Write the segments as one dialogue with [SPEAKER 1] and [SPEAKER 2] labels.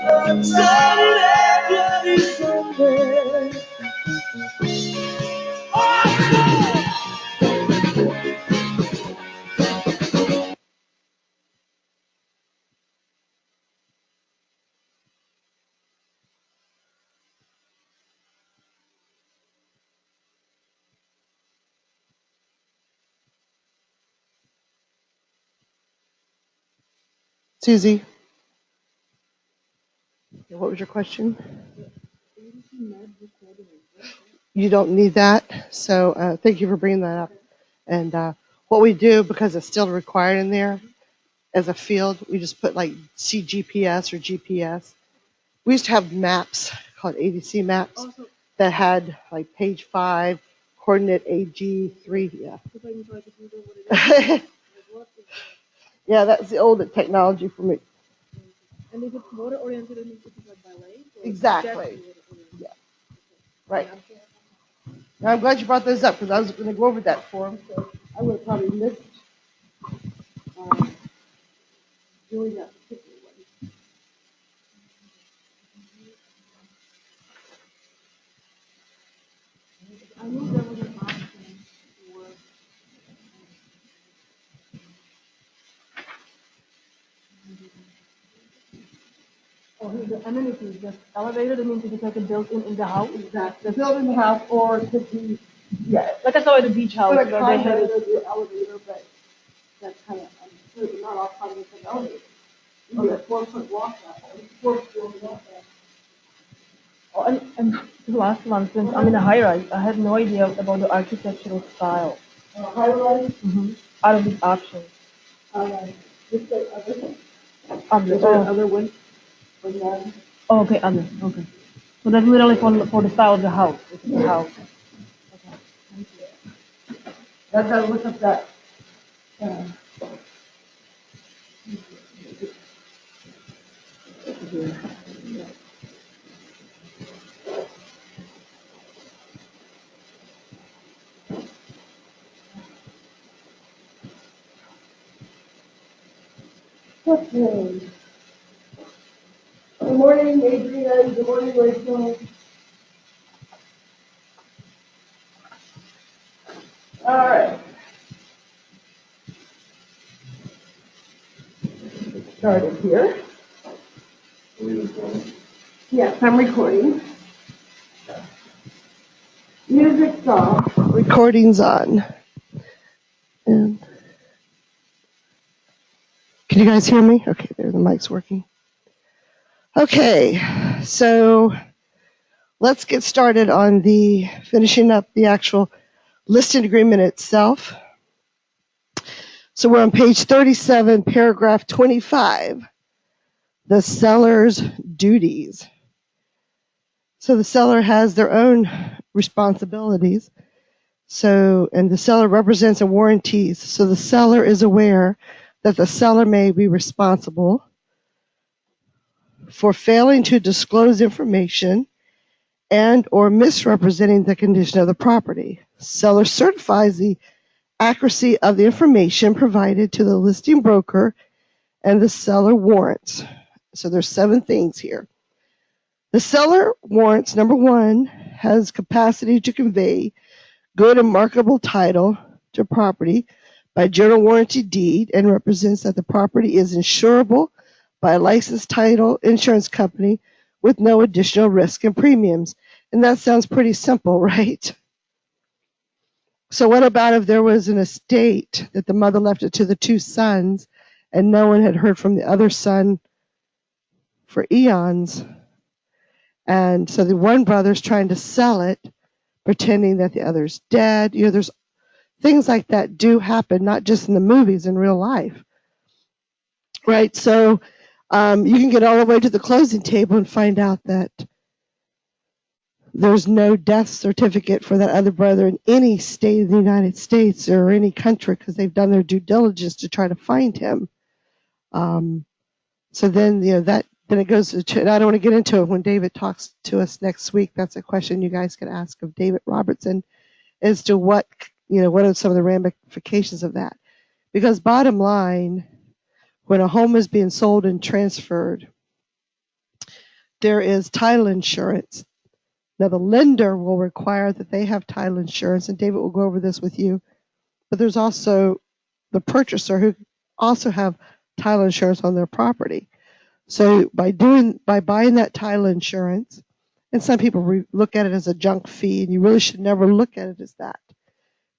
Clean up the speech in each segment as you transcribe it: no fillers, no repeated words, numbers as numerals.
[SPEAKER 1] Started out bloody somewhere. Susie, what was your question? You don't need that, so thank you for bringing that up. And what we do, because it's still required in there as a field, we just put like CGPS or GPS. We used to have maps called ADC maps that had like page 5, coordinate AG3. Yeah. Yeah, that's the old technology for me.
[SPEAKER 2] And if it's water oriented, it means it's like ballet?
[SPEAKER 1] Exactly. Yeah. Right. Now, I'm glad you brought those up because I was going to go over that for them. So I would have probably missed doing that particular one.
[SPEAKER 2] I knew there was an option for. Oh, here's the amenities, just elevator, I mean, to be like a built-in the house.
[SPEAKER 1] Exactly. The building the house, or it could be, yeah.
[SPEAKER 2] Like I saw at the beach house.
[SPEAKER 1] But a
[SPEAKER 2] Where they had
[SPEAKER 1] condo,
[SPEAKER 2] it.
[SPEAKER 1] the elevator, but that's kind of, I'm sure they're not all condos with elevator. You get a 4-foot walk out, 4-floor walk out.
[SPEAKER 2] Oh, and the last month, since I'm in a high-rise, I had no idea about the architectural style.
[SPEAKER 1] High-rise?
[SPEAKER 2] Mm-hmm. Out of these options.
[SPEAKER 1] Just say other.
[SPEAKER 2] Others.
[SPEAKER 1] Other ones?
[SPEAKER 2] Oh, okay, others. Okay. So that's literally for the style of the house. It's the house.
[SPEAKER 1] That's how to look up that. Okay. Good morning, Adrian. Good morning, Rachel. All right. Started here. Yes, I'm recording. Music's off. Recording's on. And can you guys hear me? Okay, there, the mic's working. Okay, so let's get started on the finishing up the actual listing agreement itself. So we're on page 37, paragraph 25, the seller's duties. So the seller has their own responsibilities. So, and the seller represents and warranties. So the seller is aware that the seller may be responsible for failing to disclose information and or misrepresenting the condition of the property. Seller certifies the accuracy of the information provided to the listing broker, and the seller warrants. So there's 7 things here. The seller warrants, number 1, has capacity to convey good and marketable title to property by general warranty deed and represents that the property is insurable by a licensed title insurance company with no additional risk and premiums. And that sounds pretty simple, right? So what about if there was an estate that the mother left it to the 2 sons and no one had heard from the other son for eons? And so the one brother's trying to sell it, pretending that the other's dead. You know, there's things like that do happen, not just in the movies, in real life. Right? So you can get all the way to the closing table and find out that there's no death certificate for that other brother in any state of the United States or any country because they've done their due diligence to try to find him. So then, you know, then it goes to, and I don't want to get into it when David talks to us next week. That's a question you guys can ask of David Robertson as to what are some of the ramifications of that. Because bottom line, when a home is being sold and transferred, there is title insurance. Now, the lender will require that they have title insurance, and David will go over this with you. But there's also the purchaser who also have title insurance on their property. So by buying that title insurance, and some people look at it as a junk fee, and you really should never look at it as that,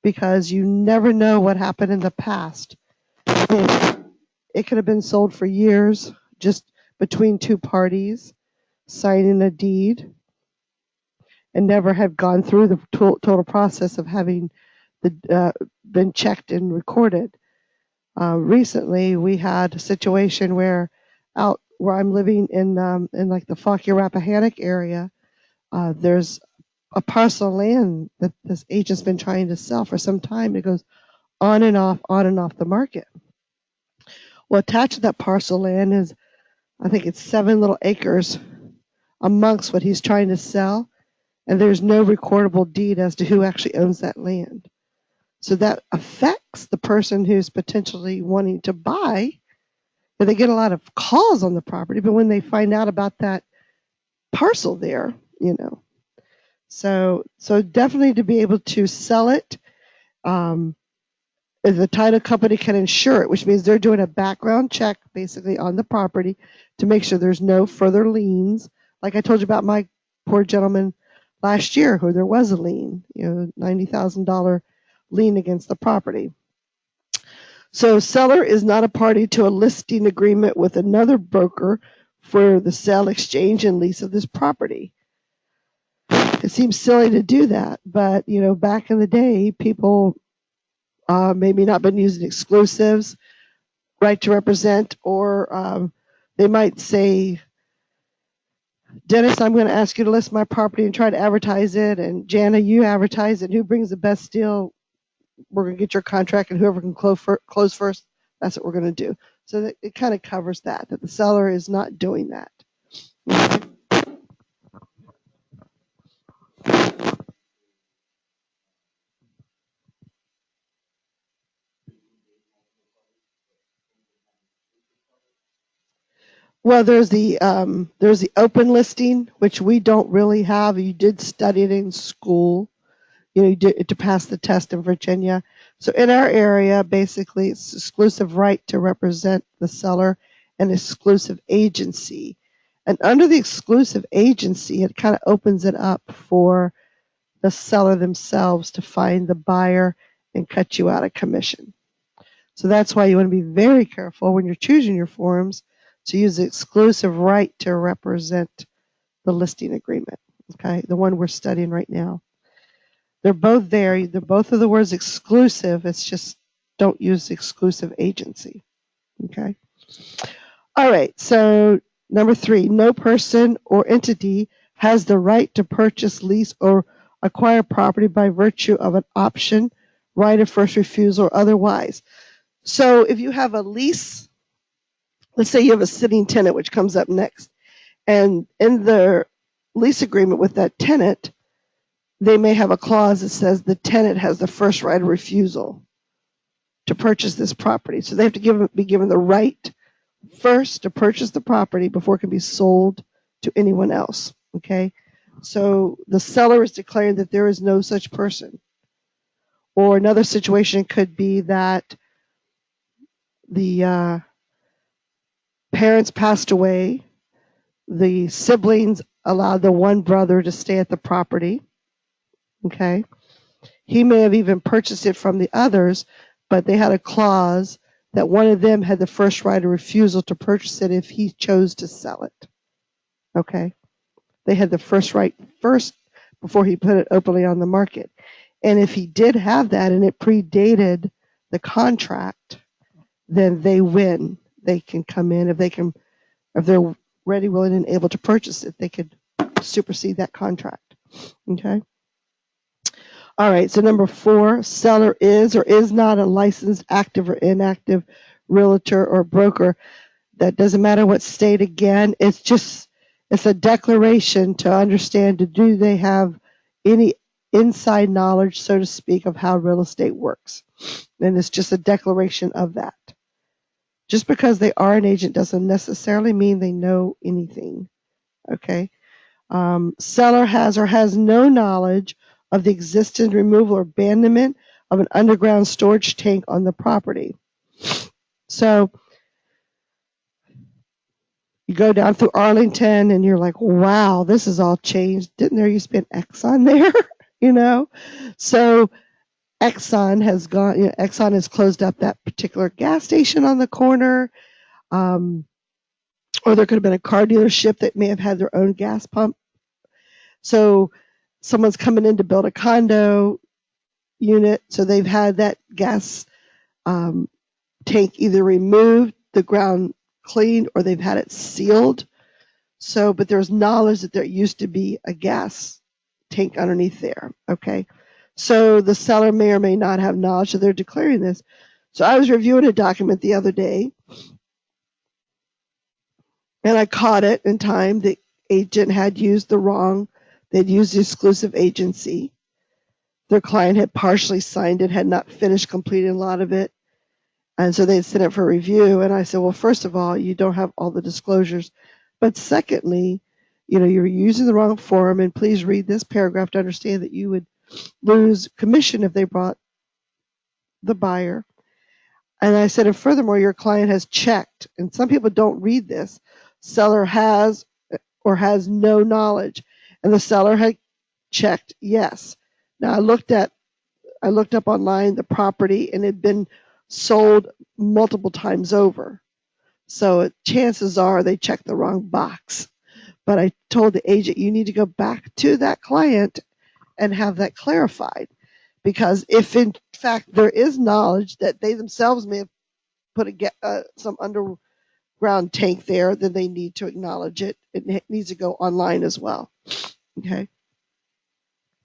[SPEAKER 1] because you never know what happened in the past. It could have been sold for years, just between two parties, signing a deed, and never have gone through the total process of having been checked and recorded. Recently, we had a situation where out where I'm living in like the Fauquier-Rappahannock area, there's a parcel of land that this agent's been trying to sell for some time. It goes on and off the market. Well, attached to that parcel of land is, I think it's 7 little acres amongst what he's trying to sell, and there's no recordable deed as to who actually owns that land. So that affects the person who's potentially wanting to buy. And they get a lot of calls on the property, but when they find out about that parcel there, So definitely to be able to sell it, the title company can insure it, which means they're doing a background check basically on the property to make sure there's no further liens. Like I told you about my poor gentleman last year who there was a lien, $90,000 lien against the property. So seller is not a party to a listing agreement with another broker for the sale, exchange, and lease of this property. It seems silly to do that, but back in the day, people maybe not been using exclusives, right to represent, or they might say, Dennis, I'm going to ask you to list my property and try to advertise it, and Jana, you advertise it. Who brings the best deal? We're going to get your contract, and whoever can close first, that's what we're going to do. So that it kind of covers that the seller is not doing that. Well, there's the open listing, which we don't really have. You did study it in school. You did to pass the test in Virginia. So in our area, basically, it's exclusive right to represent the seller and exclusive agency. And under the exclusive agency, it kind of opens it up for the seller themselves to find the buyer and cut you out a commission. So that's why you want to be very careful when you're choosing your forms to use the exclusive right to represent the listing agreement, okay, the one we're studying right now. They're both there. They're both of the words exclusive. It's just don't use exclusive agency, okay? All right, so number 3, no person or entity has the right to purchase, lease, or acquire property by virtue of an option, right of first refusal, or otherwise. So if you have a lease, let's say you have a sitting tenant, which comes up next, and in the lease agreement with that tenant, they may have a clause that says the tenant has the first right of refusal to purchase this property. So they have to be given the right first to purchase the property before it can be sold to anyone else. Okay? So the seller is declaring that there is no such person. Or another situation could be that the parents passed away, the siblings allowed the one brother to stay at the property. Okay? He may have even purchased it from the others, but they had a clause that one of them had the first right of refusal to purchase it if he chose to sell it. Okay? They had the first right first before he put it openly on the market. And if he did have that and it predated the contract, then they win. They can come in if they're ready, willing, and able to purchase it, they could supersede that contract. Okay? All right, so number 4, seller is or is not a licensed, active, or inactive realtor or broker. That doesn't matter what state. Again, it's a declaration to understand, do they have any inside knowledge, so to speak, of how real estate works. And it's just a declaration of that. Just because they are an agent doesn't necessarily mean they know anything Okay. Seller has or has no knowledge of the existence, removal, or abandonment of an underground storage tank on the property. So you go down through Arlington and you're like, wow, this is all changed. Didn't there used to be an Exxon there? you know? So Exxon has Exxon has closed up that particular gas station on the corner. Or there could have been a car dealership that may have had their own gas pump. So someone's coming in to build a condo unit. So they've had that gas tank either removed, the ground cleaned, or they've had it sealed. So, but there's knowledge that there used to be a gas tank underneath there. Okay. So the seller may or may not have knowledge, so they're declaring this. So I was reviewing a document the other day, and I caught it in time. The agent had used they'd used the exclusive agency. Their client had partially signed it, had not finished completing a lot of it. And so they'd sent it for review. And I said, well, first of all, you don't have all the disclosures. But secondly, you're using the wrong form, and please read this paragraph to understand that you would lose commission if they brought the buyer. And I said, and furthermore, your client has checked, and some people don't read this, seller has or has no knowledge. And the seller had checked yes. Now I looked up online the property, and it had been sold multiple times over. So chances are they checked the wrong box. But I told the agent, you need to go back to that client and have that clarified. Because if in fact there is knowledge that they themselves may have put some underground tank there, then they need to acknowledge it. It needs to go online as well. Okay.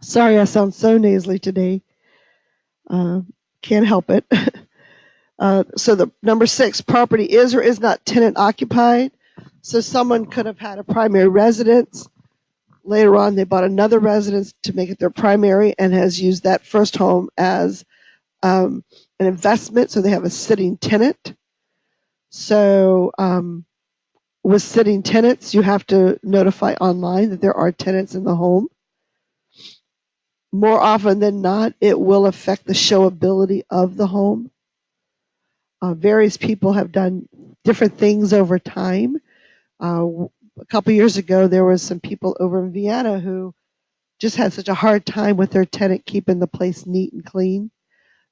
[SPEAKER 1] Sorry, I sound so nasally today. Can't help it. So the number 6, property is or is not tenant occupied. So someone could have had a primary residence. Later on, they bought another residence to make it their primary and has used that first home as an investment. So they have a sitting tenant. So with sitting tenants, you have to notify online that there are tenants in the home. More often than not, it will affect the showability of the home. Various people have done different things over time. A couple years ago, there was some people over in Vienna who just had such a hard time with their tenant keeping the place neat and clean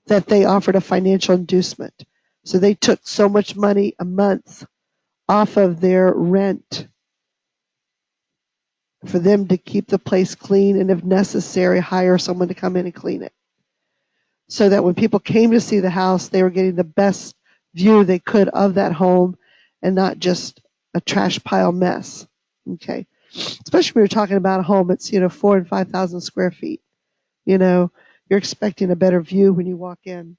[SPEAKER 1] that they offered a financial inducement. So they took so much money a month off of their rent for them to keep the place clean, and if necessary, hire someone to come in and clean it. So that when people came to see the house, they were getting the best view they could of that home and not just a trash pile mess. Okay. Especially when you're talking about a home, it's 4,000 and 5,000 square feet. You're expecting a better view when you walk in.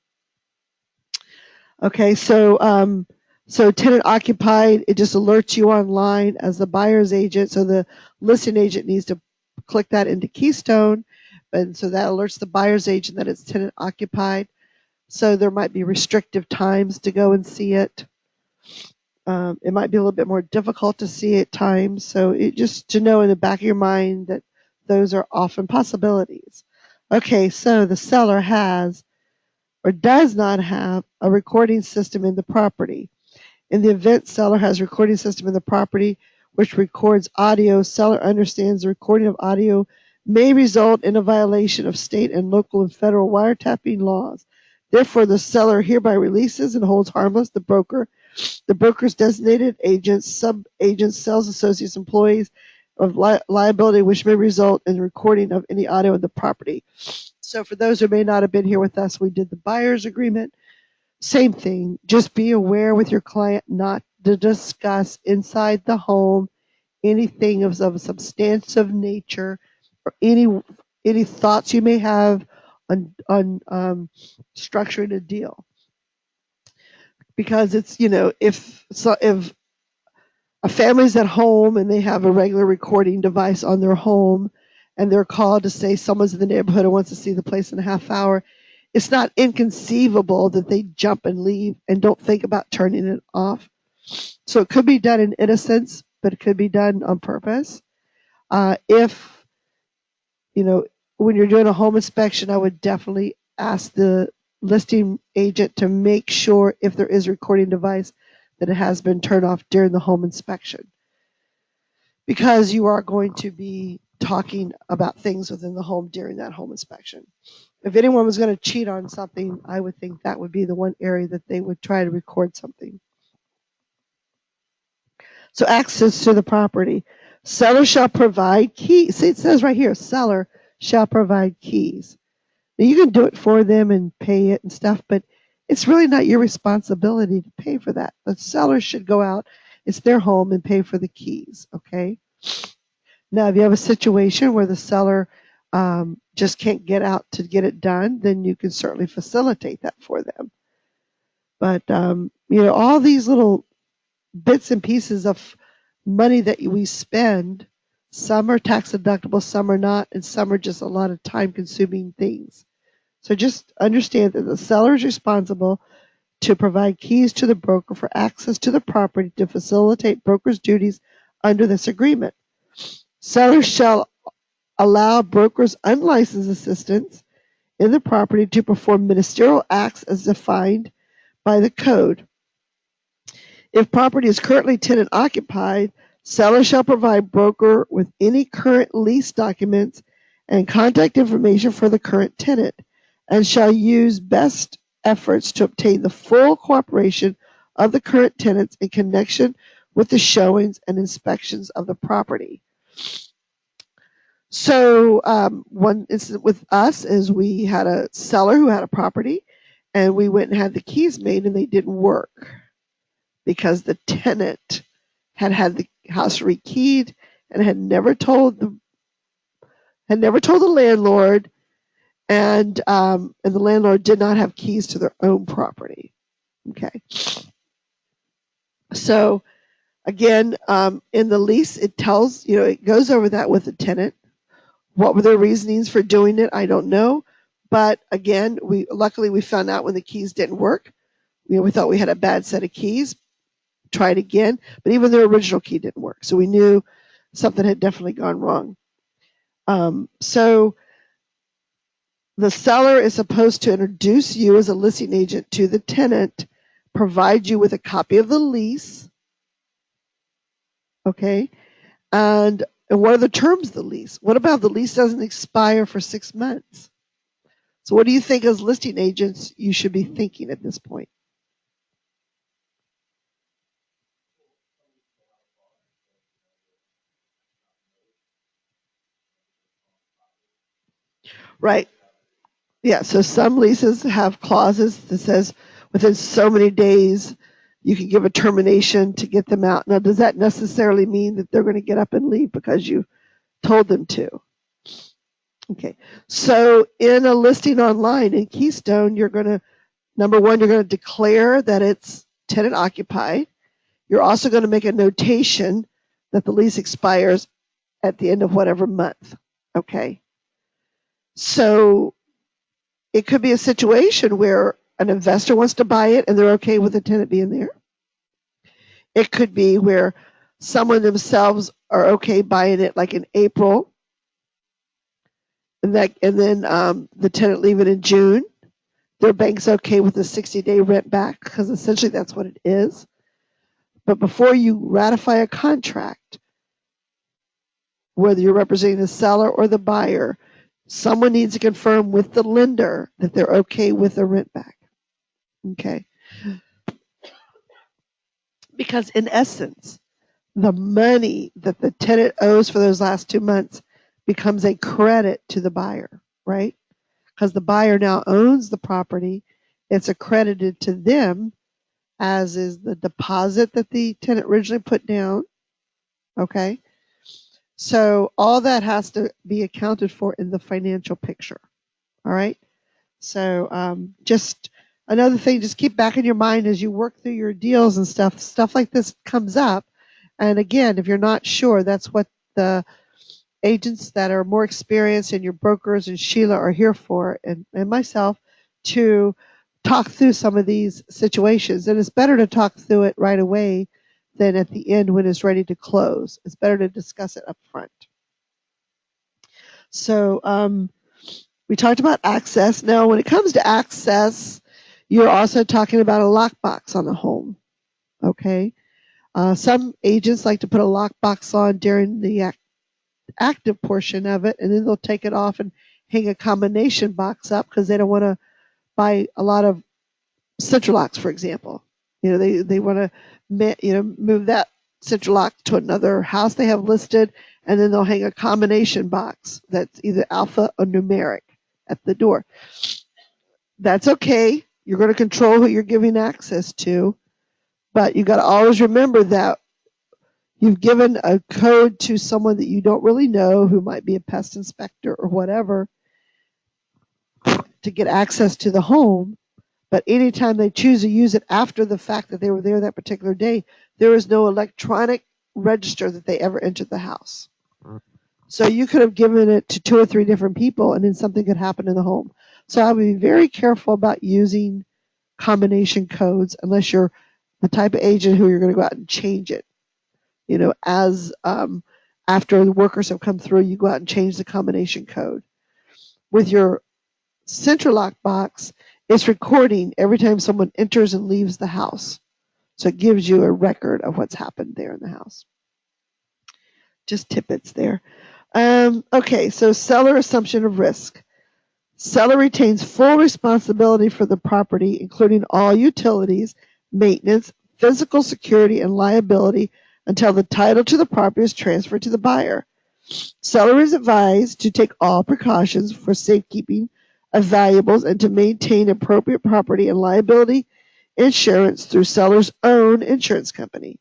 [SPEAKER 1] Okay, so tenant occupied, it just alerts you online as the buyer's agent. So the listing agent needs to click that into Keystone, and so that alerts the buyer's agent that it's tenant occupied. So there might be restrictive times to go and see it. It might be a little bit more difficult to see at times. So just to know in the back of your mind that those are often possibilities. Okay, so the seller has or does not have a recording system in the property. In the event seller has a recording system in the property which records audio, seller understands the recording of audio may result in a violation of state and local and federal wiretapping laws. Therefore, the seller hereby releases and holds harmless the broker's designated agents, sub-agents, sales associates, employees of liability which may result in the recording of any audio in the property. So for those who may not have been here with us, we did the buyer's agreement. Same thing. Just be aware with your client not to discuss inside the home anything of a substantive nature or any thoughts you may have on structuring a deal. Because it's, if a family's at home and they have a regular recording device on their home and they're called to say someone's in the neighborhood and wants to see the place in a half hour, it's not inconceivable that they jump and leave and don't think about turning it off. So it could be done in innocence, but it could be done on purpose. If, when you're doing a home inspection, I would definitely ask the listing agent to make sure if there is a recording device that it has been turned off during the home inspection, because you are going to be talking about things within the home during that home inspection. If anyone was going to cheat on something, I would think that would be the one area that they would try to record something. So access to the property. Seller shall provide keys. See, it says right here, seller shall provide keys. Now, you can do it for them and pay it and stuff, but it's really not your responsibility to pay for that. The seller should go out, it's their home, and pay for the keys, okay? Now, if you have a situation where the seller just can't get out to get it done, then you can certainly facilitate that for them. But, all these little bits and pieces of money that we spend, some are tax deductible, some are not, and some are just a lot of time consuming things. So just understand that the seller is responsible to provide keys to the broker for access to the property to facilitate broker's duties under this agreement. Sellers shall allow brokers unlicensed assistants in the property to perform ministerial acts as defined by the code. If property is currently tenant occupied, seller shall provide broker with any current lease documents and contact information for the current tenant, and shall use best efforts to obtain the full cooperation of the current tenants in connection with the showings and inspections of the property. So one incident with us is we had a seller who had a property, and we went and had the keys made, and they didn't work because the tenant had the house rekeyed and had never told the landlord, and the landlord did not have keys to their own property. Okay. So again, in the lease, it tells, it goes over that with the tenant. What were their reasonings for doing it? I don't know. But again, luckily we found out when the keys didn't work. We thought we had a bad set of keys. Tried again, but even their original key didn't work. So we knew something had definitely gone wrong. So the seller is supposed to introduce you as a listing agent to the tenant, provide you with a copy of the lease. Okay. And what are the terms of the lease? What about if the lease doesn't expire for 6 months? So what do you think as listing agents you should be thinking at this point? Right. Yeah, so some leases have clauses that says within so many days you can give a termination to get them out. Now, does that necessarily mean that they're going to get up and leave because you told them to? Okay, so in a listing online in Keystone, you're going to, number one, you're going to declare that it's tenant occupied. You're also going to make a notation that the lease expires at the end of whatever month. Okay, so it could be a situation where an investor wants to buy it and they're okay with the tenant being there. It could be where someone themselves are okay buying it like in April, and then the tenant leave it in June. Their bank's okay with the 60-day rent back, because essentially that's what it is. But before you ratify a contract, whether you're representing the seller or the buyer, someone needs to confirm with the lender that they're okay with the rent back. Okay. Because in essence, the money that the tenant owes for those last 2 months becomes a credit to the buyer, right? Because the buyer now owns the property. It's accredited to them, as is the deposit that the tenant originally put down. Okay. So all that has to be accounted for in the financial picture. All right. So just another thing, just keep back in your mind as you work through your deals and stuff like this comes up. And again, if you're not sure, that's what the agents that are more experienced and your brokers and Sheila are here for, and myself, to talk through some of these situations. And it's better to talk through it right away than at the end when it's ready to close. It's better to discuss it up front. So we talked about access. Now, when it comes to access, you're also talking about a lockbox on the home. Okay. Some agents like to put a lockbox on during the active portion of it, and then they'll take it off and hang a combination box up because they don't want to buy a lot of central locks, for example. They want to move that central lock to another house they have listed, and then they'll hang a combination box that's either alpha or numeric at the door. That's okay. You're going to control who you're giving access to, but you got to always remember that you've given a code to someone that you don't really know, who might be a pest inspector or whatever, to get access to the home. But anytime they choose to use it after the fact that they were there that particular day, there is no electronic register that they ever entered the house. So you could have given it to 2 or 3 different people, and then something could happen in the home. So I would be very careful about using combination codes unless you're the type of agent who you're going to go out and change it. As after the workers have come through, you go out and change the combination code. With your central lock box, it's recording every time someone enters and leaves the house. So it gives you a record of what's happened there in the house. Just tidbits there. Okay, so seller assumption of risk. Seller retains full responsibility for the property, including all utilities, maintenance, physical security, and liability until the title to the property is transferred to the buyer. Seller is advised to take all precautions for safekeeping of valuables and to maintain appropriate property and liability insurance through seller's own insurance company.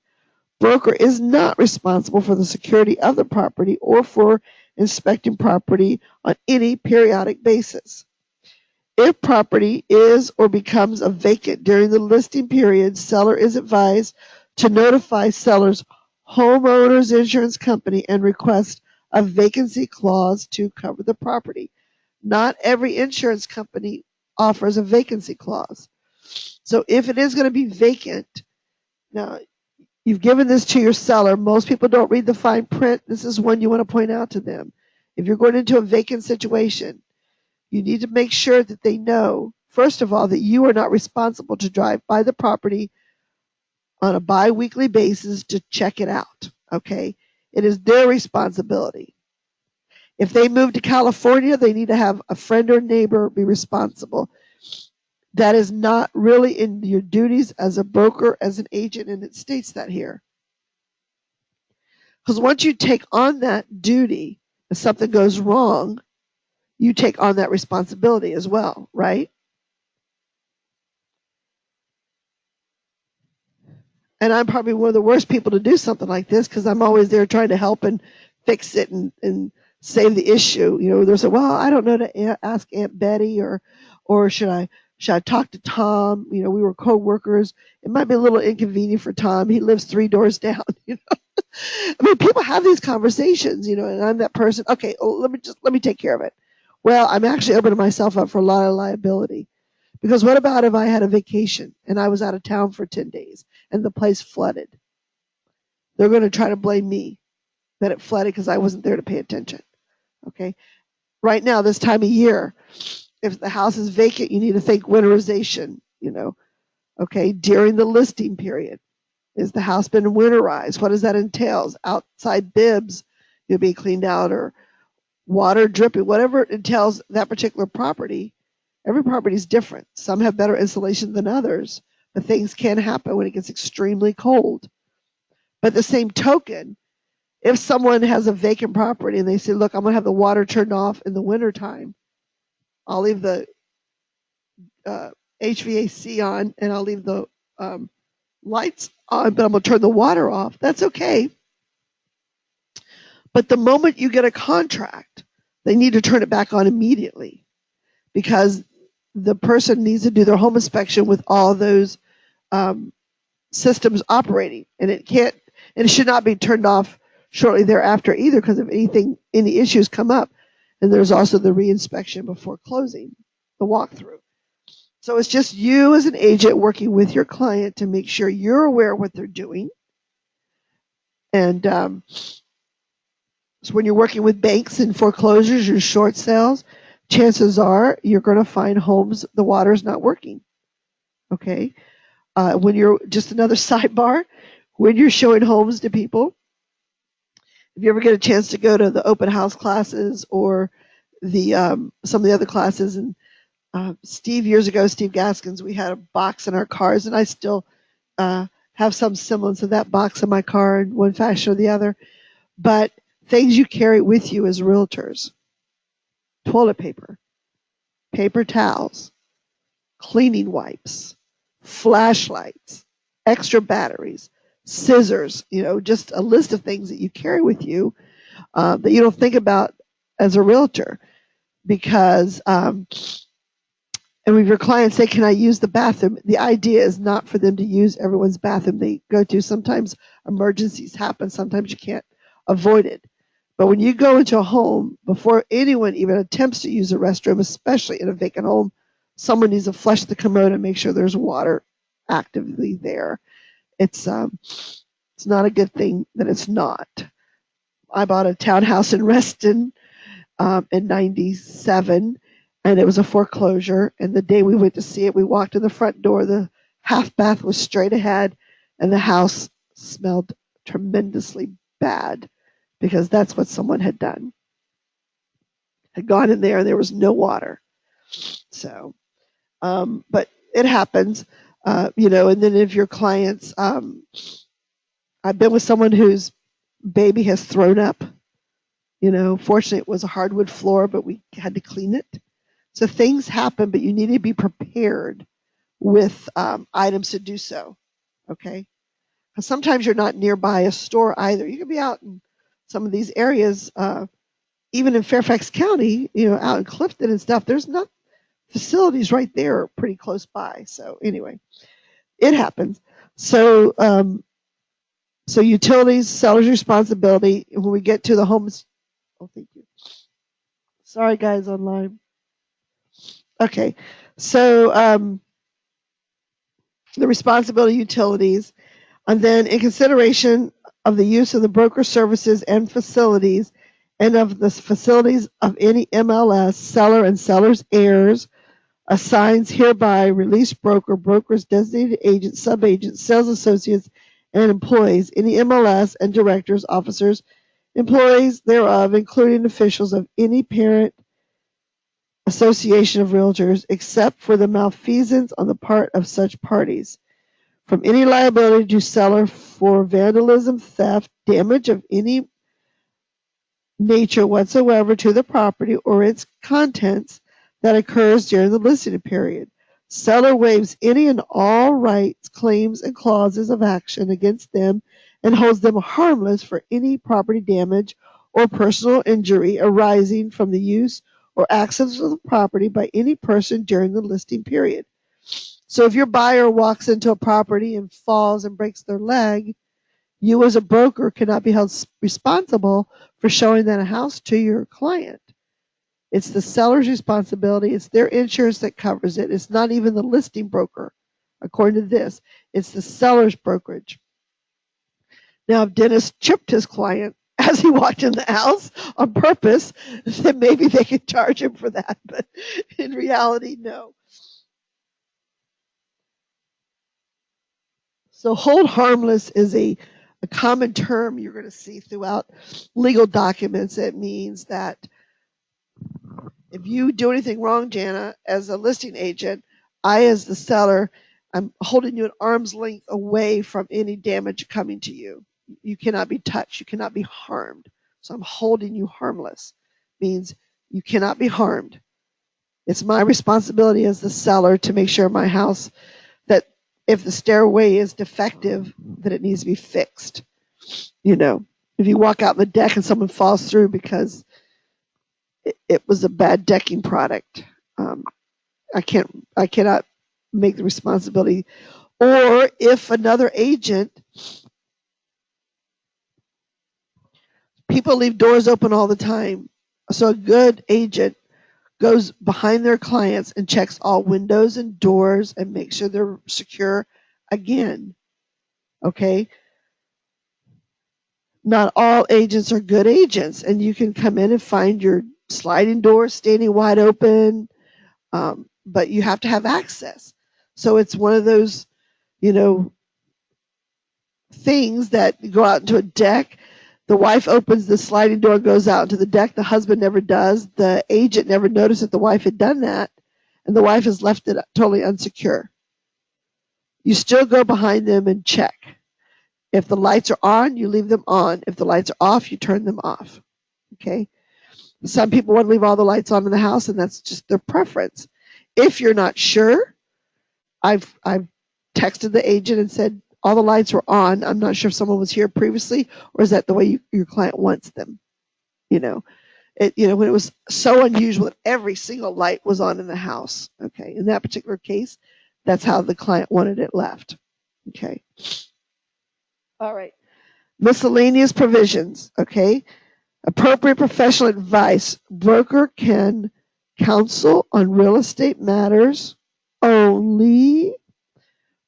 [SPEAKER 1] Broker is not responsible for the security of the property or for inspecting property on any periodic basis. If property is or becomes a vacant during the listing period, seller is advised to notify seller's homeowner's insurance company and request a vacancy clause to cover the property. Not every insurance company offers a vacancy clause. So if it is going to be vacant, now you've given this to your seller. Most people don't read the fine print. This is one you want to point out to them. If you're going into a vacant situation, you need to make sure that they know, first of all, that you are not responsible to drive by the property on a bi-weekly basis to check it out, okay? It is their responsibility. If they move to California, they need to have a friend or neighbor be responsible. That is not really in your duties as a broker, as an agent, and it states that here. Because once you take on that duty, if something goes wrong, you take on that responsibility as well, right? And I'm probably one of the worst people to do something like this because I'm always there trying to help and fix it and save the issue. There's well, I don't know to ask Aunt Betty or should I talk to Tom? We were co-workers. It might be a little inconvenient for Tom. He lives 3 doors down. I mean, people have these conversations, and I'm that person. Okay, let me take care of it. Well, I'm actually opening myself up for a lot of liability. Because what about if I had a vacation and I was out of town for 10 days and the place flooded? They're going to try to blame me that it flooded because I wasn't there to pay attention. Okay. Right now, this time of year, if the house is vacant, you need to think winterization, okay, during the listing period. Is the house been winterized? What does that entail? Outside bibs being cleaned out or water dripping, whatever it entails that particular property. Every property is different. Some have better insulation than others, but things can happen when it gets extremely cold. But the same token, if someone has a vacant property and they say, look, I'm going to have the water turned off in the wintertime, I'll leave the HVAC on and I'll leave the lights on, but I'm going to turn the water off. That's okay. But the moment you get a contract, they need to turn it back on immediately because the person needs to do their home inspection with all those systems operating, and it should not be turned off shortly thereafter either, because if any issues come up, and there's also the reinspection before closing the walkthrough. So it's just you as an agent working with your client to make sure you're aware of what they're doing, And so when you're working with banks and foreclosures or short sales, chances are you're going to find homes the water's not working. Okay. When you're just another sidebar, when you're showing homes to people, if you ever get a chance to go to the open house classes or the some of the other classes, and years ago, Steve Gaskins, we had a box in our cars, and I still have some semblance of that box in my car in one fashion or the other. But things you carry with you as realtors: toilet paper, paper towels, cleaning wipes, flashlights, extra batteries, scissors, just a list of things that you carry with you that you don't think about as a realtor. Because, and with your clients say, can I use the bathroom? The idea is not for them to use everyone's bathroom they go to. Sometimes emergencies happen. Sometimes you can't avoid it. But when you go into a home, before anyone even attempts to use a restroom, especially in a vacant home, someone needs to flush the commode and make sure there's water actively there. It's not a good thing that it's not. I bought a townhouse in Reston in '97, and it was a foreclosure. And the day we went to see it, we walked in the front door. The half bath was straight ahead, and the house smelled tremendously bad because that's what someone had done. Had gone in there and there was no water. So, but it happens, and then if your clients, I've been with someone whose baby has thrown up, fortunately it was a hardwood floor, but we had to clean it. So things happen, but you need to be prepared with items to do so. Okay. Because sometimes you're not nearby a store either. You can be out in some of these areas, even in Fairfax County, out in Clifton and stuff. There's not facilities right there pretty close by. So anyway, it happens. So so utilities, seller's responsibility. When we get to the homes, oh, thank you. Sorry, guys, online. Okay, so the responsibility utilities, and then in consideration of the use of the broker services and facilities, and of the facilities of any MLS, seller and seller's heirs, assigns hereby released broker, brokers, designated agents, sub-agents, sales associates, and employees, any MLS and directors, officers, employees thereof, including officials of any parent association of realtors, except for the malfeasance on the part of such parties, from any liability to seller for vandalism, theft, damage of any nature whatsoever to the property or its contents that occurs during the listing period. Seller waives any and all rights, claims, and clauses of action against them and holds them harmless for any property damage or personal injury arising from the use or access of the property by any person during the listing period. So if your buyer walks into a property and falls and breaks their leg, you as a broker cannot be held responsible for showing that house to your client. It's the seller's responsibility. It's their insurance that covers it. It's not even the listing broker, according to this. It's the seller's brokerage. Now, if Dennis tripped his client as he walked in the house on purpose, then maybe they could charge him for that. But in reality, no. So hold harmless is a common term you're going to see throughout legal documents. It means that if you do anything wrong, Jana, as a listing agent, I, as the seller, I'm holding you at arm's length away from any damage coming to you. You cannot be touched. You cannot be harmed. So I'm holding you harmless. Means you cannot be harmed. It's my responsibility as the seller to make sure my house, that if the stairway is defective, that it needs to be fixed. If you walk out the deck and someone falls through because it was a bad decking product, I cannot make the responsibility. Or if another agent, people leave doors open all the time. So a good agent goes behind their clients and checks all windows and doors and makes sure they're secure again. Okay? Not all agents are good agents, and you can come in and find your sliding door standing wide open, but you have to have access. So it's one of those, things that you go out into a deck. The wife opens the sliding door, goes out into the deck. The husband never does. The agent never noticed that the wife had done that, and the wife has left it totally unsecure. You still go behind them and check. If the lights are on, you leave them on. If the lights are off, you turn them off. Okay? Some people want to leave all the lights on in the house, and that's just their preference. If you're not sure, I've texted the agent and said, all the lights were on. I'm not sure if someone was here previously, or is that the way your client wants them? When it was so unusual that every single light was on in the house. Okay, in that particular case, that's how the client wanted it left. Okay. All right. Miscellaneous provisions. Okay. Appropriate professional advice. Broker can counsel on real estate matters only.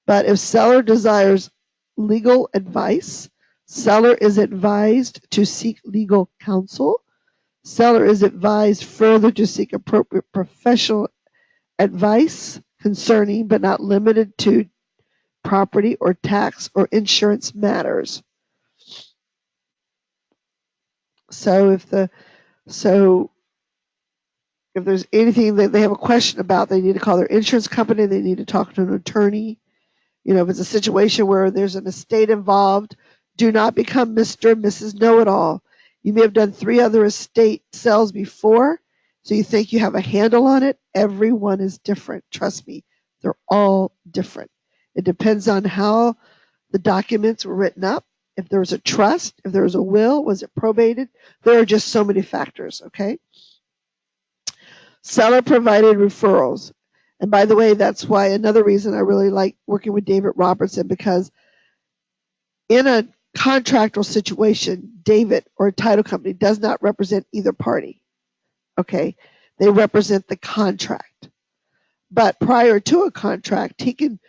[SPEAKER 1] But if seller desires legal advice, seller is advised to seek legal counsel. Seller is advised further to seek appropriate professional advice concerning, but not limited to, property or tax or insurance matters. So if there's anything that they have a question about, they need to call their insurance company. They need to talk to an attorney. If it's a situation where there's an estate involved, do not become Mr. and Mrs. Know-it-all. You may have done 3 other estate sales before, so you think you have a handle on it. Everyone is different. Trust me, they're all different. It depends on how the documents were written up, if there was a trust, if there was a will, was it probated? There are just so many factors, okay? Seller provided referrals. And by the way, that's why another reason I really like working with David Robertson, because in a contractual situation, David or a title company does not represent either party. Okay? They represent the contract. But prior to a contract, he can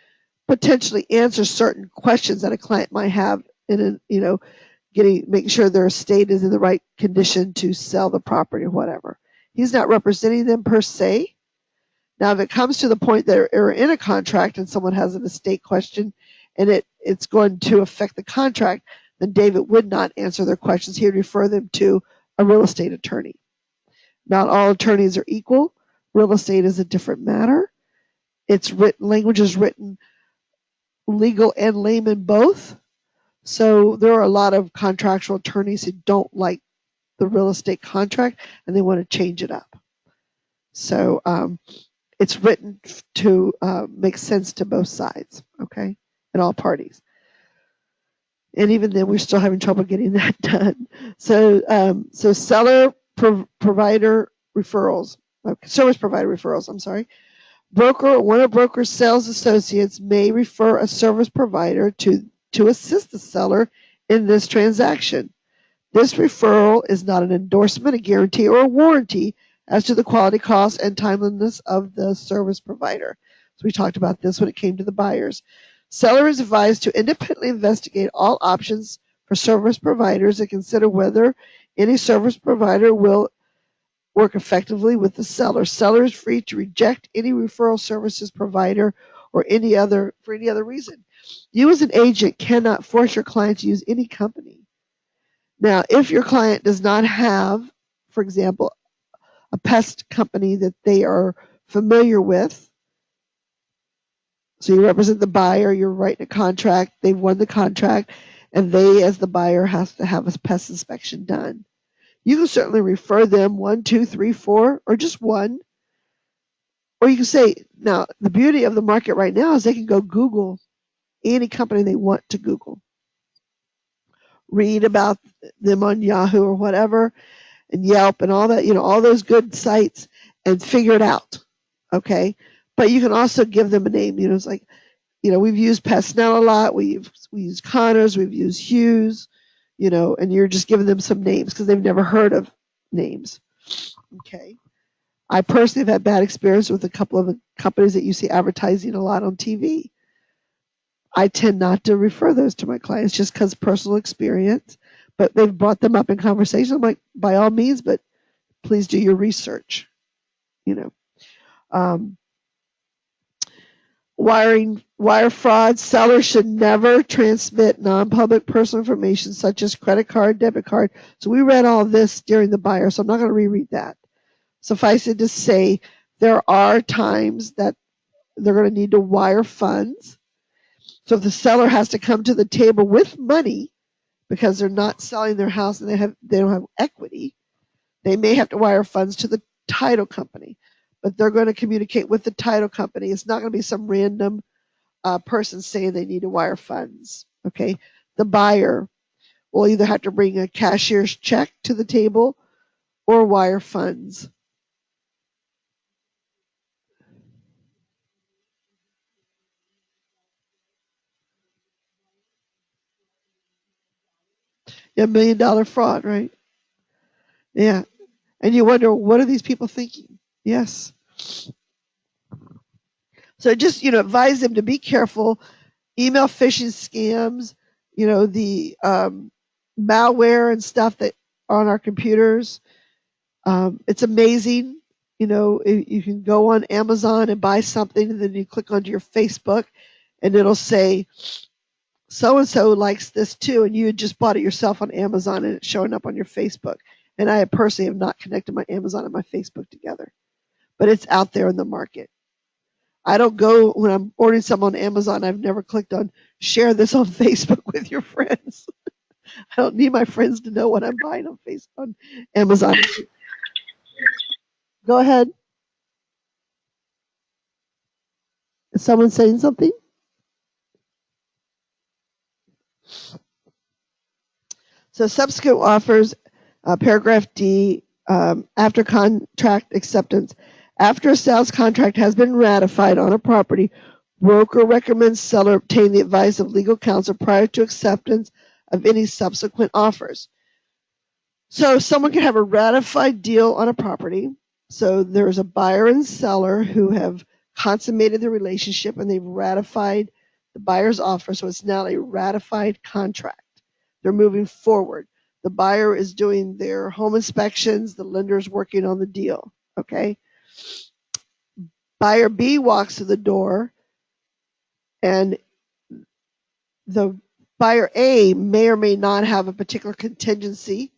[SPEAKER 1] potentially answer certain questions that a client might have making sure their estate is in the right condition to sell the property or whatever. He's not representing them per se. Now, if it comes to the point that they're in a contract and someone has an estate question and it's going to affect the contract, then David would not answer their questions. He would refer them to a real estate attorney. Not all attorneys are equal. Real estate is a different matter. Language is written legal and layman both. So there are a lot of contractual attorneys who don't like the real estate contract and they want to change it up. So it's written to make sense to both sides, okay, and all parties. And even then, we're still having trouble getting that done. So seller provider referrals, service provider referrals. I'm sorry. One of broker's sales associates may refer a service provider to assist the seller in this transaction. This referral is not an endorsement, a guarantee, or a warranty as to the quality, cost, and timeliness of the service provider. So we talked about this when it came to the buyers. Seller is advised to independently investigate all options for service providers and consider whether any service provider will work effectively with the seller. Seller is free to reject any referral services provider or for any other reason. You as an agent cannot force your client to use any company. Now, if your client does not have, for example, a pest company that they are familiar with, so you represent the buyer, you're writing a contract, they've won the contract, and they, as the buyer, has to have a pest inspection done. You can certainly refer them 1, 2, 3, 4, or just one. Or you can say, now, the beauty of the market right now is they can go Google any company they want to Google. Read about them on Yahoo or whatever, and Yelp and all that, all those good sites, and figure it out, okay? But you can also give them a name. It's like, we've used Pasnell a lot. We use Connors. We've used Hughes, and you're just giving them some names because they've never heard of names, okay? I personally have had bad experience with a couple of the companies that you see advertising a lot on TV. I tend not to refer those to my clients just because personal experience. but they've brought them up in conversation. I'm like, by all means, but please do your research. Um, wire fraud. Sellers should never transmit non-public personal information such as credit card, debit card. So we read all this during the buyer, so I'm not going to reread that. Suffice it to say, there are times that they're going to need to wire funds. So if the seller has to come to the table with money because they're not selling their house and they don't have equity, they may have to wire funds to the title company. But they're going to communicate with the title company. It's not going to be some random person saying they need to wire funds. Okay, the buyer will either have to bring a cashier's check to the table or wire funds. Yeah, $1 million fraud, right? Yeah, and you wonder, what are these people thinking? Yes. So just advise them to be careful. Email phishing scams, the malware and stuff that are on our computers. It's amazing. You can go on Amazon and buy something, and then you click onto your Facebook, and it'll say so and so likes this too, and you had just bought it yourself on Amazon, and it's showing up on your Facebook. And I personally have not connected my Amazon and my Facebook together, but it's out there in the market. I don't go when I'm ordering something on Amazon. I've never clicked on share this on Facebook with your friends. I don't need my friends to know what I'm buying on Facebook on Amazon. Go ahead. Is someone saying something? So subsequent offers, paragraph D, after contract acceptance. After a sales contract has been ratified on a property, broker recommends seller obtain the advice of legal counsel prior to acceptance of any subsequent offers. So someone can have a ratified deal on a property. So there's a buyer and seller who have consummated the relationship and they've ratified the buyer's offer. So it's now a ratified contract. They're moving forward. The buyer is doing their home inspections. The lender is working on the deal. Okay. Buyer B walks to the door and the buyer A may or may not have a particular contingency,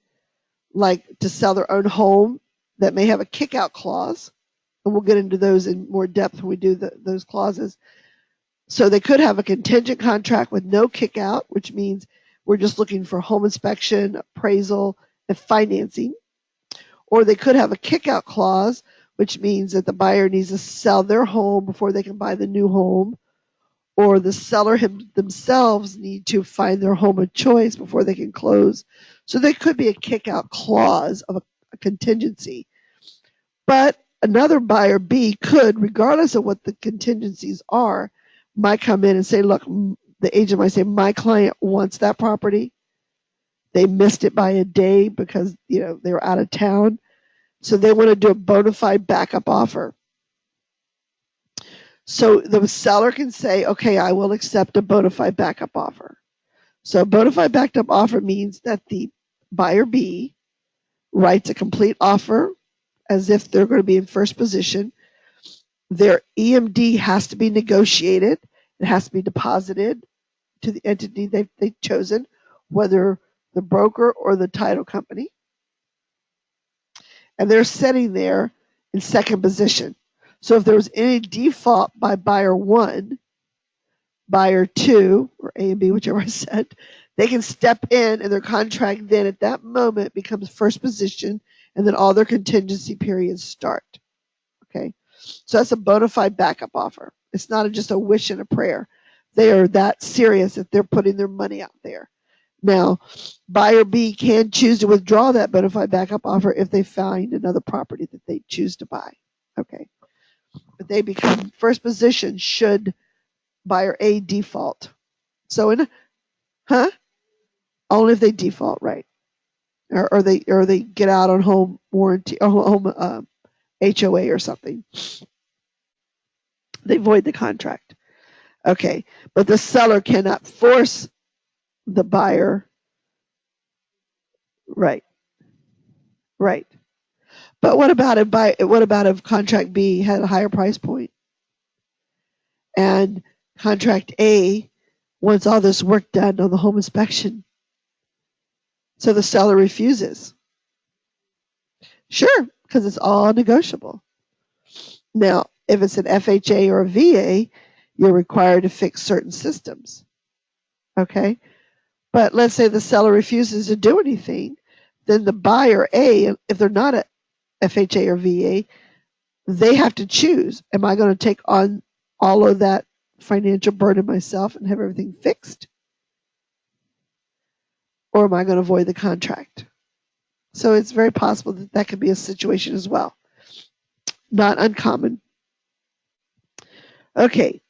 [SPEAKER 1] like to sell their own home, that may have a kick-out clause. And we'll get into those in more depth when we do those clauses. So they could have a contingent contract with no kick-out, which means we're just looking for home inspection, appraisal, and financing. Or they could have a kick-out clause, which means that the buyer needs to sell their home before they can buy the new home. Or the seller themselves need to find their home of choice before they can close. So there could be a kick-out clause of a contingency. But another buyer B could, regardless of what the contingencies are, might come in and say, look, the agent might say, my client wants that property. They missed it by a day because they were out of town. So they want to do a bona fide backup offer. So the seller can say, okay, I will accept a bona fide backup offer. So a bona fide backup offer means that the buyer B writes a complete offer as if they're going to be in first position. Their EMD has to be negotiated. It has to be deposited to the entity they've chosen, whether the broker or the title company. And they're sitting there in second position. So if there was any default by buyer 1, buyer 2, or A and B, whichever I said, they can step in and their contract then at that moment becomes first position, and then all their contingency periods start. Okay. So that's a bona fide backup offer. It's not just a wish and a prayer. They are that serious that they're putting their money out there. Now, buyer B can choose to withdraw that bona fide backup offer if they find another property that they choose to buy. Okay. But they become first position should buyer A default. So only if they default, right? Or they get out on home warranty or home HOA or something. They void the contract. Okay, but the seller cannot force the buyer Right. Right. But what about if contract B had a higher price point and contract A wants all this work done on the home inspection, so the seller refuses? Sure, because it's all negotiable. Now, if it's an FHA or a VA, you're required to fix certain systems. Okay? But let's say the seller refuses to do anything, then the buyer A, if they're not a FHA or VA, they have to choose. Am I going to take on all of that financial burden myself and have everything fixed? Or am I going to void the contract? So it's very possible that that could be a situation as well. Not uncommon. Okay.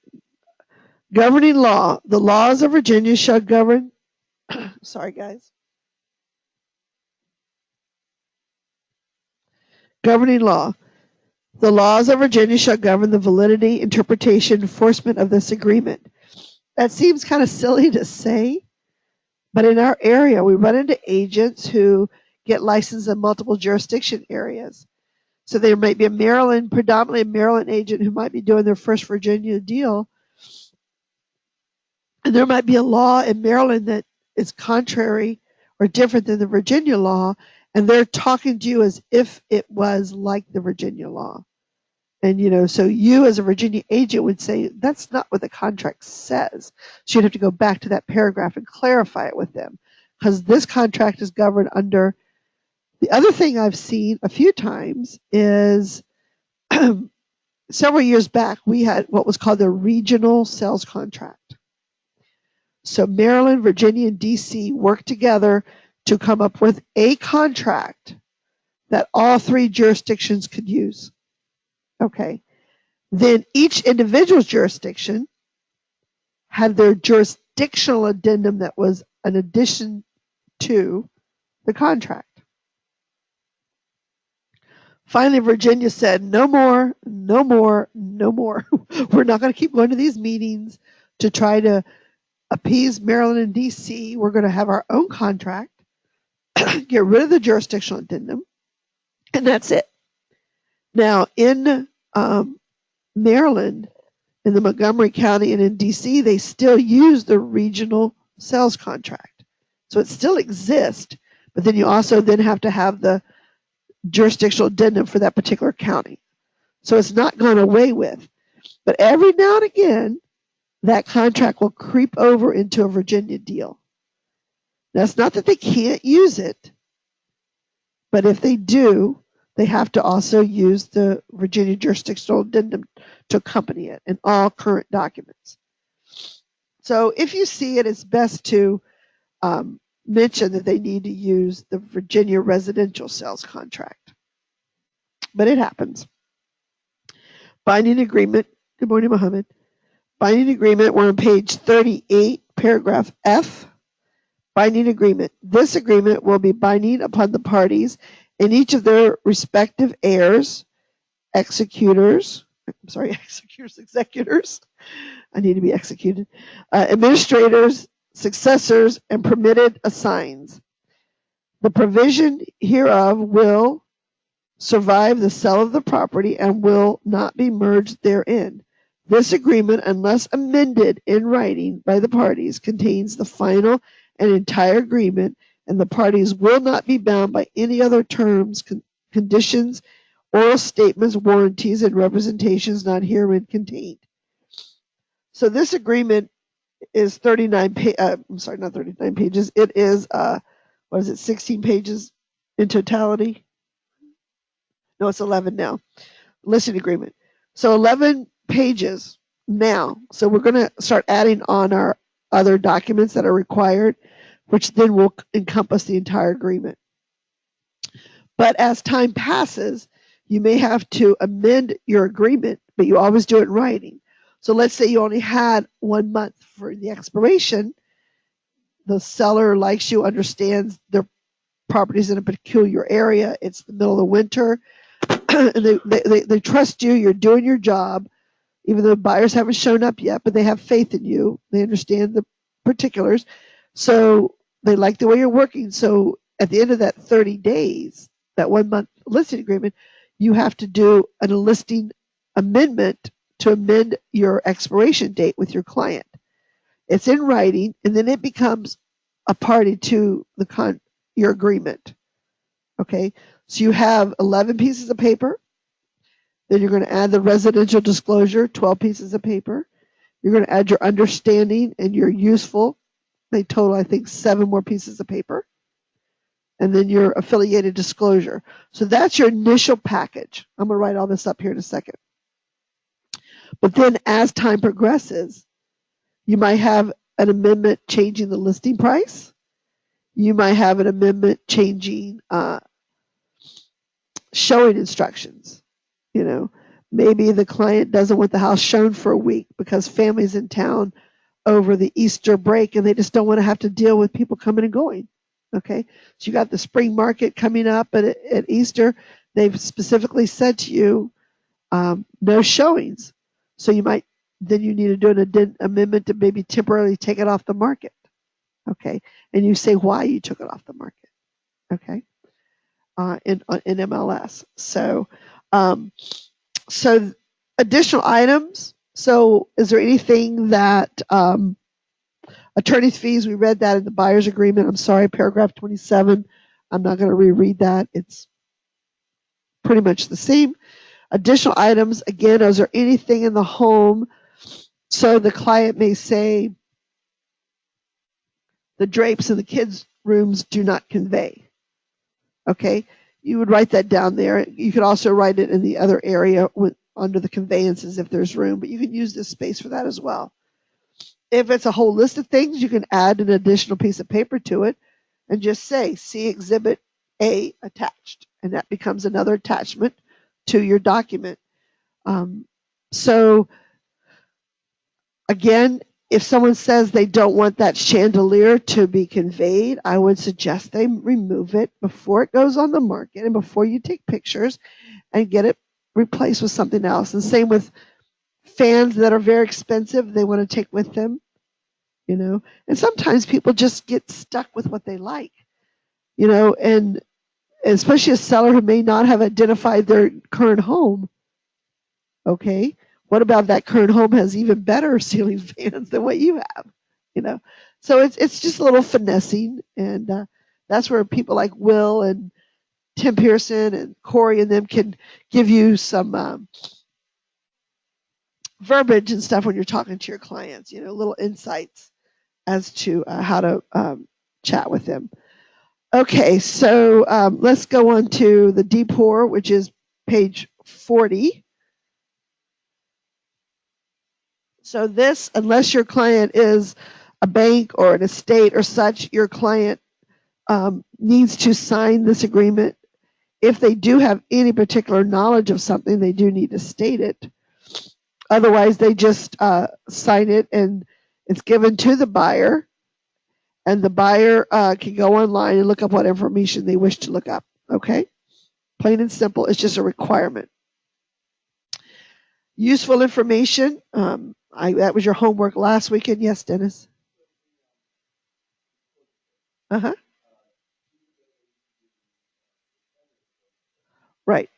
[SPEAKER 1] Governing law. The laws of Virginia shall govern. Sorry, guys. Governing law. The laws of Virginia shall govern the validity, interpretation, enforcement of this agreement. That seems kind of silly to say, but in our area, we run into agents who get licensed in multiple jurisdiction areas. So there might be predominantly a Maryland agent who might be doing their first Virginia deal. And there might be a law in Maryland that is contrary or different than the Virginia law, and they're talking to you as if it was like the Virginia law. And, so you as a Virginia agent would say, that's not what the contract says. So you'd have to go back to that paragraph and clarify it with them. Because this contract is governed under. The other thing I've seen a few times is several years back, we had what was called the regional sales contract. So Maryland, Virginia, and DC worked together to come up with a contract that all three jurisdictions could use. Okay. Then each individual jurisdiction had their jurisdictional addendum that was an addition to the contract. Finally, Virginia said, no more, no more, no more. We're not going to keep going to these meetings to try to appease Maryland and DC. We're going to have our own contract, get rid of the jurisdictional addendum, and that's it. Now, in Maryland, in the Montgomery County and in DC, they still use the regional sales contract. So it still exists, but then you also then have to have the jurisdictional addendum for that particular county. So it's not gone away with. But every now and again, that contract will creep over into a Virginia deal. Now, it's not that they can't use it, but if they do, they have to also use the Virginia jurisdictional addendum to accompany it in all current documents. So if you see it, it's best to mention that they need to use the Virginia residential sales contract. But it happens. Binding agreement. Good morning, Mohammed. Binding agreement. We're on page 38, paragraph F. Binding agreement. This agreement will be binding upon the parties and each of their respective heirs, executors. I need to be executed. Administrators, successors, and permitted assigns. The provision hereof will survive the sale of the property and will not be merged therein. This agreement, unless amended in writing by the parties, contains the final and entire agreement, and the parties will not be bound by any other terms, conditions, oral statements, warranties, and representations not herein contained. So this agreement is 39 not 39 pages. It is 16 pages in totality? No, it's 11 now. Listing agreement. So 11 pages now. So we're going to start adding on our other documents that are required, which then will encompass the entire agreement. But as time passes, you may have to amend your agreement, but you always do it in writing. So let's say you only had 1 month for the expiration. The seller likes you, understands their property's in a peculiar area. It's the middle of the winter. And they trust you. You're doing your job, even though buyers haven't shown up yet, but they have faith in you. They understand the particulars. So they like the way you're working. So at the end of that 30 days, that 1 month listing agreement, you have to do a listing amendment to amend your expiration date with your client. It's in writing, and then it becomes a party to your agreement. Okay, so you have 11 pieces of paper. Then you're going to add the residential disclosure, 12 pieces of paper. You're going to add your understanding and your useful. They total, I think, 7 more pieces of paper. And then your affiliated disclosure. So that's your initial package. I'm going to write all this up here in a second. But then as time progresses, you might have an amendment changing the listing price. You might have an amendment changing showing instructions. You know, maybe the client doesn't want the house shown for a week because family's in town over the Easter break and they just don't want to have to deal with people coming and going. Okay, so you got the spring market coming up, but at Easter, they've specifically said to you, no showings. So you need to do an amendment to maybe temporarily take it off the market. Okay, and you say why you took it off the market. Okay, in MLS. So additional items. So is there anything that attorney's fees? We read that in the buyer's agreement. I'm sorry, paragraph 27. I'm not going to reread that. It's pretty much the same. Additional items. Again, is there anything in the home? So the client may say the drapes in the kids' rooms do not convey. Okay, you would write that down there. You could also write it in the other area under the conveyances if there's room, but you can use this space for that as well. If it's a whole list of things, you can add an additional piece of paper to it and just say, see Exhibit A attached, and that becomes another attachment to your document. So again, if someone says they don't want that chandelier to be conveyed, I would suggest they remove it before it goes on the market and before you take pictures and get it replaced with something else. And same with fans that are very expensive, they want to take with them, you know. And sometimes people just get stuck with what they like, you know, and especially a seller who may not have identified their current home. Okay, what about that current home has even better ceiling fans than what you have, you know? So it's just a little finessing, and that's where people like Will and Tim Pearson and Corey and them can give you some verbiage and stuff when you're talking to your clients, you know, little insights as to how to chat with them. Okay, so let's go on to the DPOR, which is page 40. So this, unless your client is a bank or an estate or such, your client needs to sign this agreement. If they do have any particular knowledge of something, they do need to state it. Otherwise, they just sign it and it's given to the buyer, and the buyer can go online and look up what information they wish to look up. Okay? Plain and simple. It's just a requirement. Useful information. That was your homework last weekend. Yes, Dennis? Uh-huh. Right.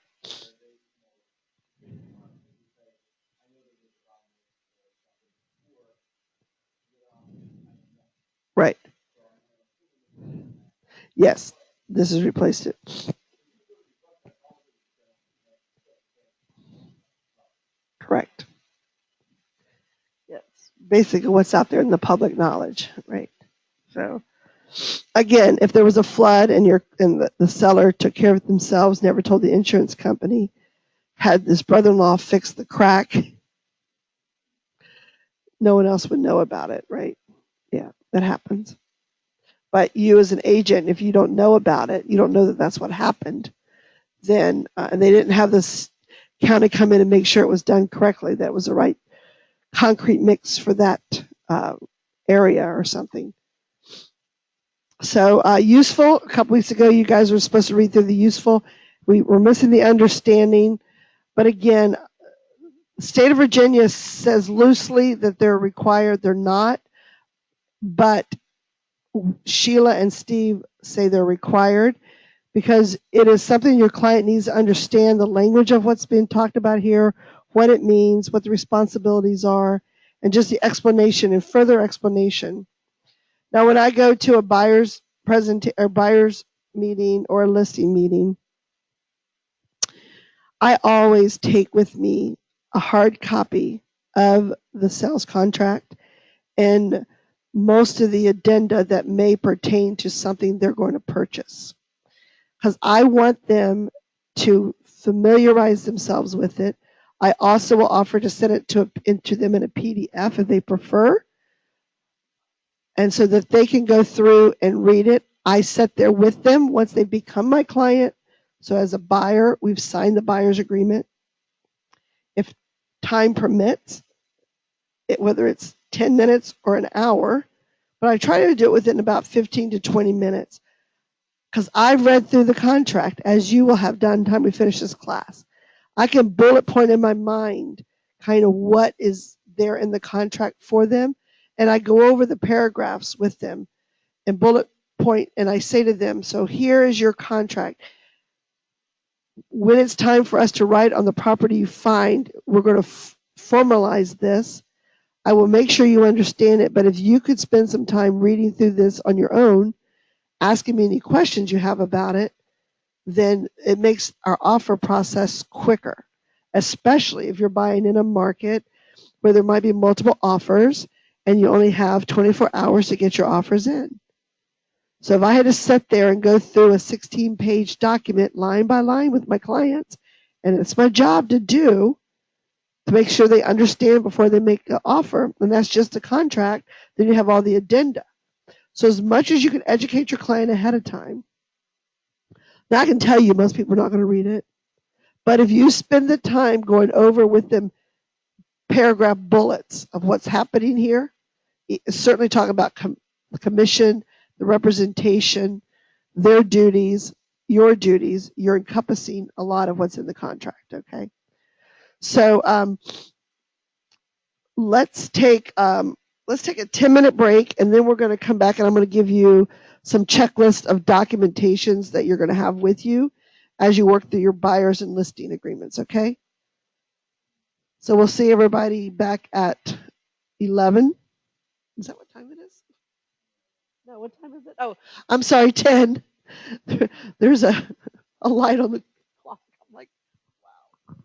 [SPEAKER 1] Right. Yes. This has replaced it. Correct. Yes. Basically what's out there in the public knowledge. Right. So again, if there was a flood and the seller took care of it themselves, never told the insurance company, had this brother-in-law fix the crack, no one else would know about it, right? Yeah, that happens. But you as an agent, if you don't know about it, you don't know that that's what happened, then, and they didn't have this county come in and make sure it was done correctly, that it was the right concrete mix for that area or something. So useful, a couple weeks ago, you guys were supposed to read through the useful. We were missing the understanding. But again, the state of Virginia says loosely that they're required. They're not. But Sheila and Steve say they're required, because it is something your client needs to understand the language of what's being talked about here, what it means, what the responsibilities are, and just the explanation and further explanation. Now, when I go to a buyer's buyer's meeting or a listing meeting, I always take with me a hard copy of the sales contract and most of the addenda that may pertain to something they're going to purchase, because I want them to familiarize themselves with it. I also will offer to send it into them in a PDF if they prefer, and so that they can go through and read it. I sit there with them once they become my client. So as a buyer, we've signed the buyer's agreement. If time permits, whether it's 10 minutes or an hour, but I try to do it within about 15 to 20 minutes, because I've read through the contract, as you will have done time we finish this class. I can bullet point in my mind kind of what is there in the contract for them, and I go over the paragraphs with them and bullet point, and I say to them, so here is your contract. When it's time for us to write on the property you find, we're going to formalize this. I will make sure you understand it, but if you could spend some time reading through this on your own, asking me any questions you have about it, then it makes our offer process quicker, especially if you're buying in a market where there might be multiple offers and you only have 24 hours to get your offers in. So if I had to sit there and go through a 16-page document line by line with my clients, and it's my job to do, to make sure they understand before they make an offer, and that's just a contract, then you have all the addenda. So as much as you can educate your client ahead of time, now I can tell you most people are not going to read it, but if you spend the time going over with them paragraph bullets of what's happening here, certainly talk about the commission, the representation, their duties, you're encompassing a lot of what's in the contract, okay? So let's take a 10-minute break, and then we're going to come back, and I'm going to give you some checklist of documentations that you're going to have with you as you work through your buyers and listing agreements, okay? So we'll see everybody back at 11. Is that what time it is? No, what time is it? Oh, I'm sorry, 10. There's a light on the clock. I'm like, wow.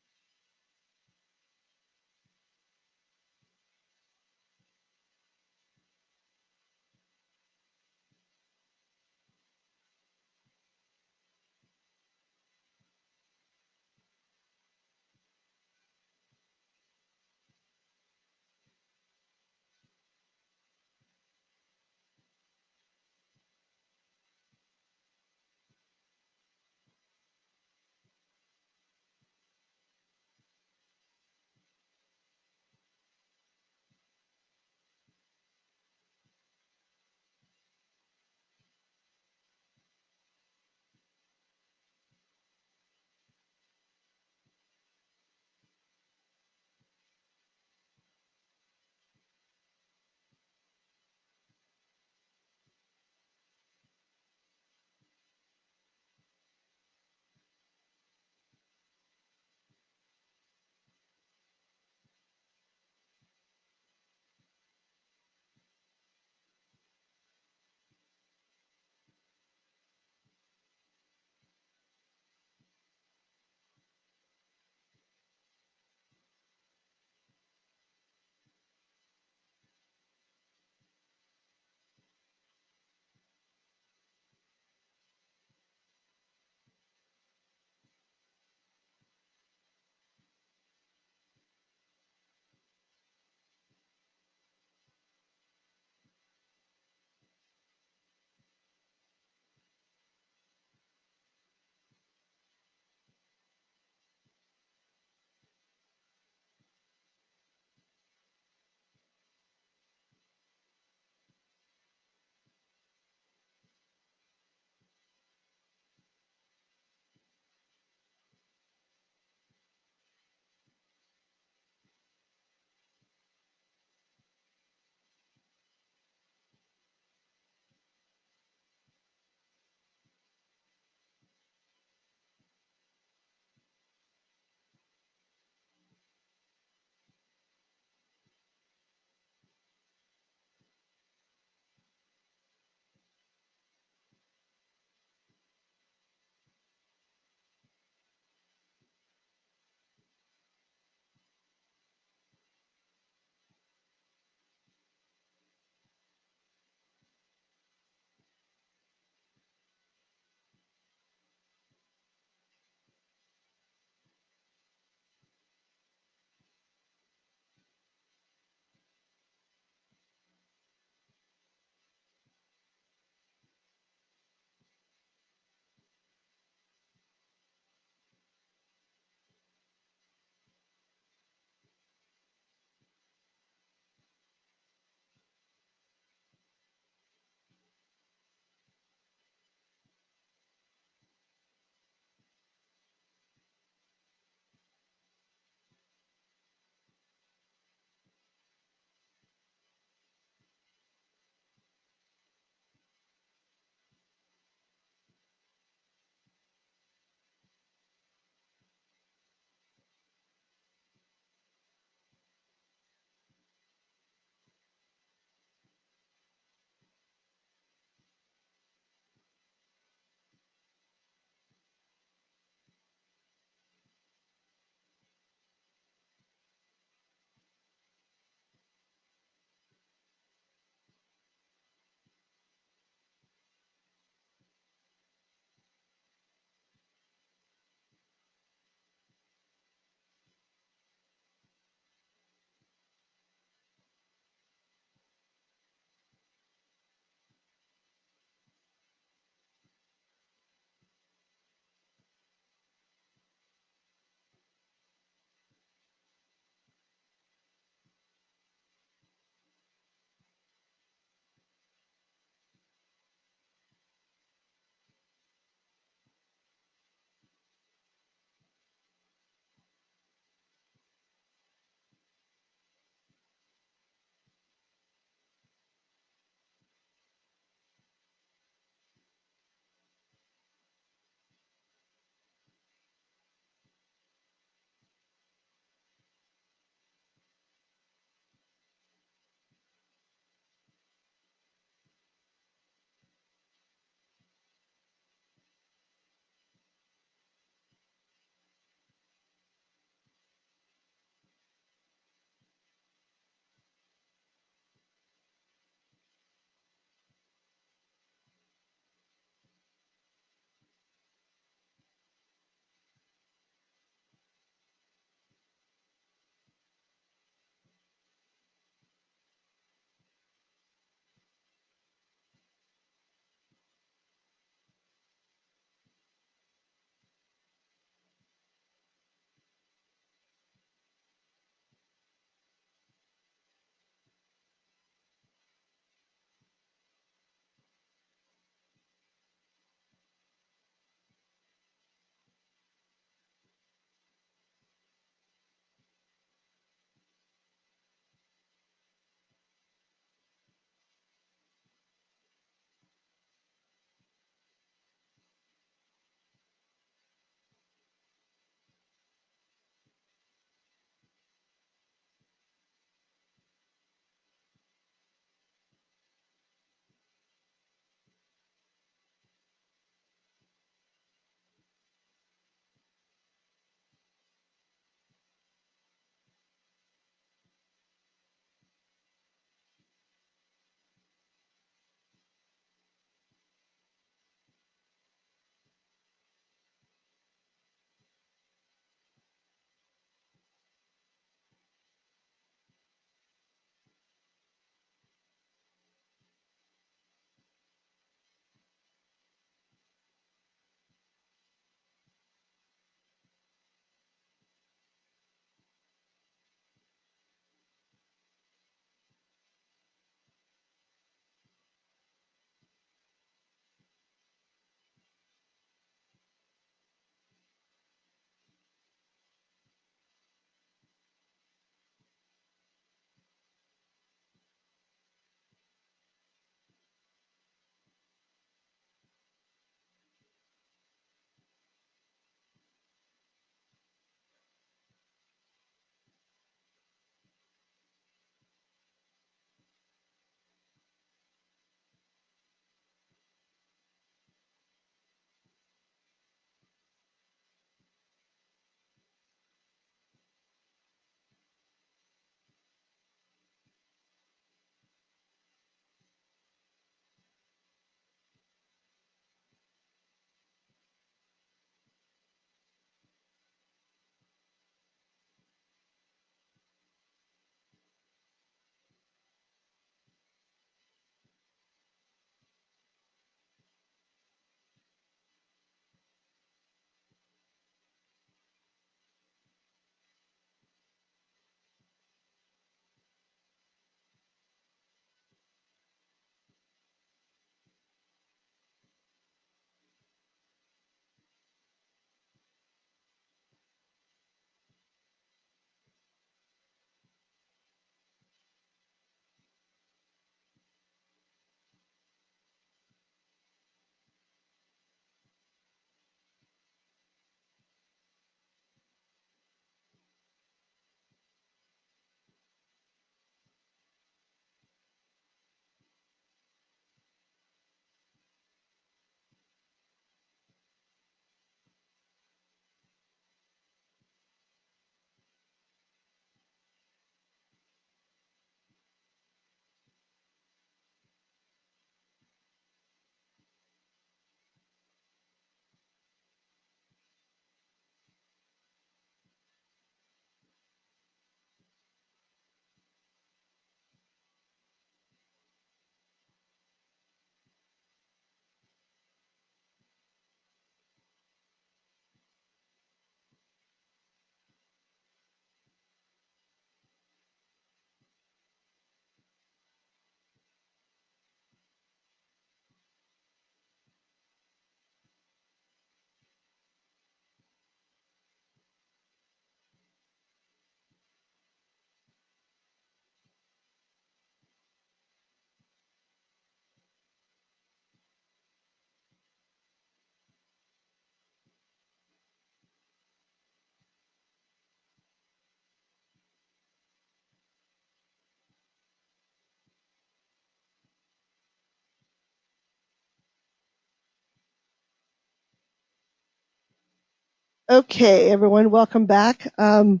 [SPEAKER 1] Okay, everyone, welcome back. I'm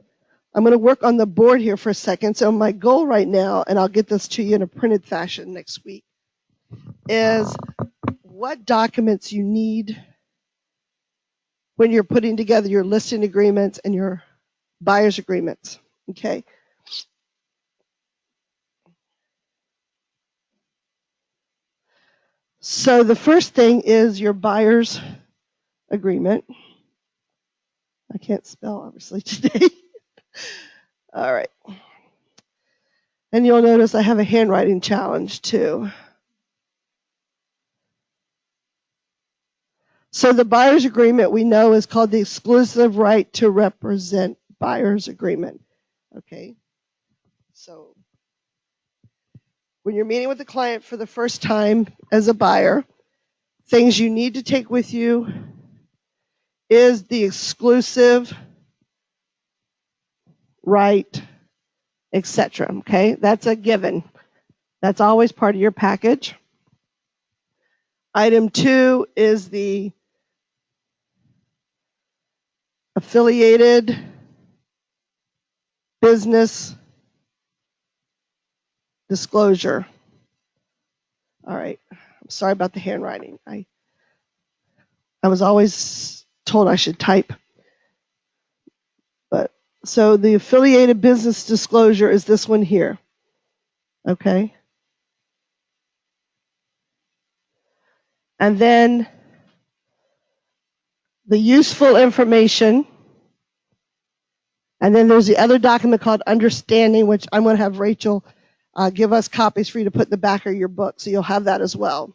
[SPEAKER 1] going to work on the board here for a second. So my goal right now, and I'll get this to you in a printed fashion next week, is what documents you need when you're putting together your listing agreements and your buyer's agreements. Okay. So the first thing is your buyer's agreement. I can't spell, obviously, today. All right. And you'll notice I have a handwriting challenge, too. So the buyer's agreement we know is called the exclusive right to represent buyer's agreement. Okay. So when you're meeting with the client for the first time as a buyer, things you need to take with you is the exclusive right, etc. Okay, that's a given. That's always part of your package. Item 2 is the affiliated business disclosure. All right. I'm sorry about the handwriting. I was always told I should type. But so the affiliated business disclosure is this one here. Okay. And then the useful information. And then there's the other document called understanding, which I'm going to have Rachel give us copies for you to put in the back of your book. So you'll have that as well.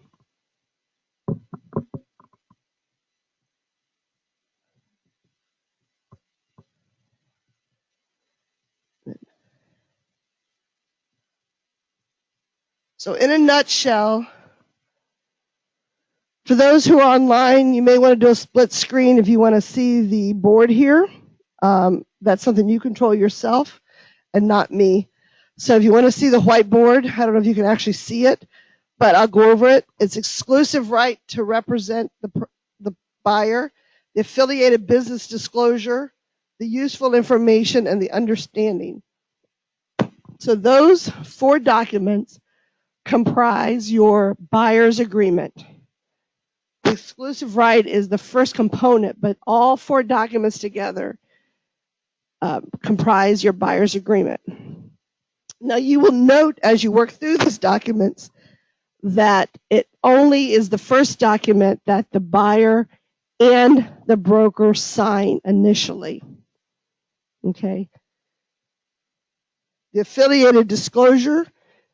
[SPEAKER 1] So in a nutshell, for those who are online, you may want to do a split screen if you want to see the board here. That's something you control yourself and not me. So if you want to see the whiteboard, I don't know if you can actually see it, but I'll go over it. It's exclusive right to represent the buyer, the affiliated business disclosure, the useful information, and the understanding. So those 4 documents comprise your buyer's agreement. The exclusive right is the first component, but all 4 documents together comprise your buyer's agreement. Now you will note as you work through these documents that it only is the first document that the buyer and the broker sign initially. Okay. The affiliated disclosure,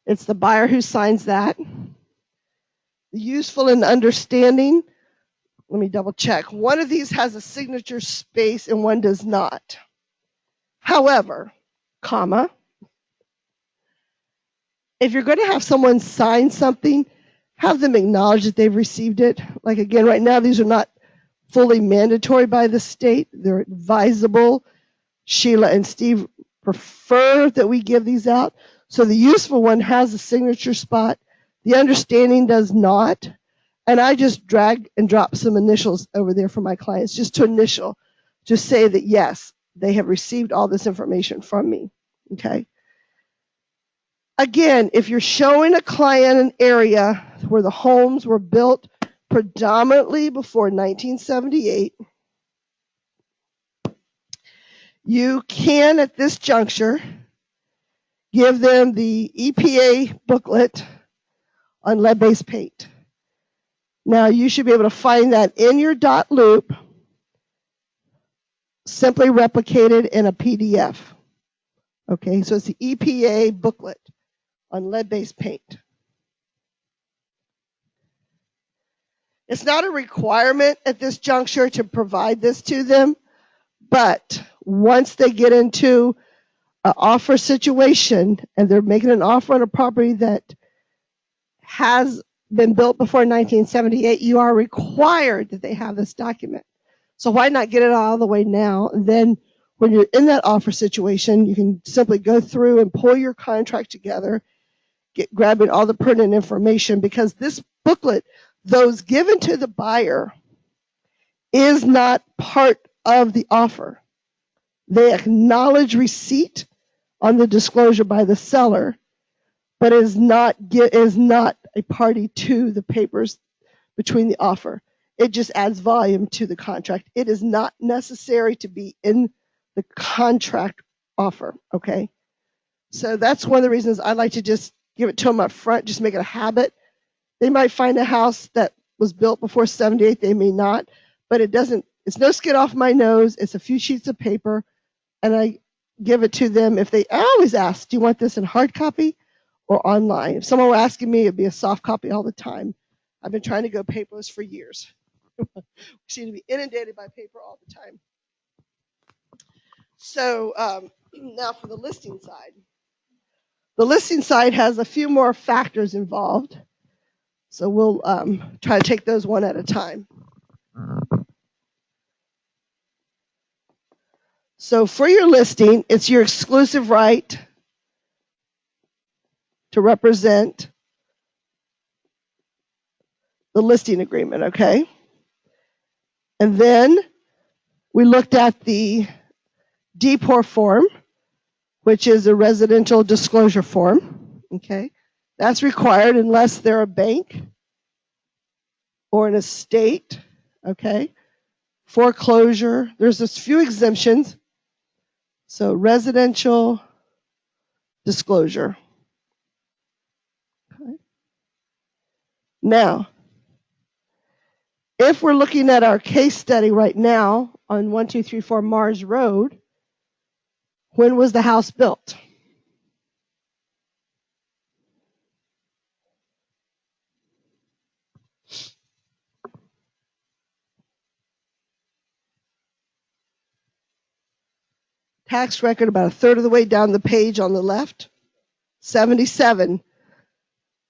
[SPEAKER 1] it's the buyer who signs that. The useful and understanding, let me double check. One of these has a signature space and one does not. However, comma, if you're going to have someone sign something, have them acknowledge that they've received it. Like again, right now, these are not fully mandatory by the state. They're advisable. Sheila and Steve prefer that we give these out. So the useful one has a signature spot. The understanding does not. And I just drag and drop some initials over there for my clients, just to initial, just say that yes, they have received all this information from me. Okay. Again, if you're showing a client an area where the homes were built predominantly before 1978, you can, at this juncture, give them the EPA booklet on lead-based paint. Now, you should be able to find that in your dot loop, simply replicated in a PDF. Okay, so it's the EPA booklet on lead-based paint. It's not a requirement at this juncture to provide this to them, but once they get into an offer situation and they're making an offer on a property that has been built before 1978, you are required that they have this document. So why not get it all the way now? And then when you're in that offer situation, you can simply go through and pull your contract together, grabbing all the pertinent information, because this booklet, though given to the buyer, is not part of the offer. They acknowledge receipt on the disclosure by the seller, but is not a party to the papers between the offer. It just adds volume to the contract. It is not necessary to be in the contract offer, okay? So that's one of the reasons I like to just give it to them up front, just make it a habit. They might find a house that was built before 78, they may not, but it's no skin off my nose. It's a few sheets of paper, and I give it to them. I always ask, do you want this in hard copy or online? If someone were asking me, it'd be a soft copy all the time. I've been trying to go paperless for years. We seem to be inundated by paper all the time. So now for the listing side. The listing side has a few more factors involved. So we'll try to take those one at a time. So for your listing, it's your exclusive right to represent the listing agreement, okay? And then we looked at the DPOR form, which is a residential disclosure form, okay? That's required unless they're a bank or an estate, okay? Foreclosure, there's a few exemptions. So residential disclosure. Okay. Now, if we're looking at our case study right now on 1234 Mars Road, when was the house built? Tax record about a third of the way down the page on the left. 77.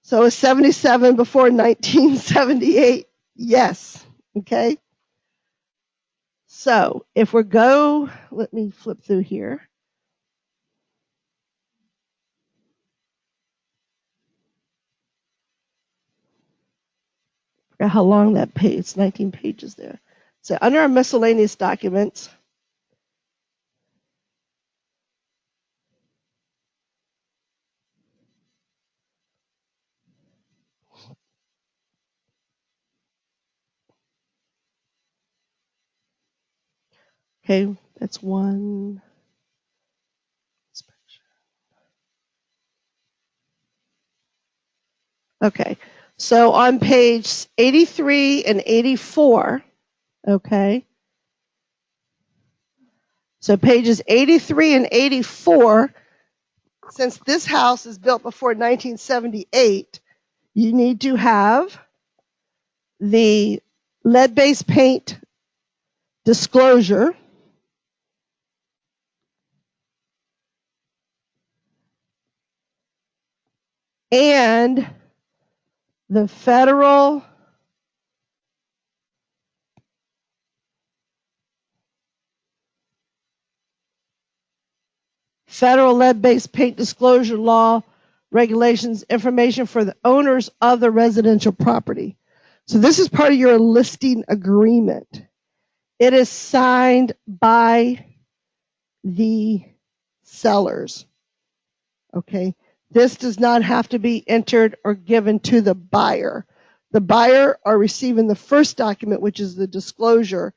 [SPEAKER 1] So is 77 before 1978? Yes. Okay. So if we go, let me flip through here. I forgot how long that page, it's 19 pages there. So under our miscellaneous documents, okay, that's one. Okay, so on page 83 and 84, okay, so pages 83 and 84, since this house is built before 1978, you need to have the lead-based paint disclosure, and the federal lead-based paint disclosure law regulations information for the owners of the residential property. So this is part of your listing agreement. It is signed by the sellers. Okay. This does not have to be entered or given to the buyer. The buyer are receiving the first document, which is the disclosure.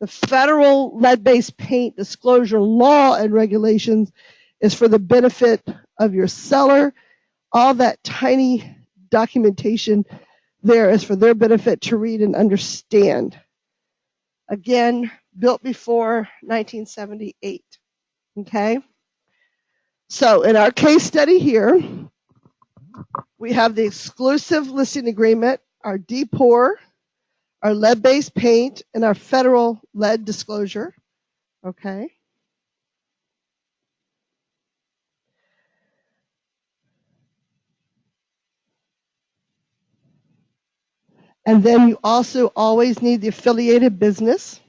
[SPEAKER 1] The federal lead-based paint disclosure law and regulations is for the benefit of your seller. All that tiny documentation there is for their benefit to read and understand. Again, built before 1978. Okay? So in our case study here, we have the exclusive listing agreement, our DPOR, our lead-based paint, and our federal lead disclosure. Okay? And then you also always need the affiliated business.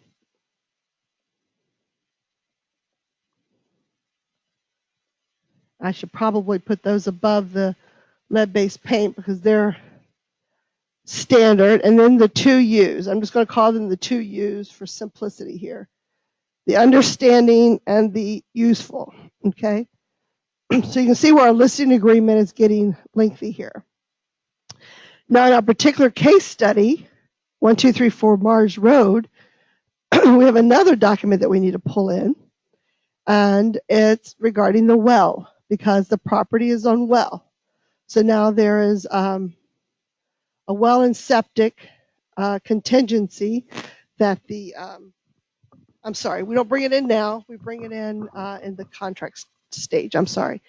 [SPEAKER 1] I should probably put those above the lead-based paint because they're standard. And then the 2 U's. I'm just going to call them the 2 U's for simplicity here. the understanding, and the useful. Okay? So you can see where our listing agreement is getting lengthy here. Now, in our particular case study, 1234 Mars Road, we have another document that we need to pull in, and it's regarding the well, because the property is on well. So now there is a well and septic contingency that the, I'm sorry, we don't bring it in now. We bring it in the contract stage. I'm sorry.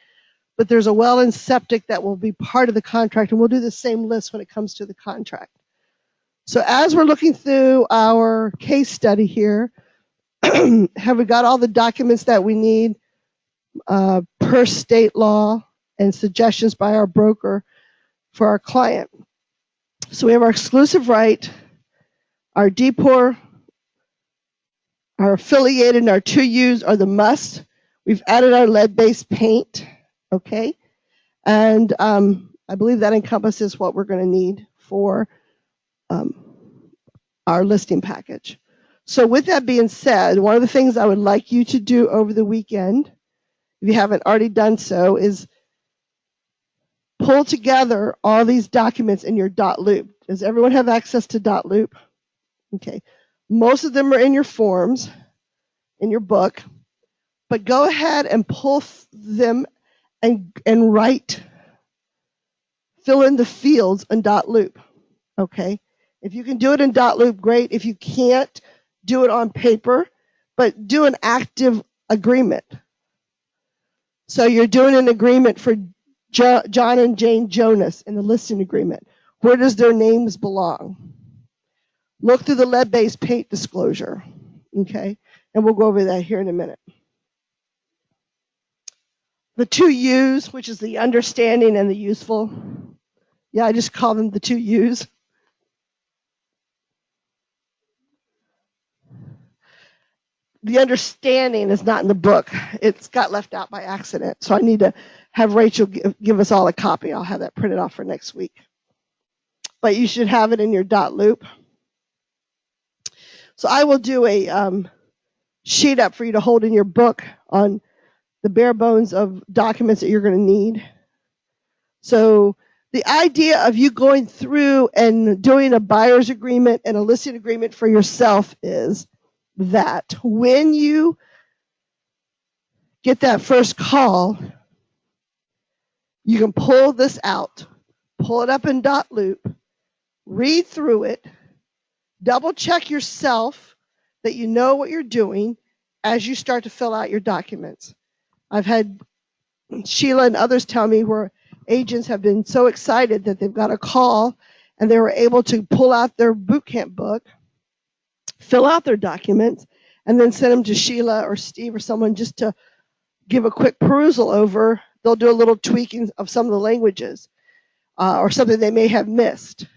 [SPEAKER 1] But there's a well and septic that will be part of the contract, and we'll do the same list when it comes to the contract. So as we're looking through our case study here, have we got all the documents that we need per state law and suggestions by our broker for our client? So we have our exclusive right, our DPOR, our affiliated, and our 2Us are the must. We've added our lead-based paint, okay? And I believe that encompasses what we're going to need for our listing package. So with that being said, one of the things I would like you to do over the weekend, if you haven't already done so, is pull together all these documents in your .loop. Does everyone have access to .loop? Okay. Most of them are in your forms, in your book, but go ahead and pull them and write, fill in the fields in .loop. Okay. If you can do it in .loop, great. If you can't, do it on paper, but do an active agreement. So you're doing an agreement for John and Jane Jonas in the listing agreement. Where does their names belong? Look through the lead-based paint disclosure, okay? And we'll go over that here in a minute. The 2Us, which is the understanding and the useful. Yeah, I just call them the 2Us. The understanding is not in the book. It's got left out by accident. So I need to have Rachel give us all a copy. I'll have that printed off for next week. But you should have it in your .loop. So I will do a sheet up for you to hold in your book on the bare bones of documents that you're going to need. So the idea of you going through and doing a buyer's agreement and a listing agreement for yourself is that when you get that first call, you can pull this out, pull it up in .loop, read through it, double check yourself that you know what you're doing as you start to fill out your documents. I've had Sheila and others tell me where agents have been so excited that they've got a call and they were able to pull out their bootcamp book, fill out their documents, and then send them to Sheila or Steve or someone just to give a quick perusal over. They'll do a little tweaking of some of the languages or something they may have missed.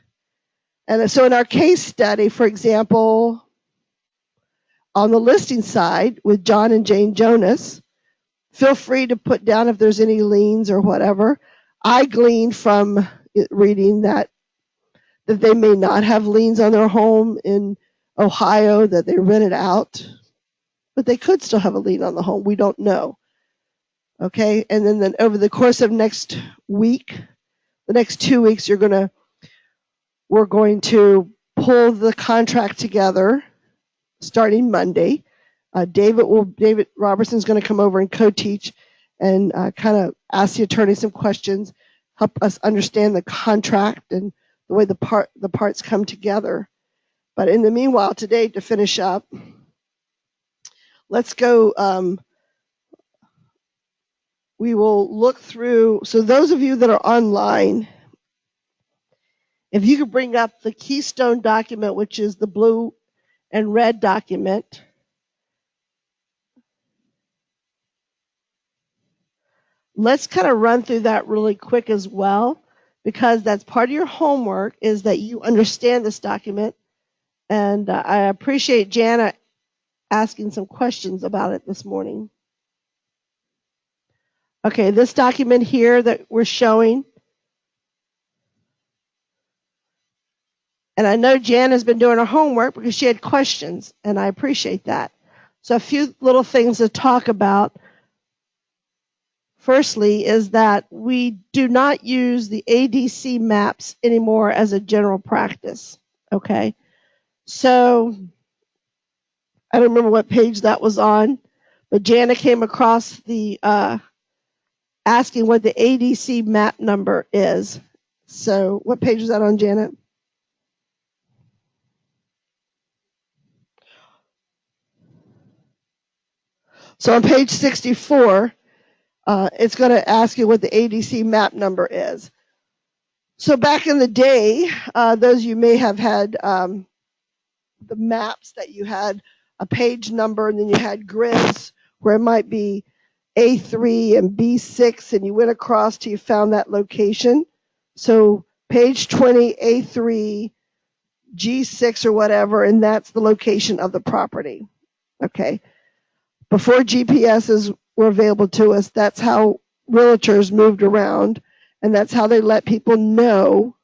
[SPEAKER 1] And so in our case study, for example, on the listing side with John and Jane Jonas, feel free to put down if there's any liens or whatever. I gleaned from reading that they may not have liens on their home in Ohio, that they rented out, but they could still have a lien on the home. We don't know. Okay, and then over the course of next week, the next 2 weeks, we're going to pull the contract together starting Monday. David Robertson's going to come over and co-teach and kind of ask the attorney some questions, help us understand the contract and the way the parts come together. But in the meanwhile, today, to finish up, let's go. We will look through. So those of you that are online, if you could bring up the Keystone document, which is the blue and red document. Let's kind of run through that really quick as well, because that's part of your homework, is that you understand this document. And I appreciate Jana asking some questions about it this morning. Okay, this document here that we're showing. And I know Jan has been doing her homework because she had questions, and I appreciate that. So a few little things to talk about. Firstly is that we do not use the ADC maps anymore as a general practice. Okay. So I don't remember what page that was on, but Jana came across the asking what the ADC map number is. So what page is that on, Janet? So on page 64, it's going to ask you what the ADC map number is. So back in the day, those of you may have had the maps that you had a page number and then you had grids where it might be A3 and B6 and you went across till you found that location. So page 20, A3, G6 or whatever, and that's the location of the property. Okay. Before GPSs were available to us, that's how realtors moved around, and that's how they let people know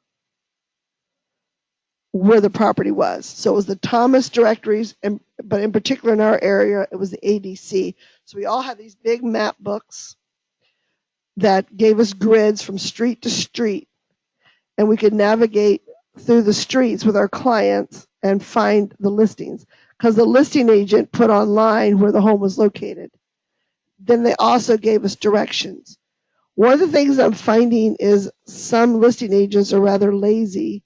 [SPEAKER 1] where the property was. So it was the Thomas directories, but in particular in our area, it was the ADC. So we all had these big map books that gave us grids from street to street, and we could navigate through the streets with our clients and find the listings because the listing agent put online where the home was located. Then they also gave us directions. One of the things I'm finding is some listing agents are rather lazy,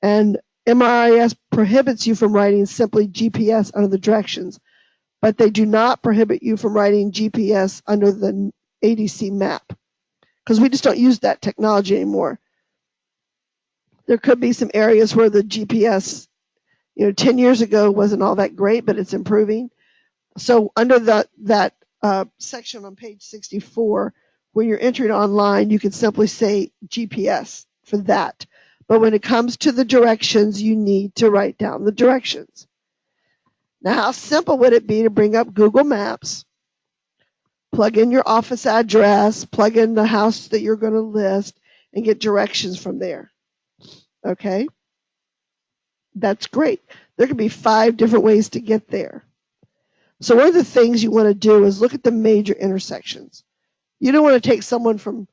[SPEAKER 1] and MRIS prohibits you from writing simply GPS under the directions, but they do not prohibit you from writing GPS under the ADC map because we just don't use that technology anymore. There could be some areas where the GPS, 10 years ago wasn't all that great, but it's improving. So under that section on page 64, when you're entering online, you can simply say GPS for that. But when it comes to the directions, you need to write down the directions. Now, how simple would it be to bring up Google Maps, plug in your office address, plug in the house that you're going to list, and get directions from there? Okay? That's great. There could be 5 different ways to get there. So one of the things you want to do is look at the major intersections. You don't want to take someone from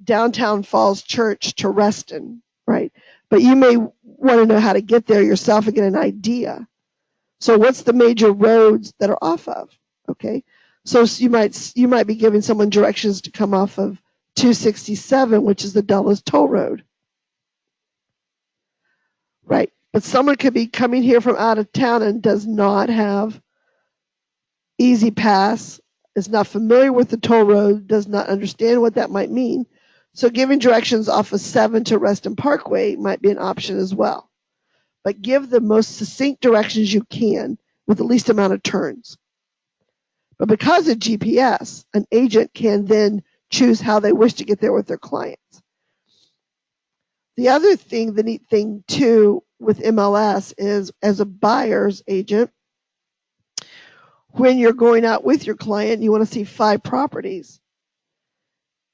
[SPEAKER 1] downtown Falls Church to Reston, right? But you may want to know how to get there yourself and get an idea. So what's the major roads that are off of? Okay. So you might be giving someone directions to come off of 267, which is the Dulles Toll Road. Right. But someone could be coming here from out of town and does not have Easy Pass, is not familiar with the toll road, does not understand what that might mean. So giving directions off of 7 to Reston Parkway might be an option as well. But give the most succinct directions you can with the least amount of turns. But because of GPS, an agent can then choose how they wish to get there with their clients. The other thing, the neat thing too with MLS is as a buyer's agent, when you're going out with your client, you want to see 5 properties.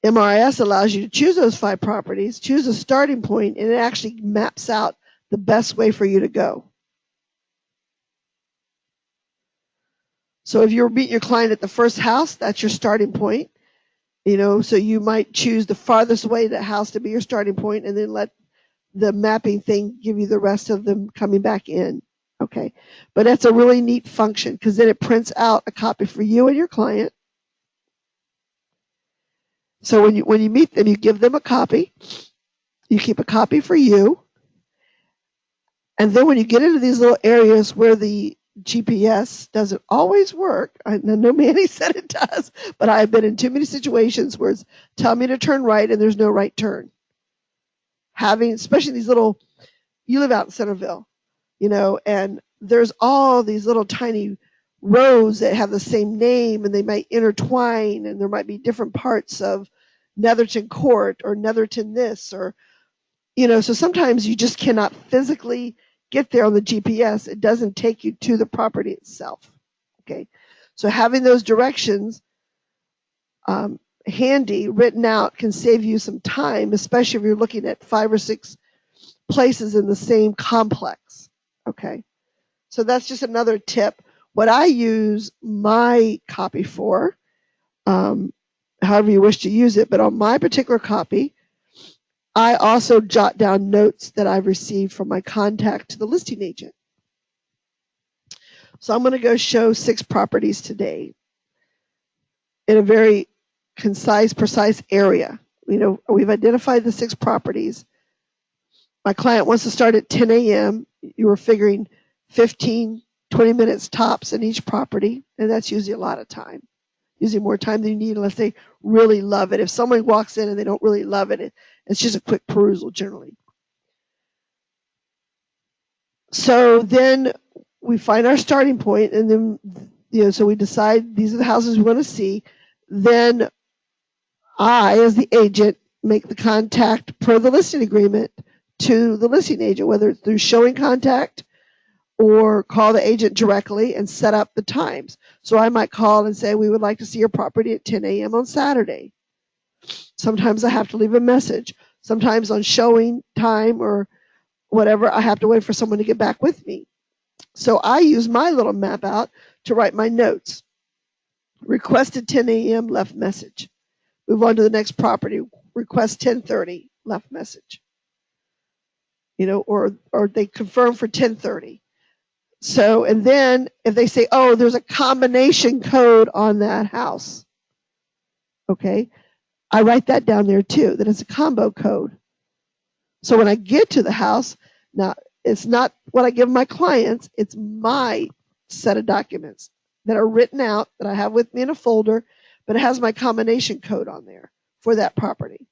[SPEAKER 1] MRIS allows you to choose those 5 properties, choose a starting point, and it actually maps out the best way for you to go. So if you're meeting your client at the first house, that's your starting point. So you might choose the farthest away the house to be your starting point and then let the mapping thing give you the rest of them coming back in. Okay. But that's a really neat function because then it prints out a copy for you and your client. So when you meet them, you give them a copy. You keep a copy for you. And then when you get into these little areas where the GPS doesn't always work, I know Manny said it does, but I've been in too many situations where it's tell me to turn right and there's no right turn. Especially these little, you live out in Centerville, and there's all these little tiny roads that have the same name and they might intertwine and there might be different parts of Netherton Court or Netherton this or, so sometimes you just cannot physically get there on the GPS. It doesn't take you to the property itself. Okay. So having those directions handy, written out, can save you some time, especially if you're looking at 5 or 6 places in the same complex. Okay. So that's just another tip. What I use my copy for, however you wish to use it, but on my particular copy, I also jot down notes that I've received from my contact to the listing agent. So I'm going to go show 6 properties today in a very concise, precise area. We've identified the 6 properties. My client wants to start at 10 a.m. You were figuring 15, 20 minutes tops in each property, and that's usually a lot of time. Usually more time than you need unless they really love it. If someone walks in and they don't really love it, it's just a quick perusal generally. So then we find our starting point, and then so we decide these are the houses we want to see. Then I, as the agent, make the contact per the listing agreement to the listing agent, whether it's through showing contact or call the agent directly and set up the times. So I might call and say, we would like to see your property at 10 a.m. on Saturday. Sometimes I have to leave a message. Sometimes on showing time or whatever, I have to wait for someone to get back with me. So I use my little map out to write my notes. Requested 10 a.m. left message. Move on to the next property. Request 10:30 left message. Or they confirm for 10:30. So, and then if they say, oh, there's a combination code on that house, okay, I write that down there too, that it's a combo code. So when I get to the house, now it's not what I give my clients, it's my set of documents that are written out that I have with me in a folder, but it has my combination code on there for that property.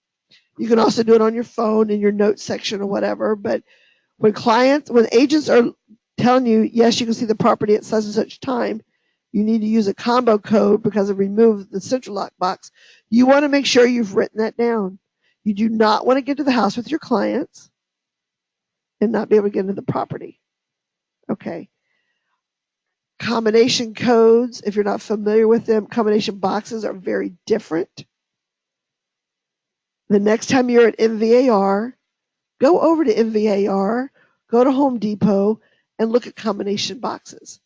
[SPEAKER 1] You can also do it on your phone in your notes section or whatever, but when agents are telling you, yes, you can see the property at such and such time, you need to use a combo code because it removed the central lock box. You want to make sure you've written that down. You do not want to get to the house with your clients and not be able to get into the property. Okay. Combination codes, if you're not familiar with them, combination boxes are very different. The next time you're at MVAR, go over to MVAR, go to Home Depot, and look at combination boxes.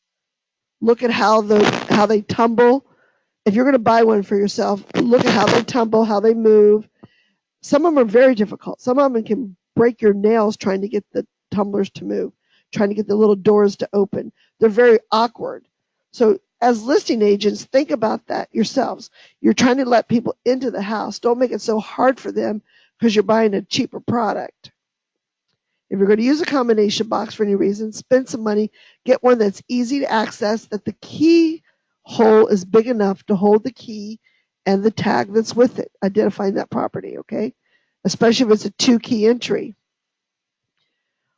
[SPEAKER 1] Look at how they tumble. If you're going to buy one for yourself, look at how they tumble, how they move. Some of them are very difficult. Some of them can break your nails trying to get the tumblers to move, trying to get the little doors to open. They're very awkward. So as listing agents, think about that yourselves. You're trying to let people into the house. Don't make it so hard for them because you're buying a cheaper product. If you're going to use a combination box for any reason, spend some money, get one that's easy to access, that the key hole is big enough to hold the key and the tag that's with it, identifying that property, okay? Especially if it's a 2-key entry.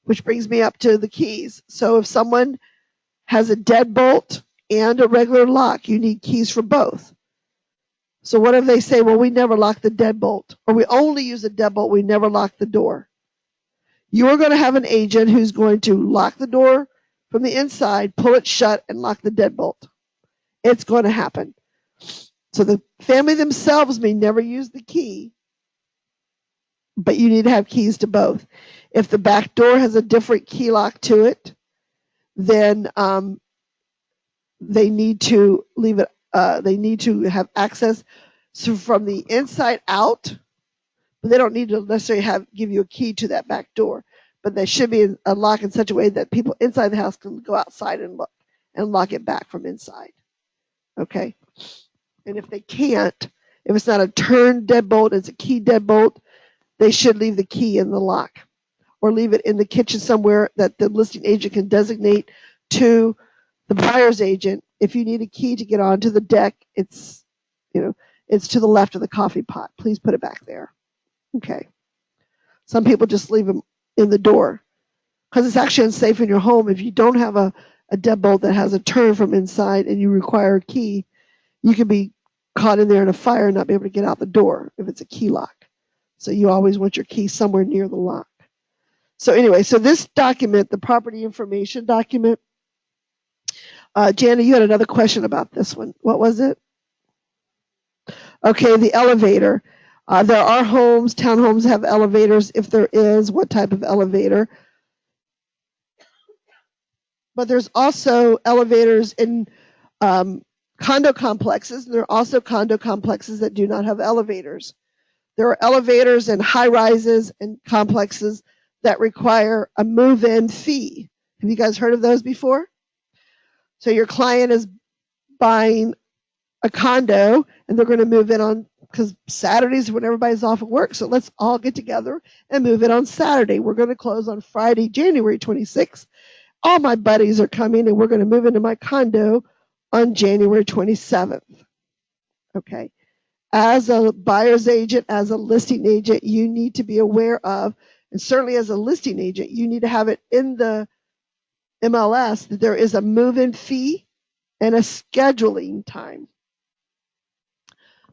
[SPEAKER 1] Which brings me up to the keys. So if someone has a deadbolt and a regular lock, you need keys for both. So what if they say, well, we never lock the deadbolt, or we only use a deadbolt, we never lock the door? You're going to have an agent who's going to lock the door from the inside, pull it shut, and lock the deadbolt. It's going to happen. So the family themselves may never use the key, but you need to have keys to both. If the back door has a different key lock to it, then they need to leave it. They need to have access from the inside out, but they don't need to necessarily give you a key to that back door. But there should be a lock in such a way that people inside the house can go outside and look and lock it back from inside. Okay? And if they can't, if it's not a turn deadbolt, it's a key deadbolt, they should leave the key in the lock or leave it in the kitchen somewhere that the listing agent can designate to the buyer's agent. If you need a key to get onto the deck, it's to the left of the coffee pot. Please put it back there. Okay. Some people just leave them in the door because it's actually unsafe in your home. If you don't have a deadbolt that has a turn from inside and you require a key, you can be caught in there in a fire and not be able to get out the door if it's a key lock. So you always want your key somewhere near the lock. So anyway, so this document, the property information document, Jana, you had another question about this one. What was it? Okay, the elevator. There are homes, townhomes have elevators. If there is, what type of elevator? But there's also elevators in condo complexes. And there are also condo complexes that do not have elevators. There are elevators in high rises and complexes that require a move-in fee. Have you guys heard of those before? So your client is buying a condo and they're going to move in on, because Saturdays when everybody's off of work. So let's all get together and move in on Saturday. We're going to close on Friday, January 26th. All my buddies are coming and we're going to move into my condo on January 27th. Okay. As a buyer's agent, as a listing agent, you need to be aware of, and certainly as a listing agent, you need to have it in the MLS that there is a move-in fee and a scheduling time.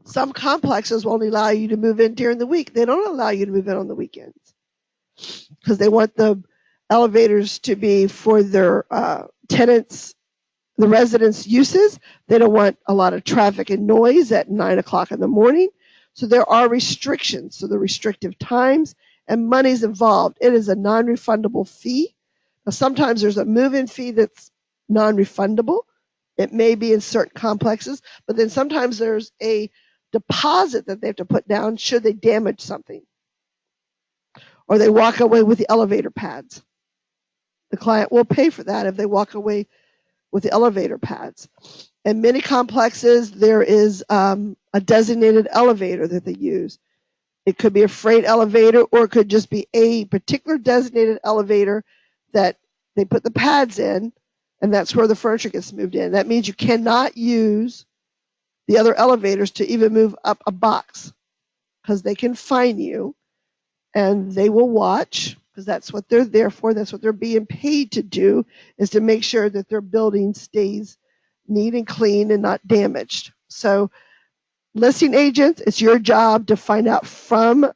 [SPEAKER 1] Some complexes will only allow you to move in during the week. They don't allow you to move in on the weekends because they want the elevators to be for their tenants, the residents' uses. They don't want a lot of traffic and noise at 9 o'clock in the morning. So there are restrictions. So the restrictive times and money's involved. It is a non-refundable fee. Now, sometimes there's a move-in fee that's non-refundable. It may be in certain complexes, but then sometimes there's a deposit that they have to put down should they damage something or they walk away with the elevator pads. The client will pay for that if they walk away with the elevator pads. In many complexes, there is a designated elevator that they use. It could be a freight elevator or it could just be a particular designated elevator that they put the pads in, and that's where the furniture gets moved in. That means you cannot use the other elevators to even move up a box because they can fine you and they will watch because that's what they're there for. That's what they're being paid to do, is to make sure that their building stays neat and clean and not damaged. So listing agents, it's your job to find out from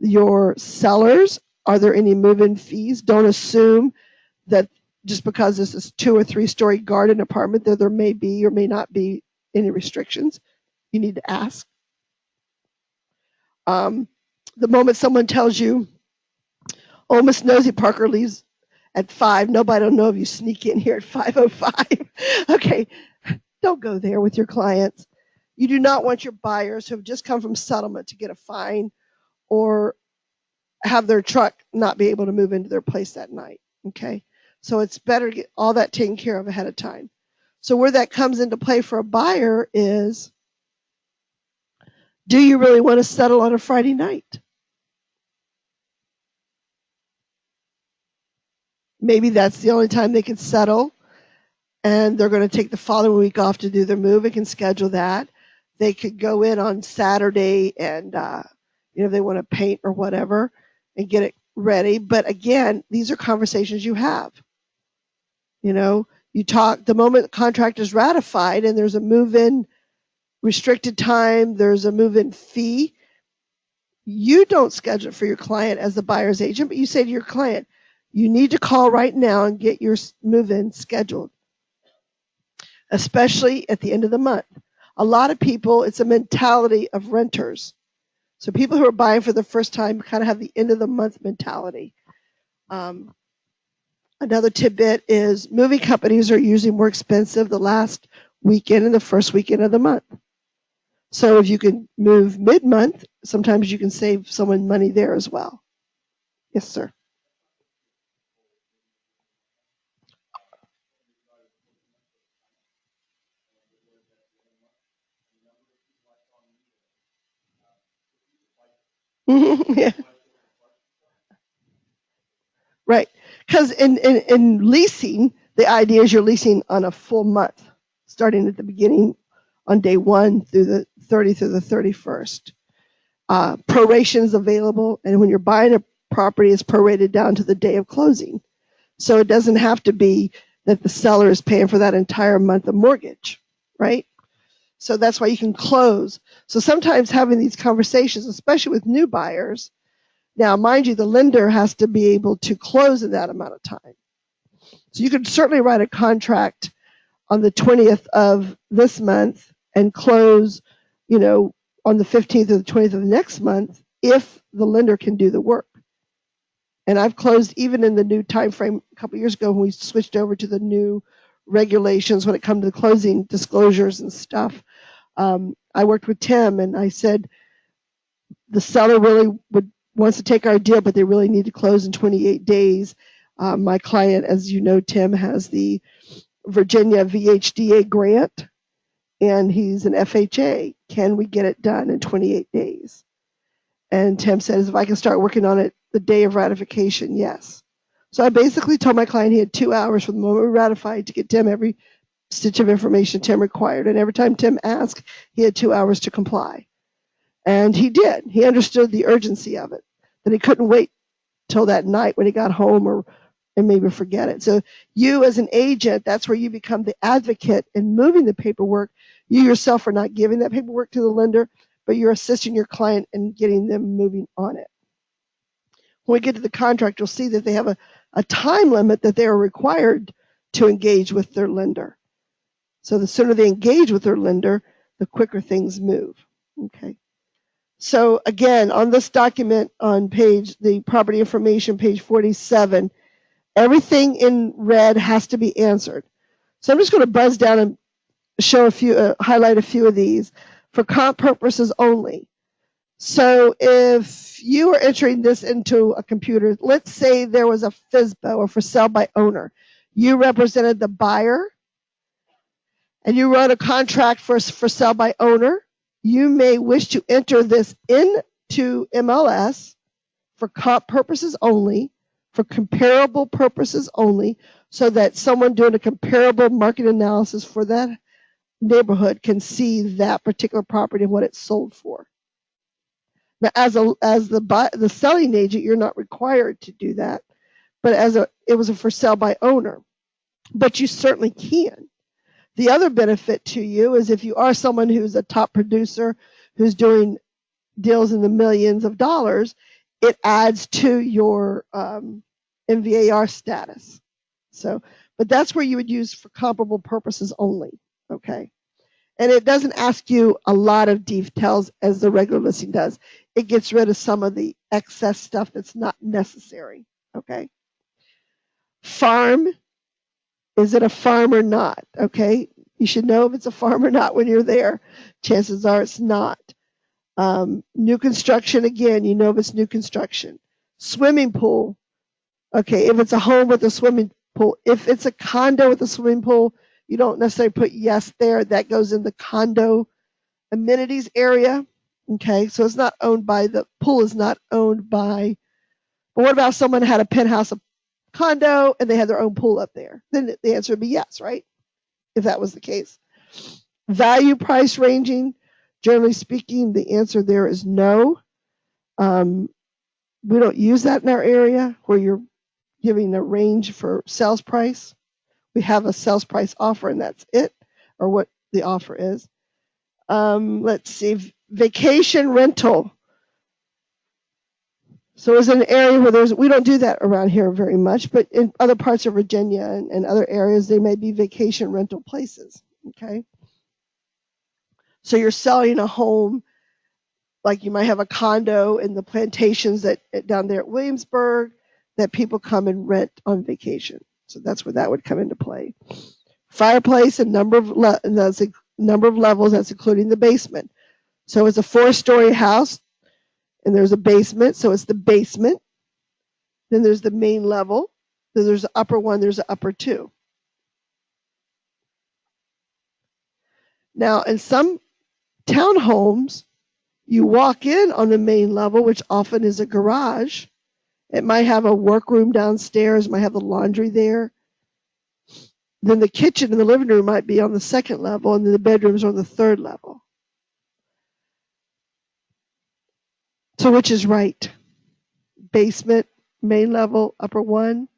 [SPEAKER 1] your sellers, are there any move-in fees? Don't assume that just because this is 2 or 3 story garden apartment that there may be or may not be any restrictions. You need to ask. The moment someone tells you, oh, Miss Nosy Parker leaves at 5, nobody will know if you sneak in here at 5:05. Okay, don't go there with your clients. You do not want your buyers who have just come from settlement to get a fine or have their truck not be able to move into their place that night. Okay, so it's better to get all that taken care of ahead of time. So where that comes into play for a buyer is, do you really want to settle on a Friday night? Maybe that's the only time they can settle, and they're going to take the following week off to do their move and can schedule that. They could go in on Saturday and, if they want to paint or whatever and get it ready. But again, these are conversations you have. You talk the moment the contract is ratified and there's a move-in restricted time, there's a move-in fee. You don't schedule it for your client as the buyer's agent, but you say to your client, you need to call right now and get your move-in scheduled, especially at the end of the month. A lot of people, it's a mentality of renters. So people who are buying for the first time kind of have the end of the month mentality. Another tidbit is moving companies are usually more expensive the last weekend and the first weekend of the month. So if you can move mid-month, sometimes you can save someone money there as well. Yes, sir. Yeah, right. Because in leasing, the idea is you're leasing on a full month, starting at the beginning on day 1 through the 30th through the 31st. Proration is available, and when you're buying a property, it's prorated down to the day of closing. So it doesn't have to be that the seller is paying for that entire month of mortgage, right? So that's why you can close. So sometimes having these conversations, especially with new buyers, now mind you, the lender has to be able to close in that amount of time. So you could certainly write a contract on the 20th of this month and close, on the 15th or the 20th of the next month if the lender can do the work And I've closed even in the new time frame a couple years ago when we switched over to the new regulations when it comes to closing disclosures and stuff. I worked with Tim and I said the seller really wants to take our deal, but they really need to close in 28 days. My client, as you know, Tim, has the Virginia VHDA grant, and he's an FHA. Can we get it done in 28 days? And Tim says, if I can start working on it the day of ratification, yes. So I basically told my client he had 2 hours from the moment we ratified to get Tim every stitch of information Tim required. And every time Tim asked, he had 2 hours to comply. And he did. He understood the urgency of it, that he couldn't wait till that night when he got home and maybe forget it. So you as an agent, that's where you become the advocate in moving the paperwork. You yourself are not giving that paperwork to the lender, but you're assisting your client in getting them moving on it. When we get to the contract, you'll see that they have a time limit that they are required to engage with their lender. So the sooner they engage with their lender, the quicker things move. Okay. So again, on this document on the property information, page 47, everything in red has to be answered. So I'm just going to buzz down and show highlight a few of these for comp purposes only. So if you are entering this into a computer, let's say there was a FSBO or for sale by owner. You represented the buyer and you wrote a contract for sale by owner. You may wish to enter this into MLS for comp purposes only, for comparable purposes only, so that someone doing a comparable market analysis for that neighborhood can see that particular property and what it's sold for. Now, as the selling agent, you're not required to do that, but it was a for sale by owner, but you certainly can. The other benefit to you is if you are someone who's a top producer who's doing deals in the millions of dollars, it adds to your MVAR status. So, but that's where you would use for comparable purposes only, okay? And it doesn't ask you a lot of details as the regular listing does. It gets rid of some of the excess stuff that's not necessary, okay? Farm, is it a farm or not, okay? You should know if it's a farm or not when you're there. Chances are it's not. New construction, again, you know if it's new construction. Swimming pool, okay, if it's a home with a swimming pool. If it's a condo with a swimming pool, you don't necessarily put yes there. That goes in the condo amenities area, okay? So it's not owned by, the pool is not owned by, but what about if someone had a penthouse condo and they had their own pool up there? Then the answer would be yes, right? If that was the case. Value price ranging, generally speaking, the answer there is no. We don't use that in our area where you're giving a range for sales price. We have a sales price offer and that's it, or what the offer is. Let's see, vacation rental. So it's an area where we don't do that around here very much, but in other parts of Virginia and other areas, there may be vacation rental places, okay? So you're selling a home, like you might have a condo in the plantations down there at Williamsburg that people come and rent on vacation. So that's where that would come into play. Fireplace and number of levels, that's including the basement. So it's a 4-story house and there's a basement, so it's the basement. Then there's the main level. Then there's the upper one, there's the upper 2. Now, in some townhomes, you walk in on the main level, which often is a garage. It might have a workroom downstairs, might have the laundry there. Then the kitchen and the living room might be on the 2nd level, and then the bedrooms are on the 3rd level. So which is right? Basement, main level, upper 1,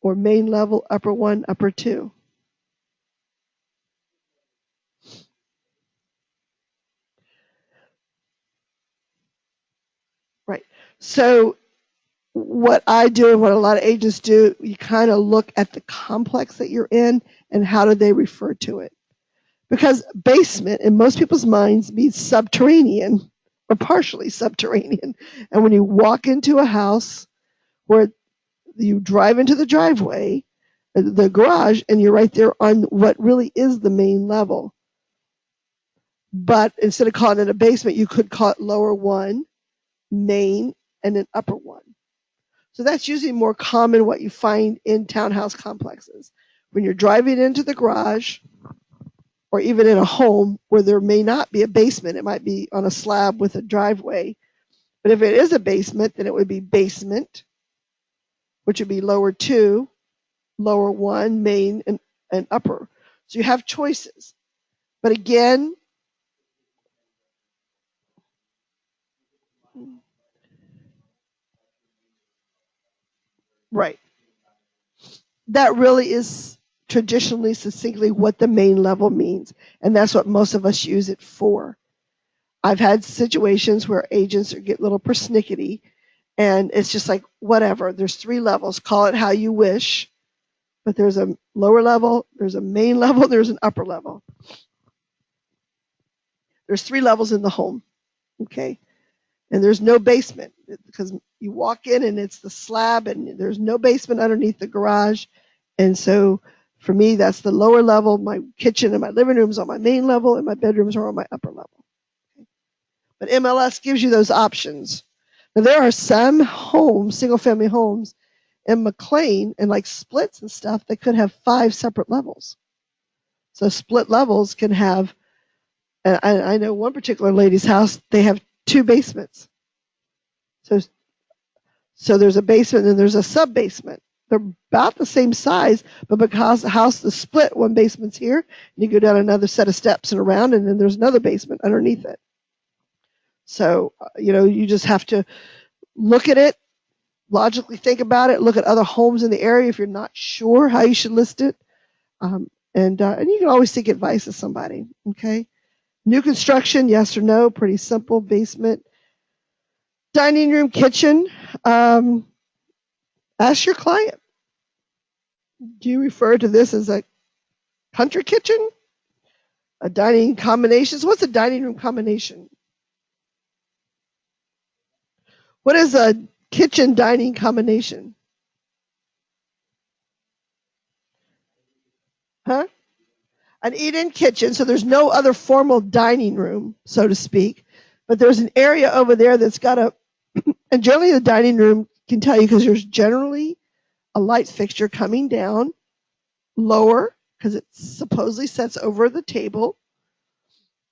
[SPEAKER 1] or main level, upper 1, upper 2? Right. So what I do and what a lot of agents do, you kind of look at the complex that you're in and how do they refer to it. Because basement in most people's minds means subterranean or partially subterranean. And when you walk into a house where you drive into the driveway, the garage, and you're right there on what really is the main level. But instead of calling it a basement, you could call it lower one, main, and then upper one. So that's usually more common what you find in townhouse complexes. When you're driving into the garage, or even in a home where there may not be a basement, it might be on a slab with a driveway. But if it is a basement, then it would be basement, which would be lower two, lower one, main, and upper. So you have choices. But again, right, that really is traditionally, succinctly what the main level means. And that's what most of us use it for. I've had situations where agents get a little persnickety, and it's just like, whatever. There's 3 levels. Call it how you wish. But there's a lower level, there's a main level, there's an upper level. There's 3 levels in the home, okay? And there's no basement because you walk in and it's the slab and there's no basement underneath the garage. And so for me, that's the lower level. My kitchen and my living room's on my main level and my bedrooms are on my upper level. But MLS gives you those options. Now there are some homes, single family homes in McLean and like splits and stuff that could have 5 separate levels. So split levels can have, and I know one particular lady's house, they have 2 basements. So there's a basement and there's a sub basement. They're about the same size, but because the house is split, one basement's here, and you go down another set of steps and around, and then there's another basement underneath it. So, you just have to look at it, logically think about it, look at other homes in the area if you're not sure how you should list it. And you can always seek advice of somebody, okay? New construction, yes or no, pretty simple, basement. Dining room, kitchen, ask your client. Do you refer to this as a country kitchen? A dining combination? So what's a dining room combination? What is a kitchen dining combination? Huh? An eat-in kitchen, so there's no other formal dining room, so to speak, but there's an area over there that's got and generally the dining room can tell you because there's generally a light fixture coming down lower because it supposedly sets over the table.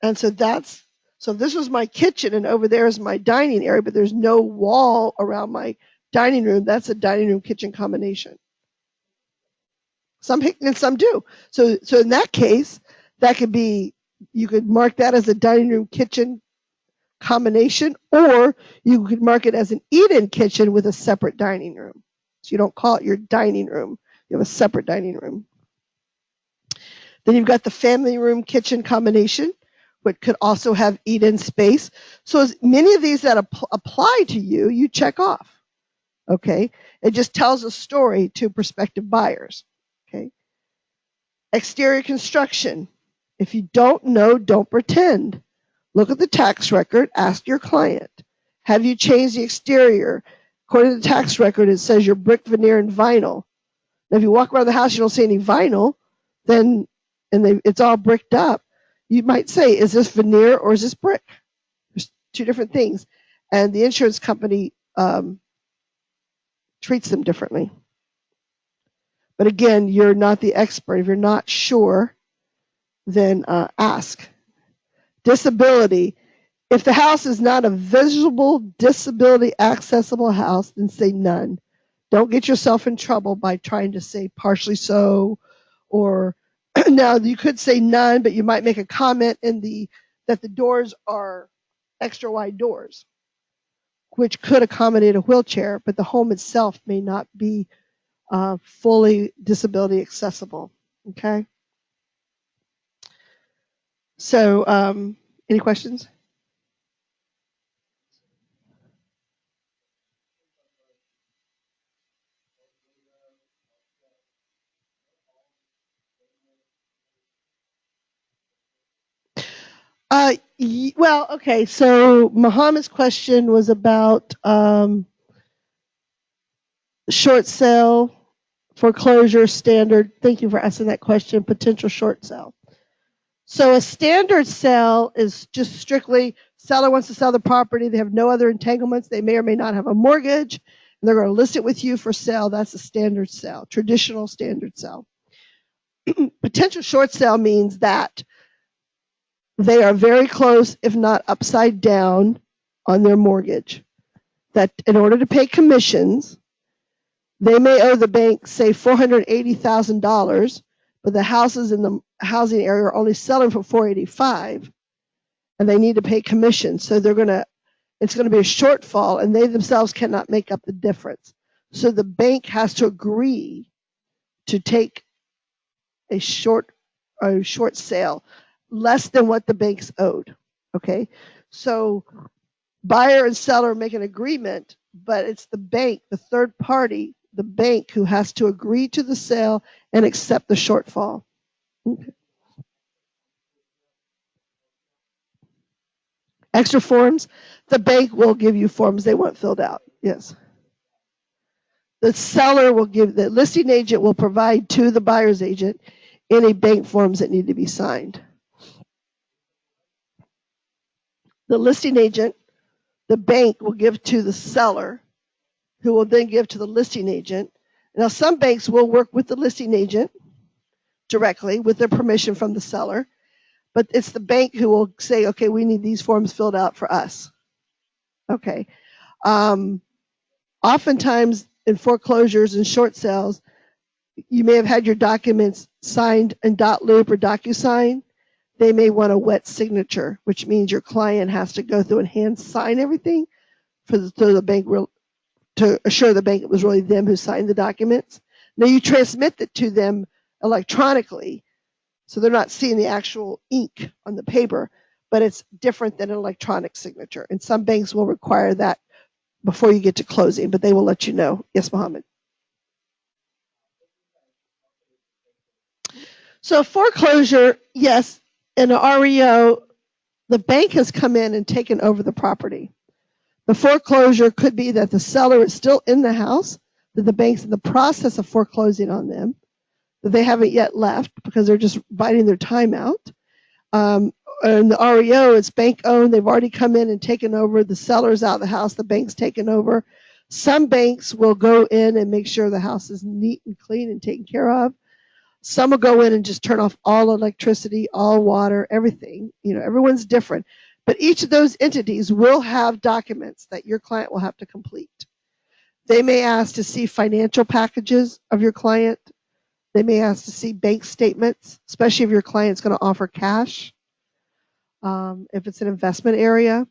[SPEAKER 1] And so this was my kitchen and over there is my dining area, but there's no wall around my dining room. That's a dining room kitchen combination. Some and some do. So in that case, that could be, you could mark that as a dining room kitchen combination, or you could mark it as an eat-in kitchen with a separate dining room. So you don't call it your dining room. You have a separate dining room. Then you've got the family room kitchen combination, which could also have eat-in space. So as many of these that apply to you, you check off. Okay? It just tells a story to prospective buyers. Okay? Exterior construction. If you don't know, don't pretend. Look at the tax record. Ask your client. Have you changed the exterior? According to the tax record, it says you're brick, veneer, and vinyl. Now, if you walk around the house, you don't see any vinyl, then it's all bricked up. You might say, is this veneer or is this brick? There's 2 different things. And the insurance company treats them differently. But again, you're not the expert. If you're not sure, then ask. Disability. If the house is not a visible, disability accessible house, then say none. Don't get yourself in trouble by trying to say partially so, or now you could say none, but you might make a comment that the doors are extra wide doors, which could accommodate a wheelchair, but the home itself may not be fully disability accessible. Okay. So, any questions? Well, okay. So Muhammad's question was about short sale, foreclosure, standard. Thank you for asking that question. Potential short sale. So a standard sale is just strictly seller wants to sell the property. They have no other entanglements. They may or may not have a mortgage. And they're going to list it with you for sale. That's a standard sale, traditional standard sale. Potential short sale means that they are very close, if not upside down, on their mortgage. That in order to pay commissions, they may owe the bank, say, $480,000, but the houses in the housing area are only selling for $485,000, and they need to pay commissions. So it's going to be a shortfall, and they themselves cannot make up the difference. So the bank has to agree to take a short sale, less than what the bank's owed. Okay, so buyer and seller make an agreement, but it's the bank, the third party, the bank, who has to agree to the sale and accept the shortfall. Okay. Extra forms, the bank will give you forms they want filled out. Yes. The seller will give, the listing agent will provide to the buyer's agent any bank forms that need to be signed. The listing agent, the bank will give to the seller, who will then give to the listing agent. Now, some banks will work with the listing agent directly with their permission from the seller, but it's the bank who will say, okay, we need these forms filled out for us. Okay. Oftentimes in foreclosures and short sales, you may have had your documents signed in .loop or DocuSign. They may want a wet signature, which means your client has to go through and hand sign everything so the bank to assure the bank it was really them who signed the documents. Now you transmit it to them electronically, so they're not seeing the actual ink on the paper, but it's different than an electronic signature. And some banks will require that before you get to closing, but they will let you know. Yes, Mohammed. So foreclosure, yes, in an REO, the bank has come in and taken over the property. The foreclosure could be that the seller is still in the house, that the bank's in the process of foreclosing on them, that they haven't yet left because they're just biding their time out. And the REO, it's bank owned. They've already come in and taken over. The seller's out of the house. The bank's taken over. Some banks will go in and make sure the house is neat and clean and taken care of. Some will go in and just turn off all electricity, all water, everything. You know, everyone's different. But each of those entities will have documents that your client will have to complete. They may ask to see financial packages of your client. They may ask to see bank statements, especially if your client's going to offer cash, if it's an investment area.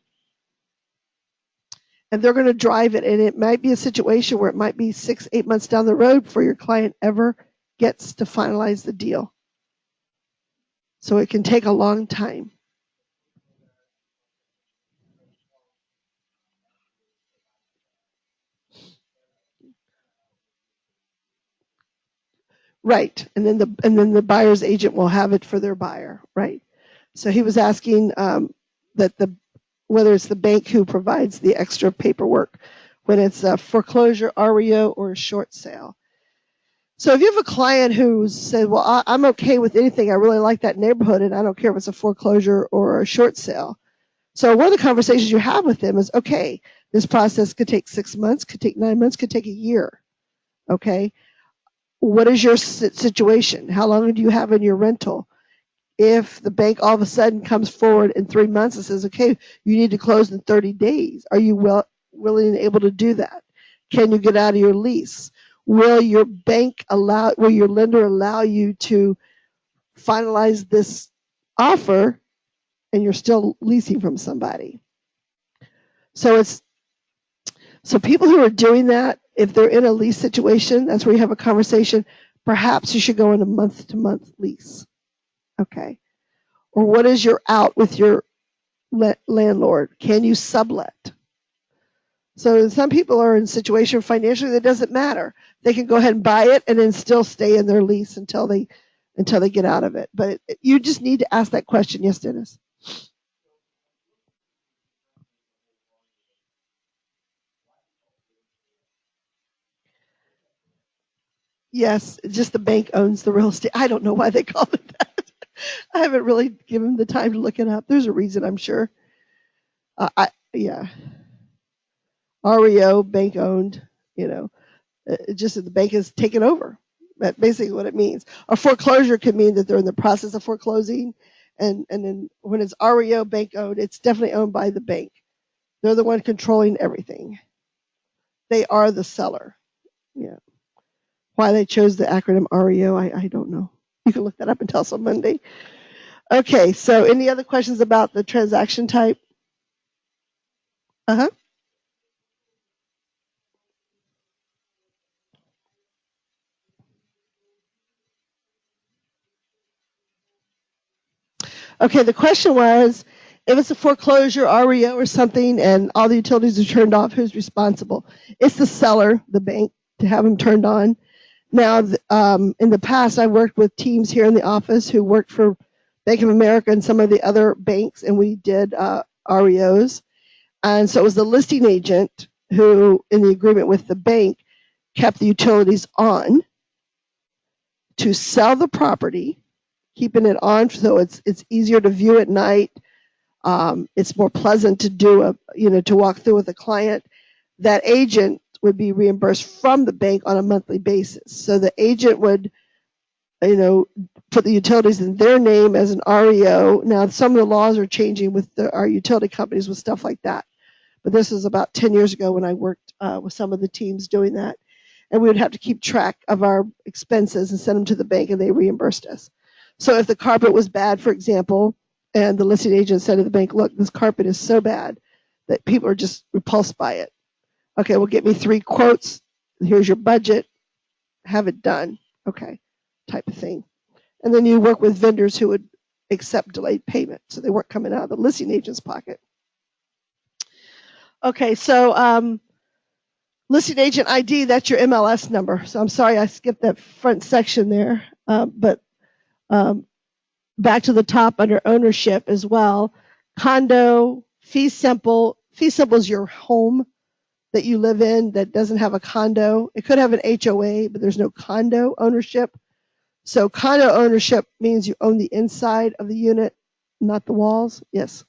[SPEAKER 1] And they're going to drive it. And it might be a situation where it might be 6-8 months down the road before your client ever gets to finalize the deal. So it can take a long time. Right. And then the buyer's agent will have it for their buyer. Right. So he was asking that whether it's the bank who provides the extra paperwork when it's a foreclosure, REO, or a short sale. So if you have a client who said, well, I'm okay with anything. I really like that neighborhood, and I don't care if it's a foreclosure or a short sale. So one of the conversations you have with them is, okay, this process could take 6 months, could take 9 months, could take a year. Okay. What is your situation? How long do you have in your rental? If the bank all of a sudden comes forward in 3 months and says, okay, you need to close in 30 days, are you willing and able to do that? Can you get out of your lease? Will your lender allow you to finalize this offer and you're still leasing from somebody? So people who are doing that, if they're in a lease situation, that's where you have a conversation. Perhaps you should go in a month-to-month lease. Okay. Or what is your out with your landlord? Can you sublet? So some people are in a situation financially that doesn't matter. They can go ahead and buy it and then still stay in their lease until they get out of it. But you just need to ask that question. Yes, Dennis. Yes, just the bank owns the real estate. I don't know why they call it that. I haven't really given the time to look it up. There's a reason, I'm sure. Yeah, REO, bank owned. You know, just that the bank is taken over. That's basically what it means. A foreclosure could mean that they're in the process of foreclosing, and then when it's REO, bank owned, it's definitely owned by the bank. They're the one controlling everything. They are the seller. Yeah. Why they chose the acronym REO, I don't know. You can look that up and tell us on Monday. Okay, so any other questions about the transaction type? Uh-huh. Okay, the question was, if it's a foreclosure, REO, or something, and all the utilities are turned off, who's responsible? It's the seller, the bank, to have them turned on. Now, in the past, I worked with teams here in the office who worked for Bank of America and some of the other banks, and we did REOs. And so it was the listing agent who, in the agreement with the bank, kept the utilities on to sell the property, keeping it on so it's easier to view at night. It's more pleasant to do to walk through with a client. That agent would be reimbursed from the bank on a monthly basis. So the agent would, put the utilities in their name as an REO. Now some of the laws are changing with our utility companies with stuff like that. But this was about 10 years ago when I worked with some of the teams doing that. And we would have to keep track of our expenses and send them to the bank, and they reimbursed us. So if the carpet was bad, for example, and the listing agent said to the bank, look, this carpet is so bad that people are just repulsed by it. Okay, well, get me 3 quotes. Here's your budget. Have it done. Okay, type of thing. And then you work with vendors who would accept delayed payment, so they weren't coming out of the listing agent's pocket. Okay, so listing agent ID, that's your MLS number. So I'm sorry I skipped that front section there. But back to the top under ownership as well. Condo, fee simple. Fee simple is your home that you live in that doesn't have a condo. It could have an HOA, but there's no condo ownership. So condo ownership means you own the inside of the unit, not the walls. Yes.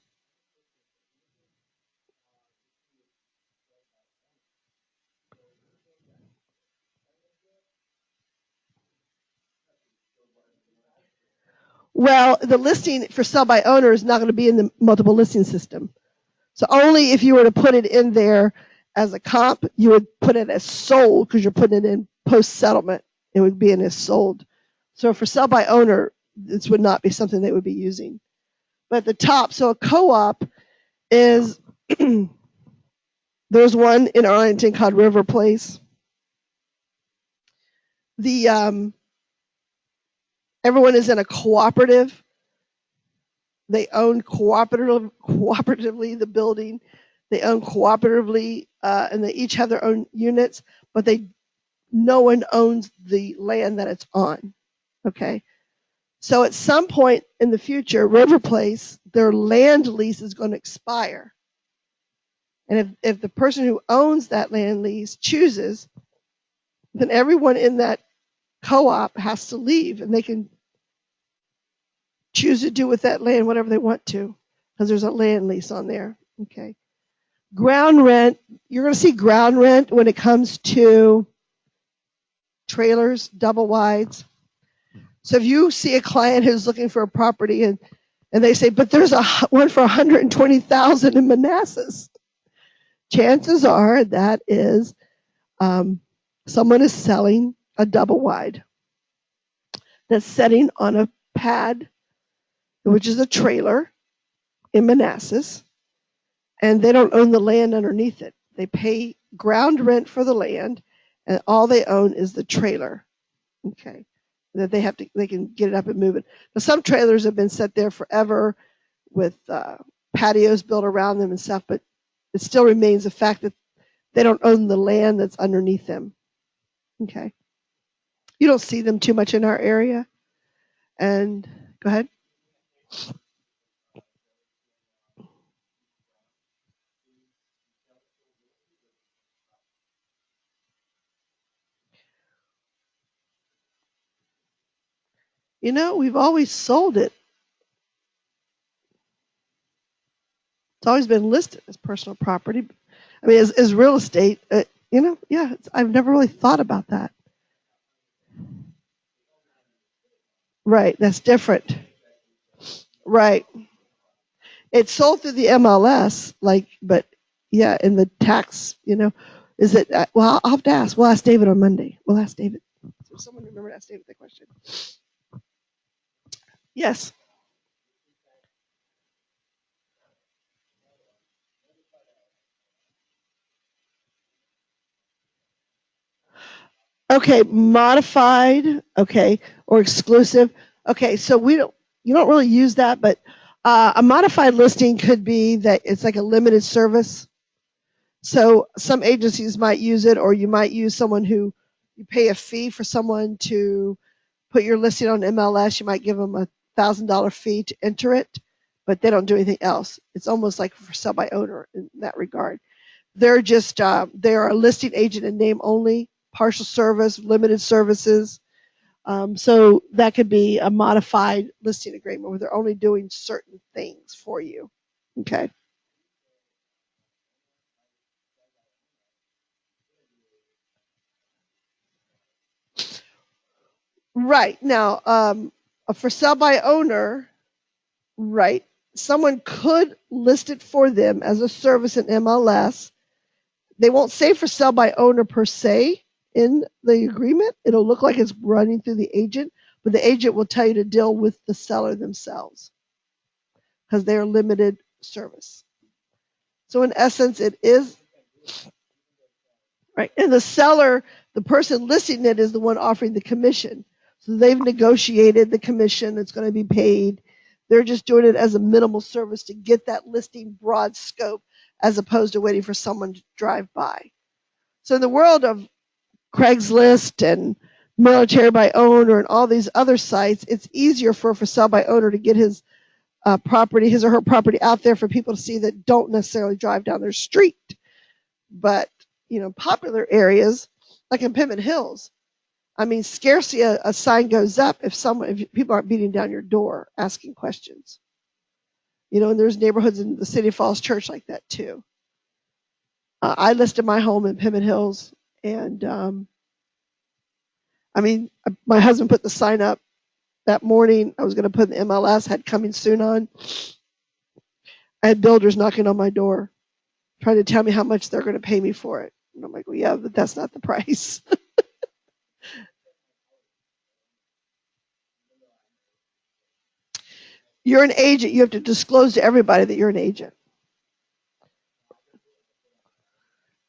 [SPEAKER 1] Well, the listing for sell by owner is not going to be in the multiple listing system. So only if you were to put it in there as a comp, you would put it as sold because you're putting it in post settlement. It would be in as sold. So for sell by owner, this would not be something they would be using. But at the top, so a co-op is there's one in Arlington called River Place. The everyone is in a cooperative. They own cooperatively the building. They own cooperatively, and they each have their own units, but no one owns the land that it's on. Okay. So at some point in the future, River Place, their land lease is going to expire. And if the person who owns that land lease chooses, then everyone in that co-op has to leave, and they can choose to do with that land whatever they want to because there's a land lease on there. Okay. Ground rent, you're going to see ground rent when it comes to trailers, double wides. So if you see a client who's looking for a property and they say, but there's one for 120,000 in Manassas, chances are that is someone is selling a double wide that's sitting on a pad, which is a trailer in Manassas, and they don't own the land underneath it. They pay ground rent for the land, and all they own is the trailer. Okay, that they can get it up and move it. Now, some trailers have been set there forever with patios built around them and stuff, but it still remains the fact that they don't own the land that's underneath them. Okay, you don't see them too much in our area. And go ahead. We've always sold it. It's always been listed as personal property. I mean, as real estate, yeah, I've never really thought about that. Right, that's different. Right. It's sold through the MLS, but yeah, in the tax, is it, well, I'll have to ask. We'll ask David on Monday. We'll ask David. So someone remember to ask David that question. Yes. Okay, modified, okay, or exclusive. Okay, so you don't really use that, but a modified listing could be that it's like a limited service. So some agencies might use it, or you might use someone who you pay a fee for someone to put your listing on MLS. You might give them $1,000 fee to enter it, but they don't do anything else. It's almost like for sell by owner in that regard. They're just they're a listing agent in name only, partial service, limited services. So that could be a modified listing agreement where they're only doing certain things for you. Okay. Right. Now, for sell by owner, right, someone could list it for them as a service in MLS. They won't say for sell by owner per se in the agreement. It'll look like it's running through the agent, but the agent will tell you to deal with the seller themselves because they're limited service. So in essence, it is right. And the seller, the person listing it, is the one offering the commission. So they've negotiated the commission that's going to be paid. They're just doing it as a minimal service to get that listing broad scope as opposed to waiting for someone to drive by. So in the world of Craigslist and military by owner and all these other sites, it's easier for sale by owner to get his property, his or her property out there for people to see that don't necessarily drive down their street. But, popular areas like in Pemmon Hills, I mean, scarcely a sign goes up if people aren't beating down your door asking questions. And there's neighborhoods in the City Falls Church like that too. I listed my home in Pemmon Hills, and I mean, my husband put the sign up that morning. I was going to put the MLS, had coming soon on. I had builders knocking on my door trying to tell me how much they're going to pay me for it. And I'm like, well, yeah, but that's not the price. You're an agent. You have to disclose to everybody that you're an agent.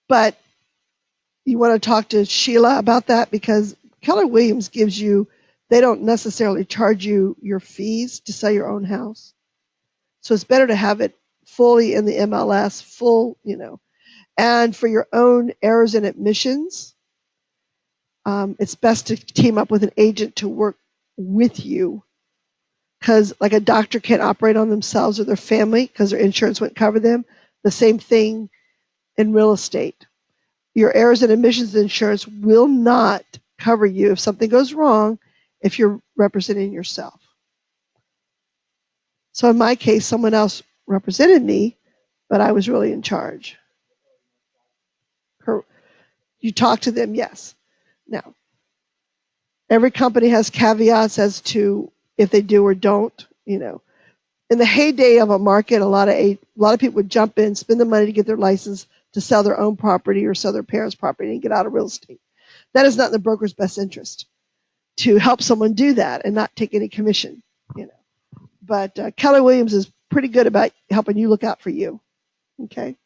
[SPEAKER 1] But you want to talk to Sheila about that because Keller Williams they don't necessarily charge you your fees to sell your own house. So it's better to have it fully in the MLS, and for your own errors and admissions, it's best to team up with an agent to work with you because like a doctor can't operate on themselves or their family because their insurance wouldn't cover them. The same thing in real estate. Your errors and omissions insurance will not cover you if something goes wrong if you're representing yourself. So in my case, someone else represented me, but I was really in charge. You talk to them, yes. Now, every company has caveats as to if they do or don't. In the heyday of a market, a lot of people would jump in, spend the money to get their license to sell their own property or sell their parents' property and get out of real estate. That is not in the broker's best interest to help someone do that and not take any commission. But Keller Williams is pretty good about helping you look out for you. Okay.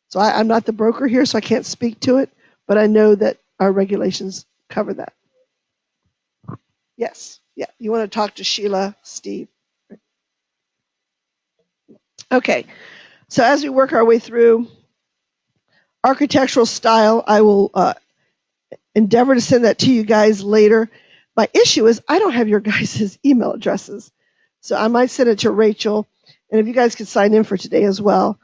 [SPEAKER 1] So I'm not the broker here, so I can't speak to it, but I know that our regulations cover that. Yes. Yeah. You want to talk to Sheila, Steve. Okay. So as we work our way through architectural style, I will endeavor to send that to you guys later. My issue is I don't have your guys' email addresses. So I might send it to Rachel, and if you guys could sign in for today as well.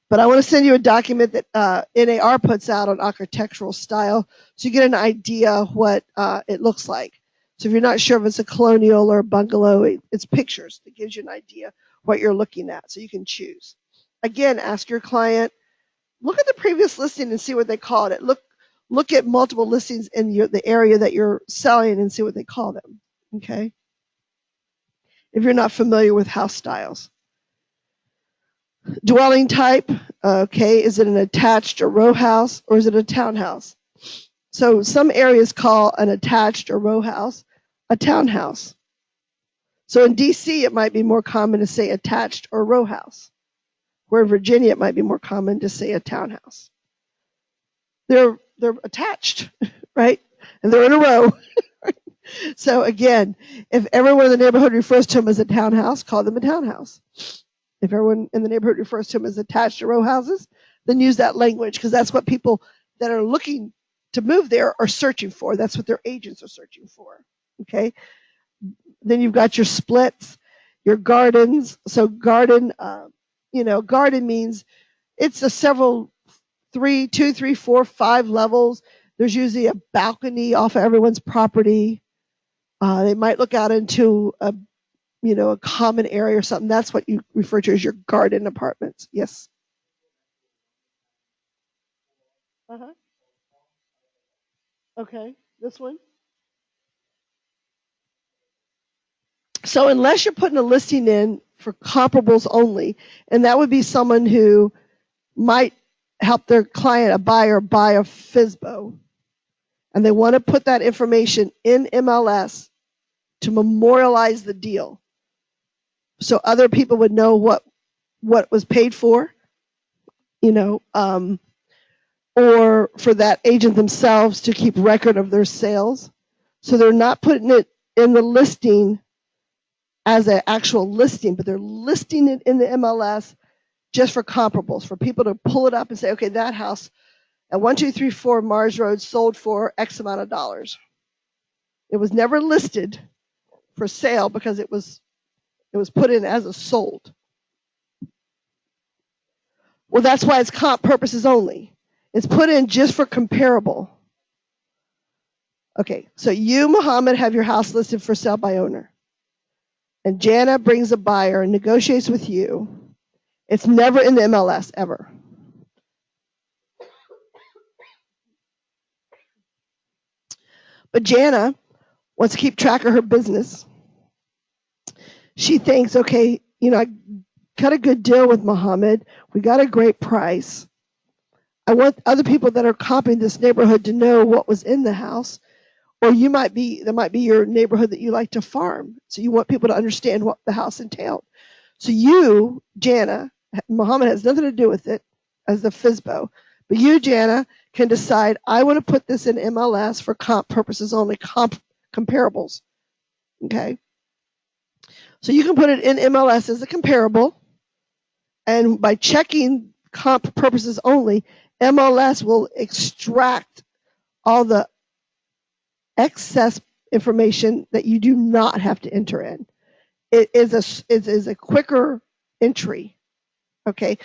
[SPEAKER 1] But I want to send you a document that NAR puts out on architectural style so you get an idea what it looks like. So if you're not sure if it's a colonial or a bungalow, it's pictures. It gives you an idea what you're looking at, so you can choose. Again, ask your client, look at the previous listing and see what they called it. Look at multiple listings in the area that you're selling and see what they call them. Okay? If you're not familiar with house styles. Dwelling type, okay, is it an attached or row house or is it a townhouse? So some areas call an attached or row house a townhouse. So in DC, it might be more common to say attached or row house, where in Virginia, it might be more common to say a townhouse. They're attached, right? And they're in a row. So again, if everyone in the neighborhood refers to them as a townhouse, call them a townhouse. If everyone in the neighborhood refers to them as attached to row houses, then use that language, because that's what people that are looking to move there are searching for. That's what their agents are searching for. Okay. Then you've got your splits, your gardens. So garden, garden means it's a several 2, 3, 4, 5 levels. There's usually a balcony off of everyone's property. They might look out into a common area or something. That's what you refer to as your garden apartments. Yes. Uh-huh. Okay. This one. So unless you're putting a listing in for comparables only, and that would be someone who might help their client, a buyer, buy a FSBO, and they want to put that information in MLS to memorialize the deal, so other people would know what was paid for, or for that agent themselves to keep record of their sales. So they're not putting it in the listing as an actual listing, but they're listing it in the MLS just for comparables, for people to pull it up and say, okay, that house at 1234 Mars Road sold for X amount of dollars. It was never listed for sale because it was put in as a sold. Well, that's why it's comp purposes only. It's put in just for comparable. Okay, so you, Muhammad, have your house listed for sale by owner. And Jana brings a buyer and negotiates with you. It's never in the MLS, ever. But Jana wants to keep track of her business. She thinks, okay, I got a good deal with Muhammad. We got a great price. I want other people that are comping this neighborhood to know what was in the house. Or there might be your neighborhood that you like to farm. So you want people to understand what the house entailed. So you, Jana, Muhammad has nothing to do with it as the FSBO. But you, Jana, can decide, I want to put this in MLS for comp purposes only, comparables. Okay? So you can put it in MLS as a comparable. And by checking comp purposes only, MLS will extract all the excess information that you do not have to enter in. It is a quicker entry, okay?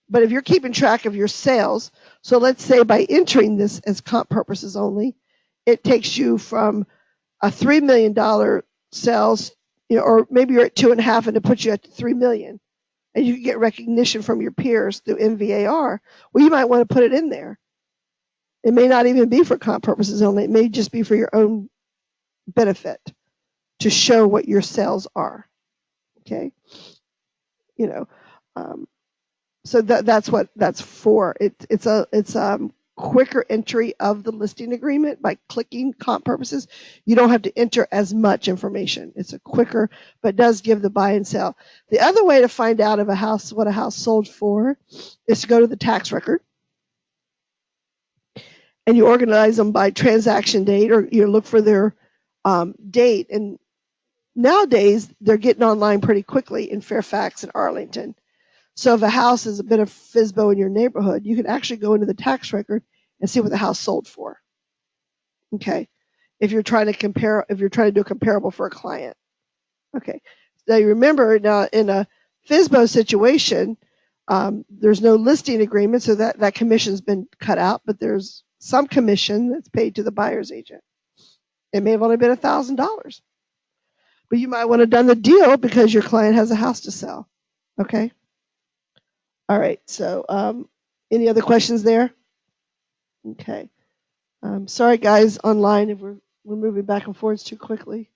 [SPEAKER 1] But if you're keeping track of your sales, so let's say by entering this as comp purposes only, it takes you from a $3 million sales, or maybe you're at 2.5 and it puts you at $3 million. And you can get recognition from your peers through MVAR. Well, you might want to put it in there. It may not even be for comp purposes only. It may just be for your own benefit to show what your sales are. Okay, so that's what that's for. It's a quicker entry of the listing agreement by clicking comp purposes. You don't have to enter as much information. It's a quicker, but does give the buy and sell. The other way to find out if what a house sold for is to go to the tax record. And you organize them by transaction date, or you look for their date. And nowadays, they're getting online pretty quickly in Fairfax and Arlington. So if a house is a bit of FSBO in your neighborhood, you can actually go into the tax record and see what the house sold for. Okay, if you're trying to do a comparable for a client. Okay, now you remember, now in a FSBO situation, there's no listing agreement, so that commission's been cut out, but there's some commission that's paid to the buyer's agent. It may have only been $1,000. But you might want to have done the deal because your client has a house to sell. Okay? All right. So any other questions there? Okay. Sorry, guys, online if we're moving back and forth too quickly.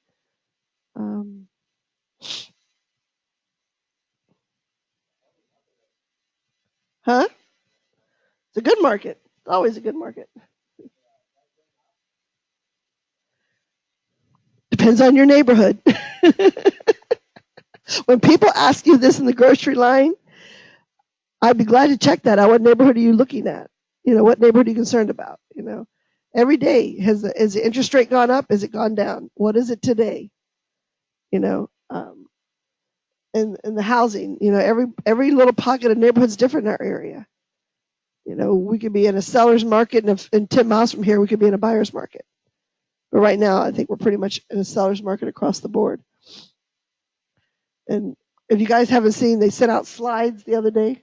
[SPEAKER 1] Huh? It's a good market. It's always a good market. Depends on your neighborhood. When people ask you this in the grocery line, I'd be glad to check that out. What neighborhood are you looking at? What neighborhood are you concerned about? Every day has the interest rate gone up? Has it gone down? What is it today? And the housing. Every little pocket of neighborhood's different in our area. We could be in a seller's market, and 10 miles from here, we could be in a buyer's market. But right now, I think we're pretty much in a seller's market across the board. And if you guys haven't seen, they sent out slides the other day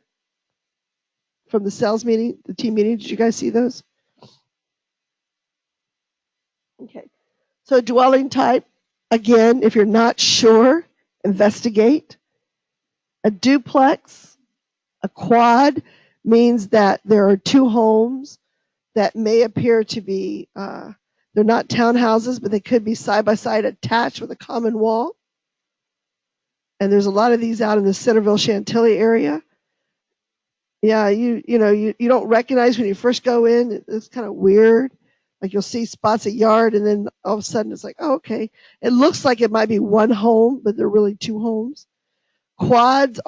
[SPEAKER 1] from the sales meeting, the team meeting. Did you guys see those? Okay. So dwelling type, again, if you're not sure, investigate. A duplex, a quad means that there are two homes that may appear to be, they're not townhouses, but they could be side by side attached with a common wall. And there's a lot of these out in the Centerville Chantilly area. Yeah, you don't recognize when you first go in. It's kind of weird. Like you'll see spots of yard, and then all of a sudden it's like, oh, okay. It looks like it might be one home, but they're really two homes. Quads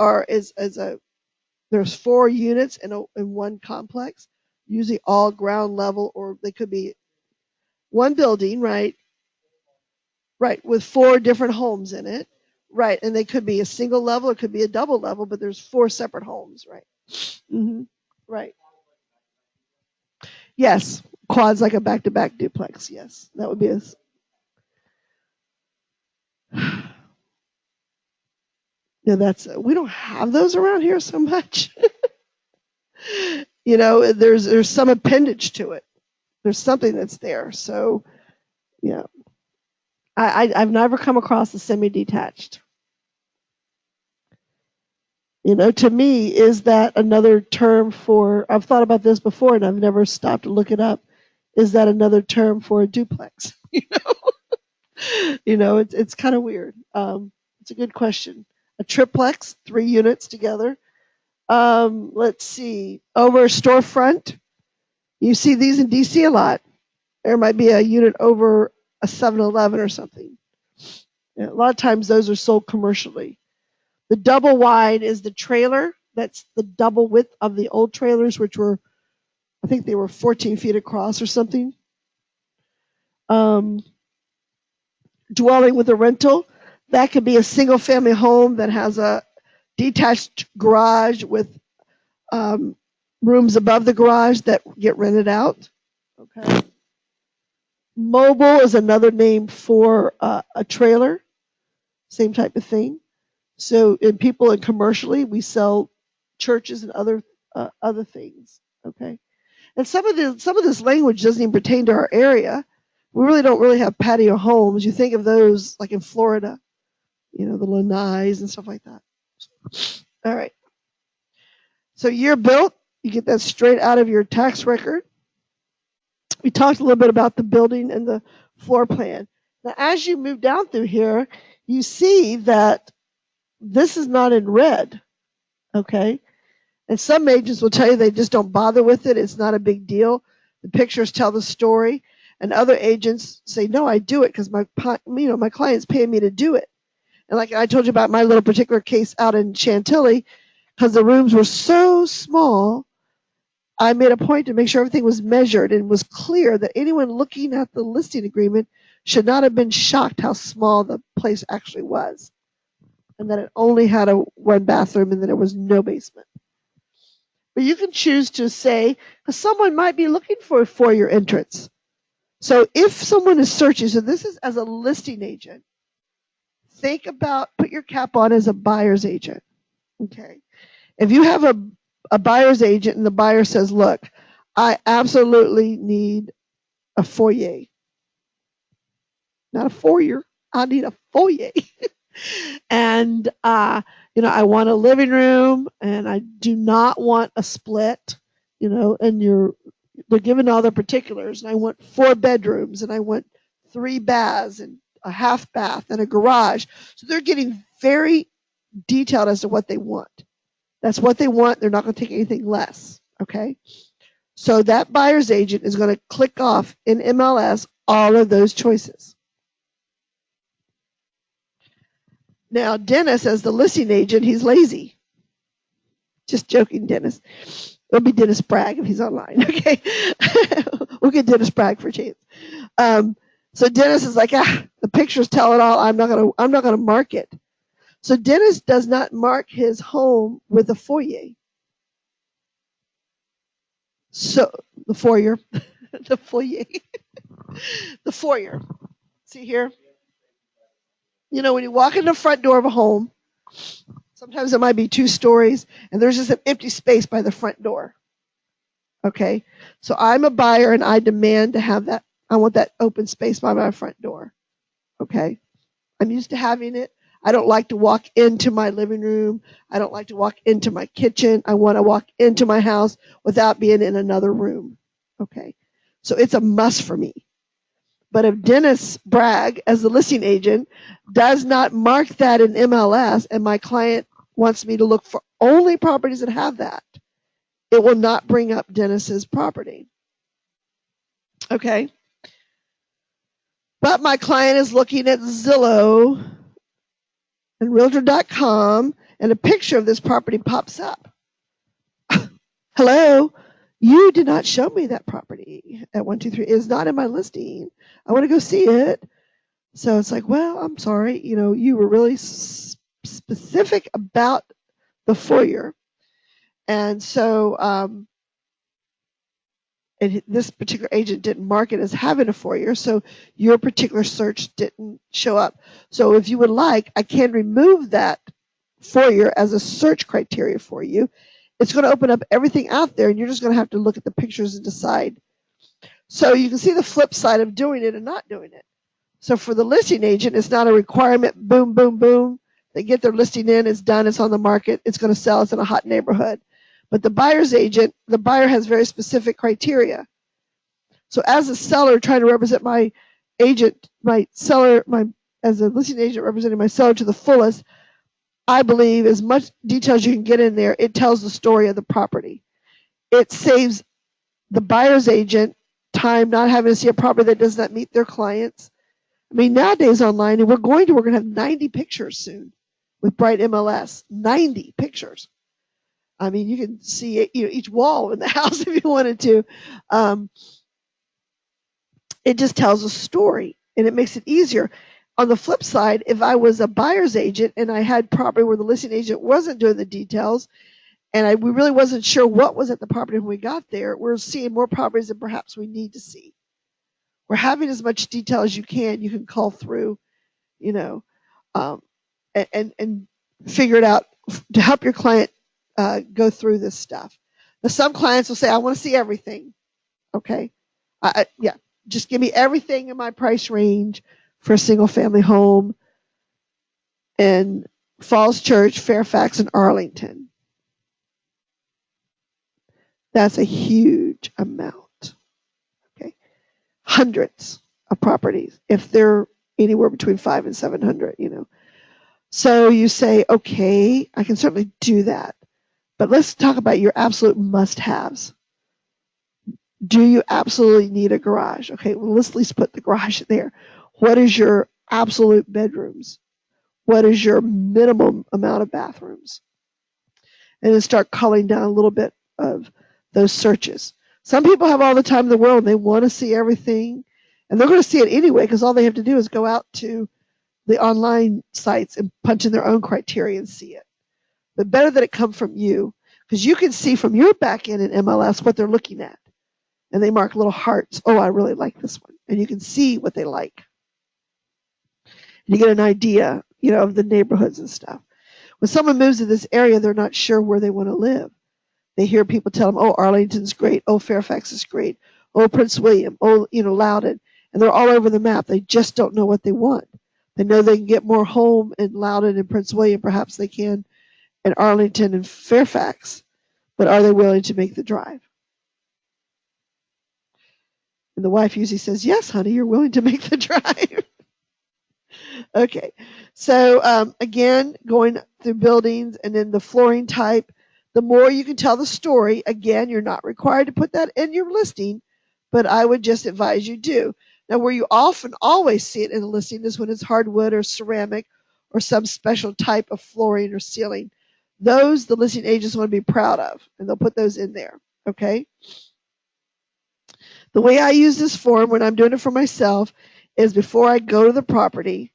[SPEAKER 1] there's 4 units in one complex, usually all ground level, or they could be one building, right? Right, with 4 different homes in it. Right, and they could be a single level, it could be a double level, but there's 4 separate homes, right? Mm-hmm. Right. Yes, quads like a back-to-back duplex. Yes, that would be a. We don't have those around here so much. There's some appendage to it. There's something that's there. So, yeah, I've never come across a semi-detached. To me, is that another term for? I've thought about this before, and I've never stopped to look it up. Is that another term for a duplex? It's kind of weird. It's a good question. A triplex, 3 units together. Let's see. Over a storefront, you see these in DC a lot. There might be a unit over a 7-Eleven or something. A lot of times those are sold commercially. The double wide is the trailer. That's the double width of the old trailers, which were, I think they were 14 feet across or something. Dwelling with a rental, that could be a single family home that has a detached garage with rooms above the garage that get rented out. Okay. Mobile is another name for a trailer, same type of thing. So in commercially, we sell churches and other things. Okay. And some of this language doesn't even pertain to our area. We really don't have patio homes. You think of those like in Florida, the lanais and stuff like that. All right. So year built, you get that straight out of your tax record. We talked a little bit about the building and the floor plan. Now, as you move down through here, you see that this is not in red, okay? And some agents will tell you they just don't bother with it. It's not a big deal. The pictures tell the story. And other agents say, no, I do it because my client's paying me to do it. And like I told you about my little particular case out in Chantilly, because the rooms were so small, I made a point to make sure everything was measured and was clear that anyone looking at the listing agreement should not have been shocked how small the place actually was, and that it only had a 1 bathroom and that there was no basement. But you can choose to say, because someone might be looking for a foyer entrance. So if someone is searching, so this is as a listing agent, think about, put your cap on as a buyer's agent. Okay. If you have a buyer's agent and the buyer says, look, I absolutely need a foyer.
[SPEAKER 3] not a foyer. I need a foyer. And, I want a living room, and I do not want a split, and they're given all the particulars, and I want 4 bedrooms, and I want 3 baths, and a half bath, and a garage. So they're getting very detailed as to what they want. That's what they want. They're not going to take anything less. Okay. So that buyer's agent is going to click off in MLS all of those choices. Now, Dennis, as the listing agent, he's lazy. Just joking, Dennis. It'll be Dennis Bragg if he's online. Okay. We'll get Dennis Bragg for a chance. So Dennis is like, the pictures tell it all. I'm not gonna mark it. So Dennis does not mark his home with a foyer. So the foyer, the foyer, the foyer. See here? When you walk in the front door of a home, sometimes it might be 2 stories, and there's just an empty space by the front door. Okay? So I'm a buyer, and I demand to have that. I want that open space by my front door. Okay? I'm used to having it. I don't like to walk into my living room. I don't like to walk into my kitchen. I want to walk into my house without being in another room. Okay? So it's a must for me. But if Dennis Bragg, as the listing agent, does not mark that in MLS, and my client wants me to look for only properties that have that, it will not bring up Dennis's property. Okay? But my client is looking at Zillow and Realtor.com, and a picture of this property pops up. Hello? You did not show me that property at 123. It is not in my listing. I want to go see it. So it's like, well, I'm sorry. You were really specific about the foyer. And so and this particular agent didn't mark it as having a foyer, so your particular search didn't show up. So if you would like, I can remove that foyer as a search criteria for you. It's going to open up everything out there, and you're just going to have to look at the pictures and decide. So you can see the flip side of doing it and not doing it. So for the listing agent, it's not a requirement, boom, boom, boom. They get their listing in, it's done, it's on the market, it's going to sell, it's in a hot neighborhood. But the buyer's agent, the buyer has very specific criteria. So as a seller trying to represent my agent, as a listing agent representing my seller to the fullest, I believe as much detail as you can get in there, it tells the story of the property. It saves the buyer's agent time not having to see a property that does not meet their clients. I mean, nowadays online, and we're going to have 90 pictures soon with Bright MLS. 90 pictures. I mean, you can see it, each wall in the house if you wanted to. It just tells a story, and it makes it easier. On the flip side, if I was a buyer's agent and I had property where the listing agent wasn't doing the details, and we really wasn't sure what was at the property when we got there, we're seeing more properties than perhaps we need to see. We're having as much detail as you can call through, and figure it out to help your client go through this stuff. Now, some clients will say, I want to see everything. Okay. Yeah, just give me everything in my price range for a single family home in Falls Church, Fairfax, and Arlington. That's a huge amount. Okay. Hundreds of properties if they're anywhere between 500 and 700, So you say, okay, I can certainly do that. But let's talk about your absolute must-haves. Do you absolutely need a garage? Okay, well, let's at least put the garage there. What is your absolute bedrooms? What is your minimum amount of bathrooms? And then start culling down a little bit of those searches. Some people have all the time in the world and they want to see everything. And they're going to see it anyway because all they have to do is go out to the online sites and punch in their own criteria and see it. But better that it come from you because you can see from your back end in MLS what they're looking at. And they mark little hearts. Oh, I really like this one. And you can see what they like. And you get an idea, of the neighborhoods and stuff. When someone moves to this area, they're not sure where they want to live. They hear people tell them, oh, Arlington's great. Oh, Fairfax is great. Oh, Prince William. Oh, Loudoun. and they're all over the map. They just don't know what they want. They know they can get more home in Loudoun and Prince William, perhaps they can in Arlington and Fairfax, but are they willing to make the drive? And the wife usually says, yes, honey, you're willing to make the drive. Okay, so again, going through buildings and then the flooring type, the more you can tell the story, again, you're not required to put that in your listing, but I would just advise you do. Now, where you often always see it in a listing is when it's hardwood or ceramic or some special type of flooring or ceiling. Those the listing agents want to be proud of, and they'll put those in there, okay? The way I use this form when I'm doing it for myself is before I go to the property,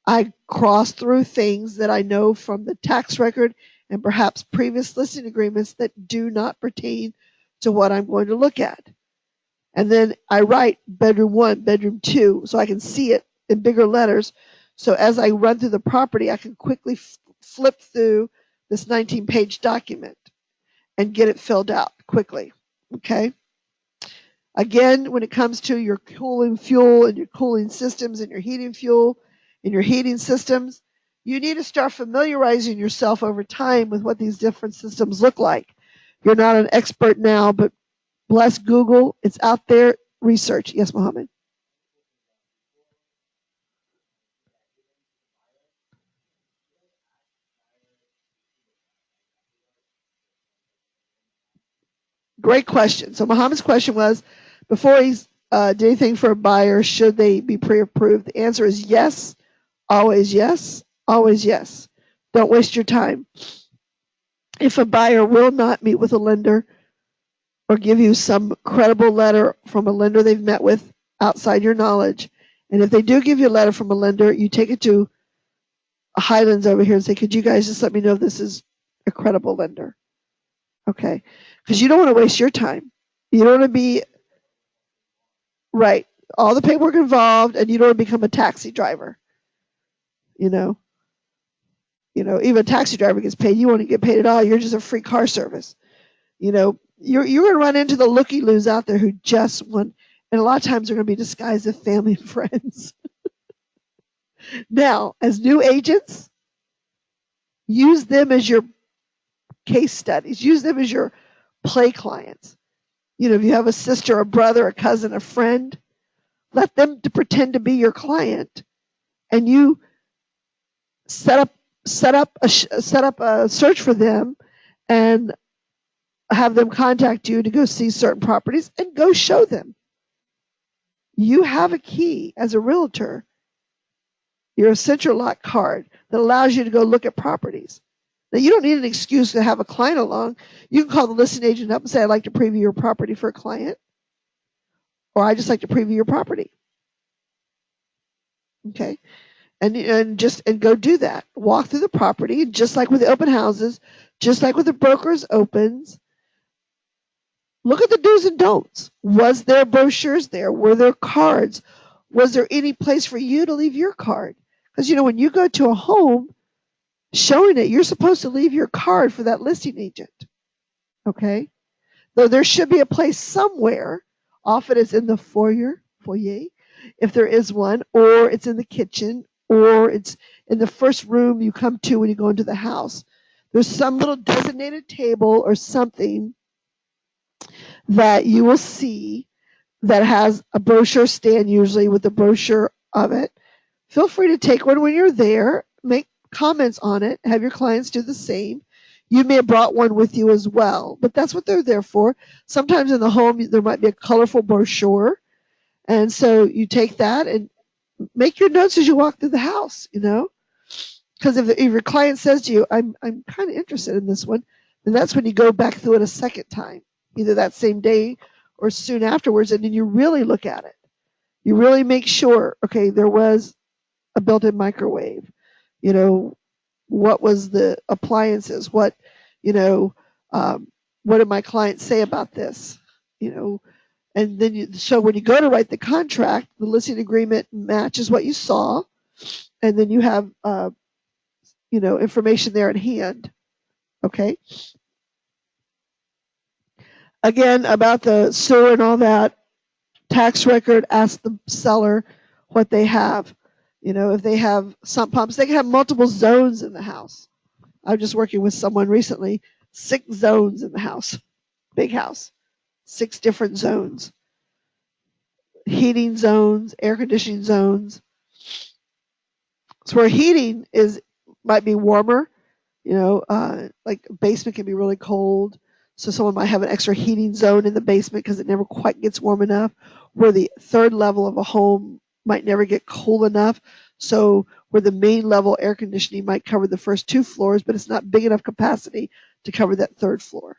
[SPEAKER 3] I cross through things that I know from the tax record and perhaps previous listing agreements that do not pertain to what I'm going to look at. And then I write bedroom 1, bedroom 2, so I can see it in bigger letters. So as I run through the property, I can quickly flip through this 19-page document and get it filled out quickly. Okay? Again, when it comes to your cooling fuel and your cooling systems and your heating fuel and your heating systems, you need to start familiarizing yourself over time with what these different systems look like. You're not an expert now, but bless Google. It's out there. Research. Yes, Mohammed. Great question. So Mohammed's question was, before he's did anything for a buyer, should they be pre-approved? The answer is yes, always yes, always yes. Don't waste your time. If a buyer will not meet with a lender or give you some credible letter from a lender they've met with outside your knowledge, and if they do give you a letter from a lender, you take it to Highlands over here and say, could you guys just let me know if this is a credible lender? Okay. Because you don't want to waste your time. You don't want to be right. All the paperwork involved, and you don't want to become a taxi driver. You know, even a taxi driver gets paid. You want to get paid at all. You're just a free car service. You're going to run into the looky-loos out there who just want, and a lot of times they're going to be disguised as family and friends. Now, as new agents, use them as your case studies. Use them as your play clients. If you have a sister, a brother, a cousin, a friend, let them to pretend to be your client, and you set up a search for them, and have them contact you to go see certain properties and go show them. You have a key as a realtor, your Essential Lot card that allows you to go look at properties. Now, you don't need an excuse to have a client along. You can call the listing agent up and say, I'd like to preview your property for a client, or I just like to preview your property. Okay. And go do that. Walk through the property, just like with the open houses, just like with the brokers opens. Look at the do's and don'ts. Was there brochures there? Were there cards? Was there any place for you to leave your card? Because when you go to a home showing it, you're supposed to leave your card for that listing agent. Okay? Though there should be a place somewhere. Often it's in the foyer, if there is one, or it's in the kitchen, or it's in the first room you come to when you go into the house. There's some little designated table or something that you will see that has a brochure stand, usually with the brochure of it. Feel free to take one when you're there, make comments on it, have your clients do the same. You may have brought one with you as well, but that's what they're there for. Sometimes in the home there might be a colorful brochure, and so you take that and make your notes as you walk through the house, because if your client says to you, I'm kind of interested in this one, then that's when you go back through it a second time, either that same day or soon afterwards, and then you really look at it. You really make sure, okay, there was a built-in microwave. What was the appliances? What did my client say about this? And then so when you go to write the contract, the listing agreement matches what you saw, and then you have information there in hand. Okay. Again, about the sewer and all that, Tax record, ask the seller what they have. If they have sump pumps, they can have multiple zones in the house. I was just working with someone recently, 6 zones in the house, big house, 6 different zones, heating zones, air conditioning zones. So where heating might be warmer, like basement can be really cold. So someone might have an extra heating zone in the basement because it never quite gets warm enough, where the third level of a home might never get cool enough. So where the main level air conditioning might cover the first 2 floors, but it's not big enough capacity to cover that third floor.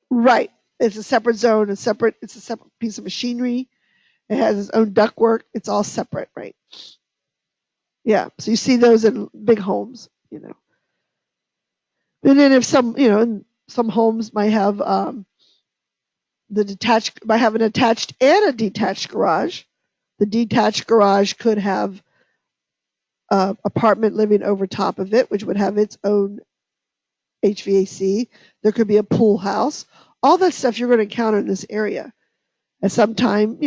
[SPEAKER 3] Right. It's a separate zone, it's a separate piece of machinery. It has its own ductwork. It's all separate, right? Yeah. So you see those in big homes. And then if some homes might have an attached and a detached garage. The detached garage could have apartment living over top of it, which would have its own HVAC. There could be a pool house. All that stuff you're going to encounter in this area. At some time,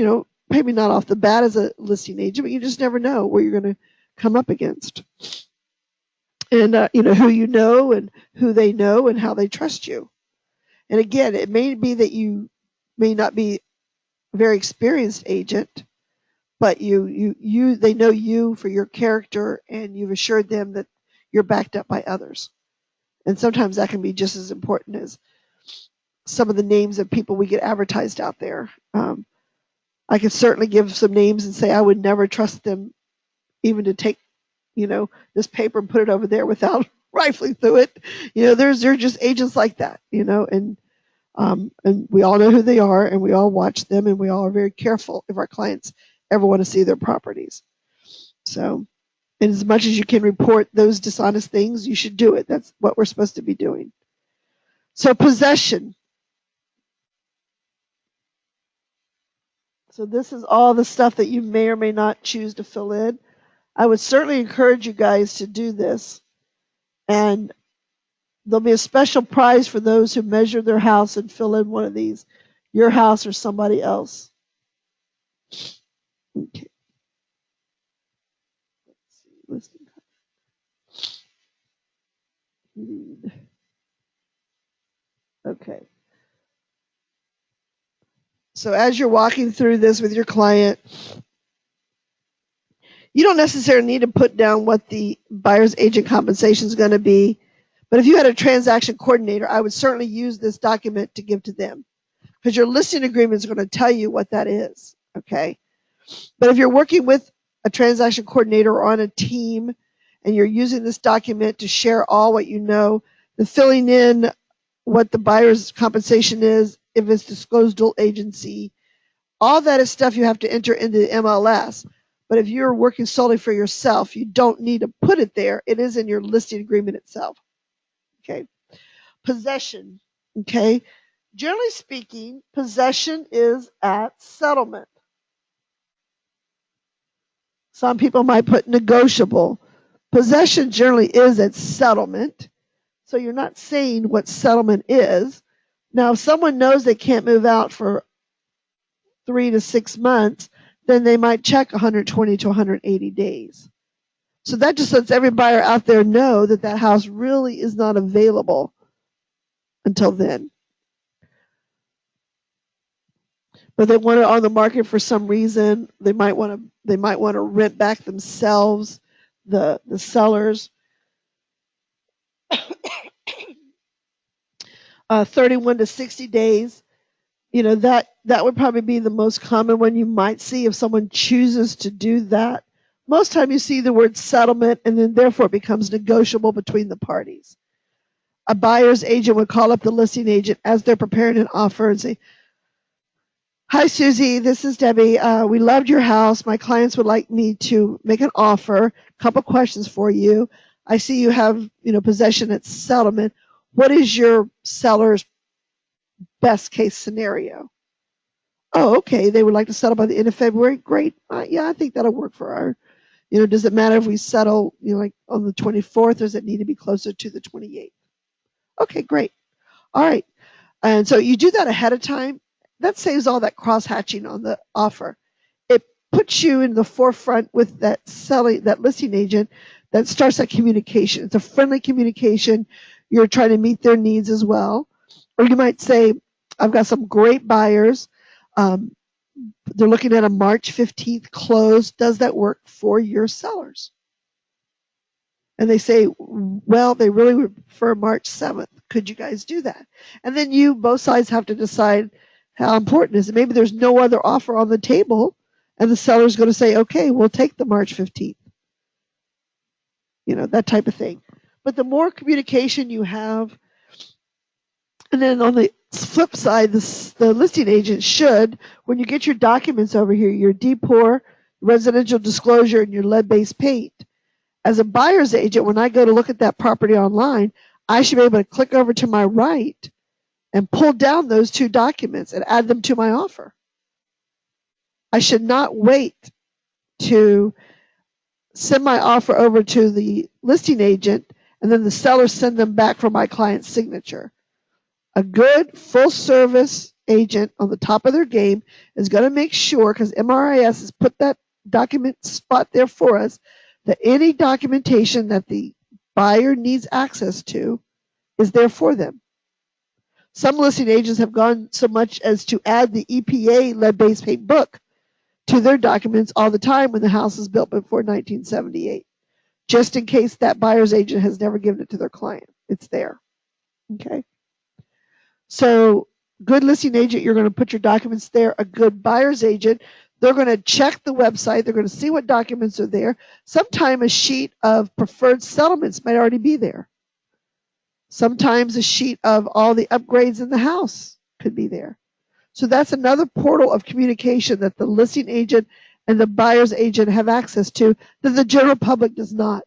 [SPEAKER 3] maybe not off the bat as a listing agent, but you just never know where you're going to come up against. And, who you know and who they know and how they trust you. And again, it may be that you may not be a very experienced agent, but they know you for your character, and you've assured them that you're backed up by others. And sometimes that can be just as important as some of the names of people we get advertised out there. I could certainly give some names and say I would never trust them even to take, this paper and put it over there without rifling through it. There are just agents like that, and we all know who they are, and we all watch them, and we all are very careful if our clients ever want to see their properties. So, and as much as you can report those dishonest things, you should do it. That's what we're supposed to be doing. So possession. So this is all the stuff that you may or may not choose to fill in. I would certainly encourage you guys to do this. And there'll be a special prize for those who measure their house and fill in one of these, your house or somebody else. Okay. Let's see. Listing. Okay. So as you're walking through this with your client, you don't necessarily need to put down what the buyer's agent compensation is going to be. But if you had a transaction coordinator, I would certainly use this document to give to them, because your listing agreement is going to tell you what that is. Okay. But if you're working with a transaction coordinator or on a team and you're using this document to share all what you know, the filling in what the buyer's compensation is, if it's disclosed dual agency, all that is stuff you have to enter into the MLS. But if you're working solely for yourself, you don't need to put it there. It is in your listing agreement itself. Okay. Possession. Okay. Generally speaking, possession is at settlement. Some people might put negotiable. Possession generally is at settlement. So you're not saying what settlement is. Now, if someone knows they can't move out for 3 to 6 months, then they might check 120 to 180 days. So that just lets every buyer out there know that that house really is not available until then. But they want it on the market for some reason. They might want to rent back themselves, the sellers. 31 to 60 days. That would probably be the most common one you might see if someone chooses to do that. Most time you see the word settlement, and then therefore it becomes negotiable between the parties. A buyer's agent would call up the listing agent as they're preparing an offer and say, "Hi, Susie, this is Debbie. We loved your house. My clients would like me to make an offer. Couple questions for you. I see you have, possession at settlement. What is your seller's best case scenario?" "Oh, okay. They would like to settle by the end of February. Great. Yeah, I think that'll work for our, does it matter if we settle, like on the 24th, or does it need to be closer to the 28th? Okay, great. All right. And so you do that ahead of time. That saves all that cross-hatching on the offer. It puts you in the forefront with that listing agent that starts that communication. It's a friendly communication. You're trying to meet their needs as well. Or you might say, I've got some great buyers. They're looking at a March 15th close. Does that work for your sellers? And they say, well, they really would prefer March 7th. Could you guys do that? And then both sides have to decide how important it is. Maybe there's no other offer on the table, and the seller's going to say, okay, we'll take the March 15th. That type of thing. But the more communication you have, and then on the flip side, the listing agent should, when you get your documents over here, your DPOR, residential disclosure, and your lead-based paint, as a buyer's agent, when I go to look at that property online, I should be able to click over to my right and pull down those two documents and add them to my offer. I should not wait to send my offer over to the listing agent and then the seller send them back for my client's signature. A good full service agent on the top of their game is going to make sure, because MRIS has put that document spot there for us, that any documentation that the buyer needs access to is there for them. Some listing agents have gone so much as to add the EPA lead-based paint book to their documents all the time when the house is built before 1978, just in case that buyer's agent has never given it to their client. It's there. Okay. So good listing agent, you're going to put your documents there. A good buyer's agent, they're going to check the website. They're going to see what documents are there. Sometimes a sheet of preferred settlements might already be there. Sometimes a sheet of all the upgrades in the house could be there. So that's another portal of communication that the listing agent and the buyer's agent have access to that the general public does not.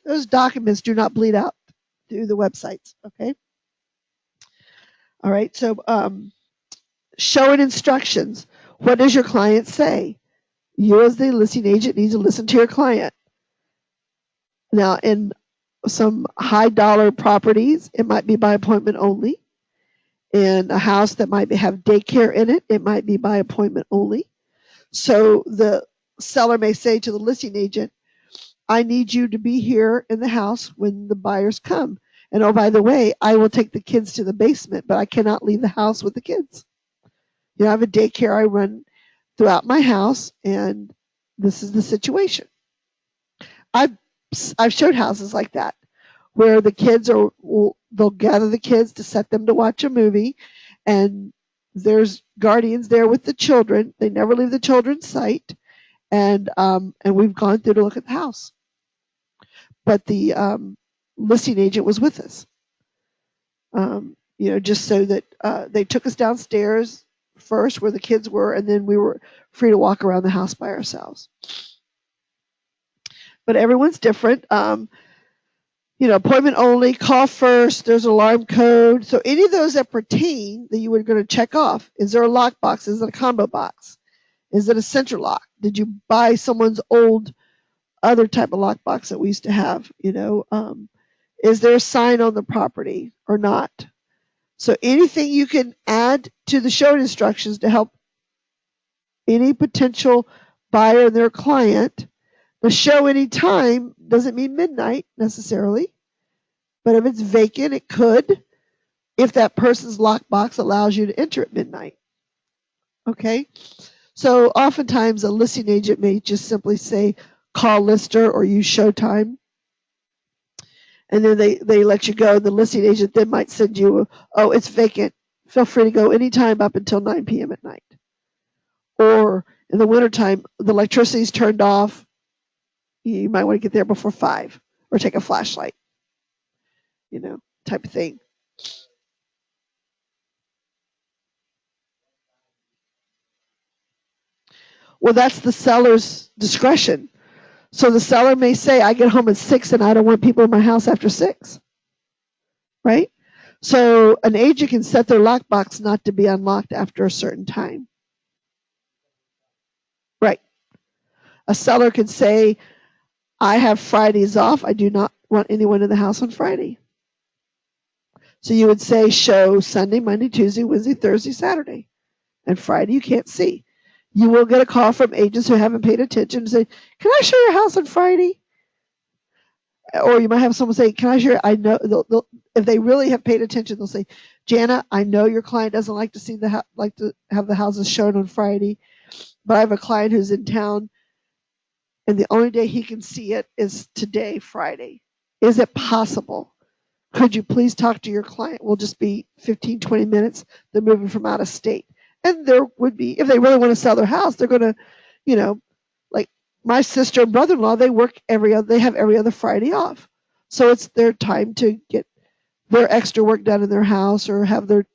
[SPEAKER 3] Those documents do not bleed out through the websites. Okay. All right. So showing instructions. What does your client say? You as the listing agent need to listen to your client. Now, in some high dollar properties, it might be by appointment only. In a house that might have daycare in it, it might be by appointment only. So the seller may say to the listing agent, I need you to be here in the house when the buyers come. And oh, by the way, I will take the kids to the basement, but I cannot leave the house with the kids. I have a daycare I run throughout my house, and this is the situation. I've showed houses like that where the kids they'll gather the kids to set them to watch a movie, and there's guardians there with the children. They never leave the children's sight, and we've gone through to look at the house. But the listing agent was with us, just so that they took us downstairs first where the kids were, and then we were free to walk around the house by ourselves. But everyone's different. Appointment only, call first, there's alarm code. So any of those that pertain that you were going to check off. Is there a lock box? Is it a combo box? Is it a central lock? Did you buy someone's old other type of lock box that we used to have? Is there a sign on the property or not? So anything you can add to the showing instructions to help any potential buyer and their client. The show any time doesn't mean midnight necessarily, but if it's vacant, it could, if that person's lockbox allows you to enter at midnight. Okay? So oftentimes a listing agent may just simply say, call lister or use showtime. And then they let you go. The listing agent then might send you, oh, it's vacant. Feel free to go anytime up until 9 p.m. at night. Or in the wintertime, the electricity's turned off. You might want to get there before 5 or take a flashlight, type of thing. Well, that's the seller's discretion. So the seller may say, I get home at 6 and I don't want people in my house after 6. Right? So an agent can set their lockbox not to be unlocked after a certain time. Right. A seller could say, I have Fridays off. I do not want anyone in the house on Friday. So you would say show Sunday, Monday, Tuesday, Wednesday, Thursday, Saturday, and Friday you can't see. You will get a call from agents who haven't paid attention and say, "Can I show your house on Friday?" Or you might have someone say, "Can I show?" I know if they really have paid attention, they'll say, "Jana, I know your client doesn't like to see like to have the houses shown on Friday, but I have a client who's in town, and the only day he can see it is today, Friday. Is it possible? Could you please talk to your client? We'll just be 15, 20 minutes. They're moving from out of state." And there would be, if they really want to sell their house, they're going to, you know, like my sister and brother-in-law, they have every other Friday off. So it's their time to get their extra work done in their house or have their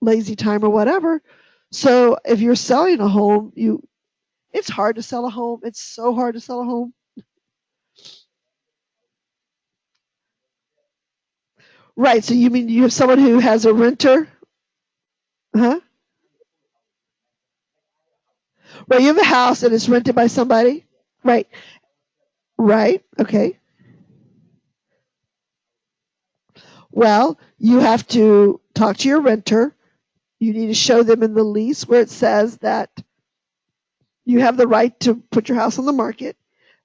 [SPEAKER 3] lazy time or whatever. So if you're selling a home, it's hard to sell a home. It's so hard to sell a home. Right. So you mean you have someone who has a renter? Huh? Right. You have a house and it's rented by somebody? Right. Right. Okay. Well, you have to talk to your renter. You need to show them in the lease where it says that you have the right to put your house on the market.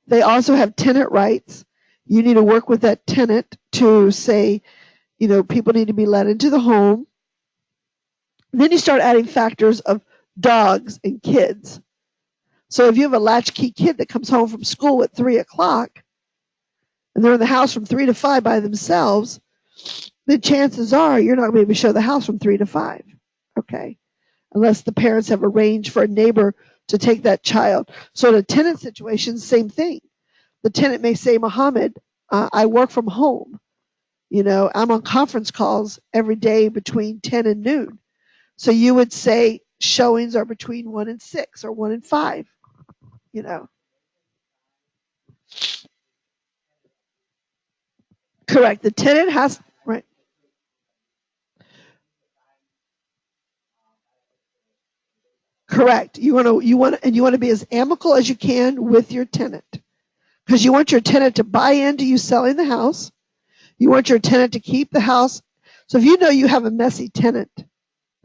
[SPEAKER 3] They also have tenant rights. You need to work with that tenant to say, people need to be let into the home. Then you start adding factors of dogs and kids. So if you have a latchkey kid that comes home from school at 3 o'clock and they're in the house from 3 to 5 by themselves, then chances are you're not going to be able to show the house from 3 to 5. Okay. Unless the parents have arranged for a neighbor to take that child. So in a tenant situation, same thing. The tenant may say, "Mohammed, I work from home. I'm on conference calls every day between 10 and noon." So you would say showings are between 1 and 6 or 1 and 5, you know. Correct. The tenant has, right. Correct. You want to be as amicable as you can with your tenant because you want your tenant to buy into you selling the house. You want your tenant to keep the house. So if you know you have a messy tenant,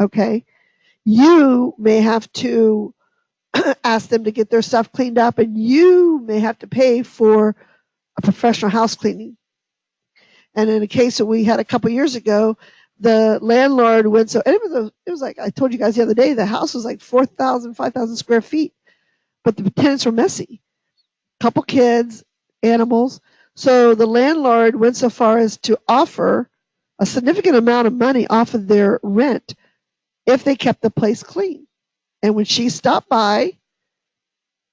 [SPEAKER 3] okay, you may have to ask them to get their stuff cleaned up, and you may have to pay for a professional house cleaning. And in a case that we had a couple years ago, the landlord went and it was like I told you guys the other day, the house was like 4,000, 5,000 square feet, but the tenants were messy. Couple kids, animals. So the landlord went so far as to offer a significant amount of money off of their rent if they kept the place clean. And when she stopped by,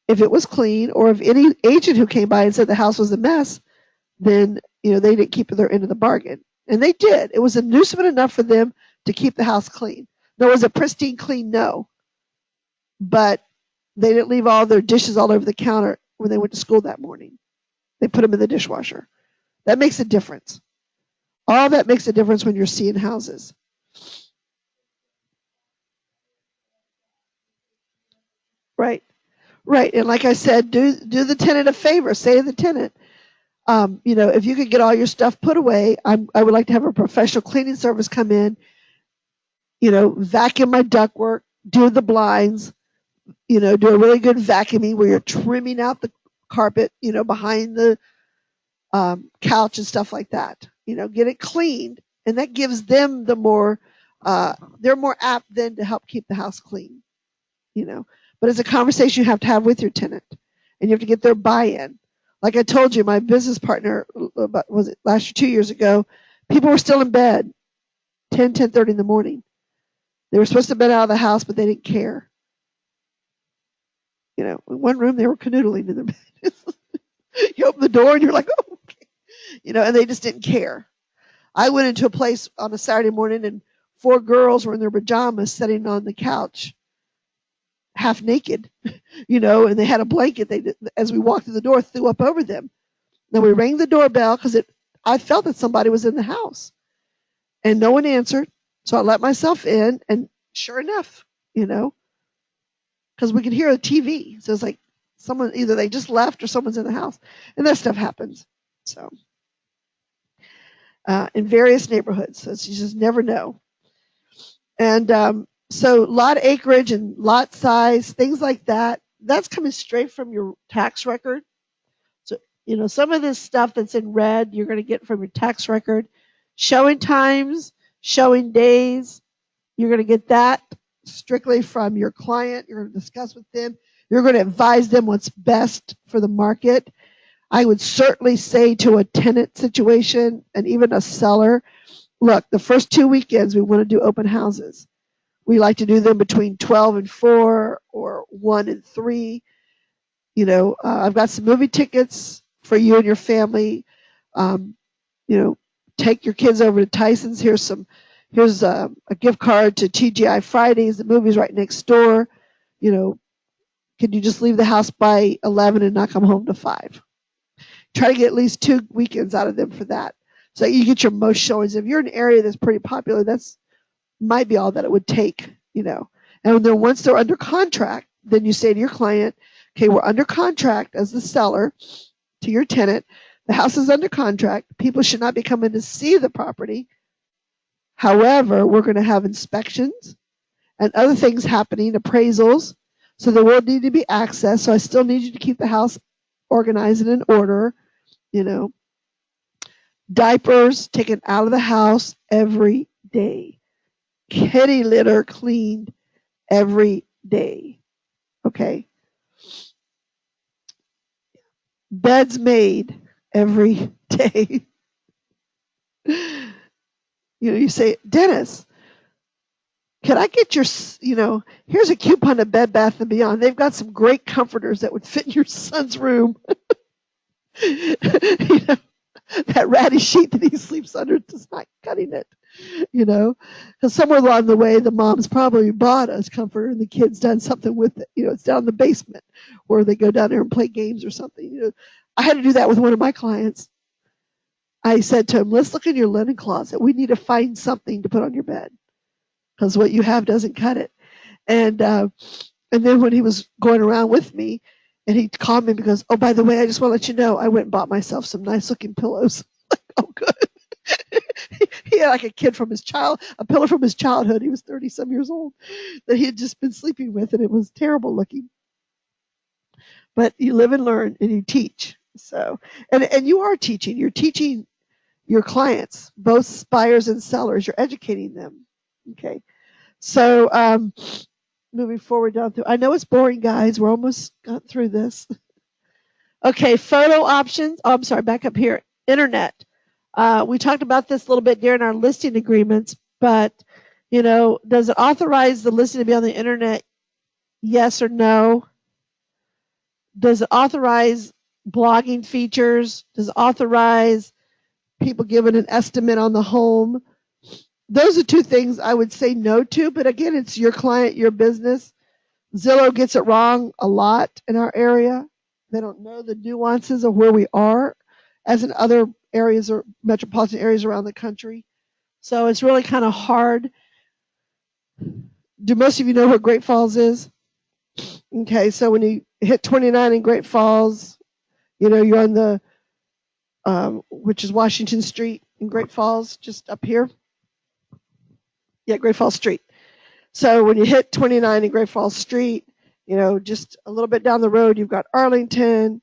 [SPEAKER 3] if it was clean, or if any agent who came by and said the house was a mess, then they didn't keep their end of the bargain. And they did. It was inducement enough for them to keep the house clean. Now, was it pristine clean? No. But they didn't leave all their dishes all over the counter when they went to school that morning. They put them in the dishwasher. That makes a difference. All that makes a difference when you're seeing houses. Right. Right. And like I said, do the tenant a favor. Say to the tenant, if you could get all your stuff put away, I would like to have a professional cleaning service come in, vacuum my ductwork, do the blinds, do a really good vacuuming where you're trimming out the carpet, behind the couch and stuff like that. Get it cleaned, and that gives them they're more apt then to help keep the house clean. But it's a conversation you have to have with your tenant, and you have to get their buy-in. Like I told you, my business partner, was it last year, 2 years ago, people were still in bed, 10:30 in the morning. They were supposed to have been out of the house, but they didn't care. In one room, they were canoodling in their bed. You open the door, and you're like, "Oh, okay." And they just didn't care. I went into a place on a Saturday morning, and 4 girls were in their pajamas sitting on the couch, half naked, and they had a blanket. As we walked through the door, threw up over them. Then we rang the doorbell because I felt that somebody was in the house, and no one answered. So I let myself in, and sure enough, because we could hear the TV. So it's like someone, either they just left or someone's in the house, and that stuff happens. So in various neighborhoods. So you just never know. And so lot acreage and lot size, things like that, that's coming straight from your tax record. So, some of this stuff that's in red, you're going to get from your tax record. Showing times, showing days, you're going to get that strictly from your client. You're going to discuss with them. You're going to advise them what's best for the market. I would certainly say to a tenant situation and even a seller, look, the first 2 weekends we want to do open houses. We like to do them between 12 and 4 or 1 and 3. I've got some movie tickets for you and your family. Um, take your kids over to Tyson's. Here's a gift card to TGI Fridays. The movie's right next door. Can you just leave the house by 11 and not come home to 5? Try to get at least 2 weekends out of them for that, so you get your most showings. If you're in an area that's pretty popular, that's might be all that it would take. And then once they're under contract, then you say to your client, okay, we're under contract as the seller to your tenant. The house is under contract. People should not be coming to see the property. However, we're going to have inspections and other things happening, appraisals. So there will need to be access. So I still need you to keep the house organized and in order. Diapers taken out of the house every day. Kitty litter cleaned every day. Okay. Beds made every day. You say, Dennis, can I get your, here's a coupon to Bed Bath & Beyond. They've got some great comforters that would fit in your son's room. That ratty sheet that he sleeps under is not cutting it. Because somewhere along the way, the mom's probably bought us comforter and the kid's done something with it. It's down in the basement where they go down there and play games or something. I had to do that with one of my clients. I said to him, let's look in your linen closet. We need to find something to put on your bed because what you have doesn't cut it. And then when he was going around with me, and he called me because, oh, by the way, I just want to let you know, I went and bought myself some nice looking pillows. Oh, good. He had like a pillow from his childhood. He was 30-some years old that he had just been sleeping with, and it was terrible looking. But you live and learn, and you teach. So, and you are teaching. You're teaching your clients, both buyers and sellers. You're educating them. Okay. So, moving forward down through. I know it's boring, guys. We're almost got through this. Okay, photo options. Oh, I'm sorry, back up here. Internet. We talked about this a little bit during our listing agreements, but, does it authorize the listing to be on the internet? Yes or no? Does it authorize blogging features? Does it authorize people giving an estimate on the home? Those are two things I would say no to, but again, it's your client, your business. Zillow gets it wrong a lot in our area. They don't know the nuances of where we are as in other areas or metropolitan areas around the country. So it's really kind of hard. Do most of you know where Great Falls is? Okay, so when you hit 29 in Great Falls, you're on the, which is Washington Street in Great Falls, just up here. Yeah, Great Falls Street. So when you hit 29 in Great Falls Street, just a little bit down the road, you've got Arlington.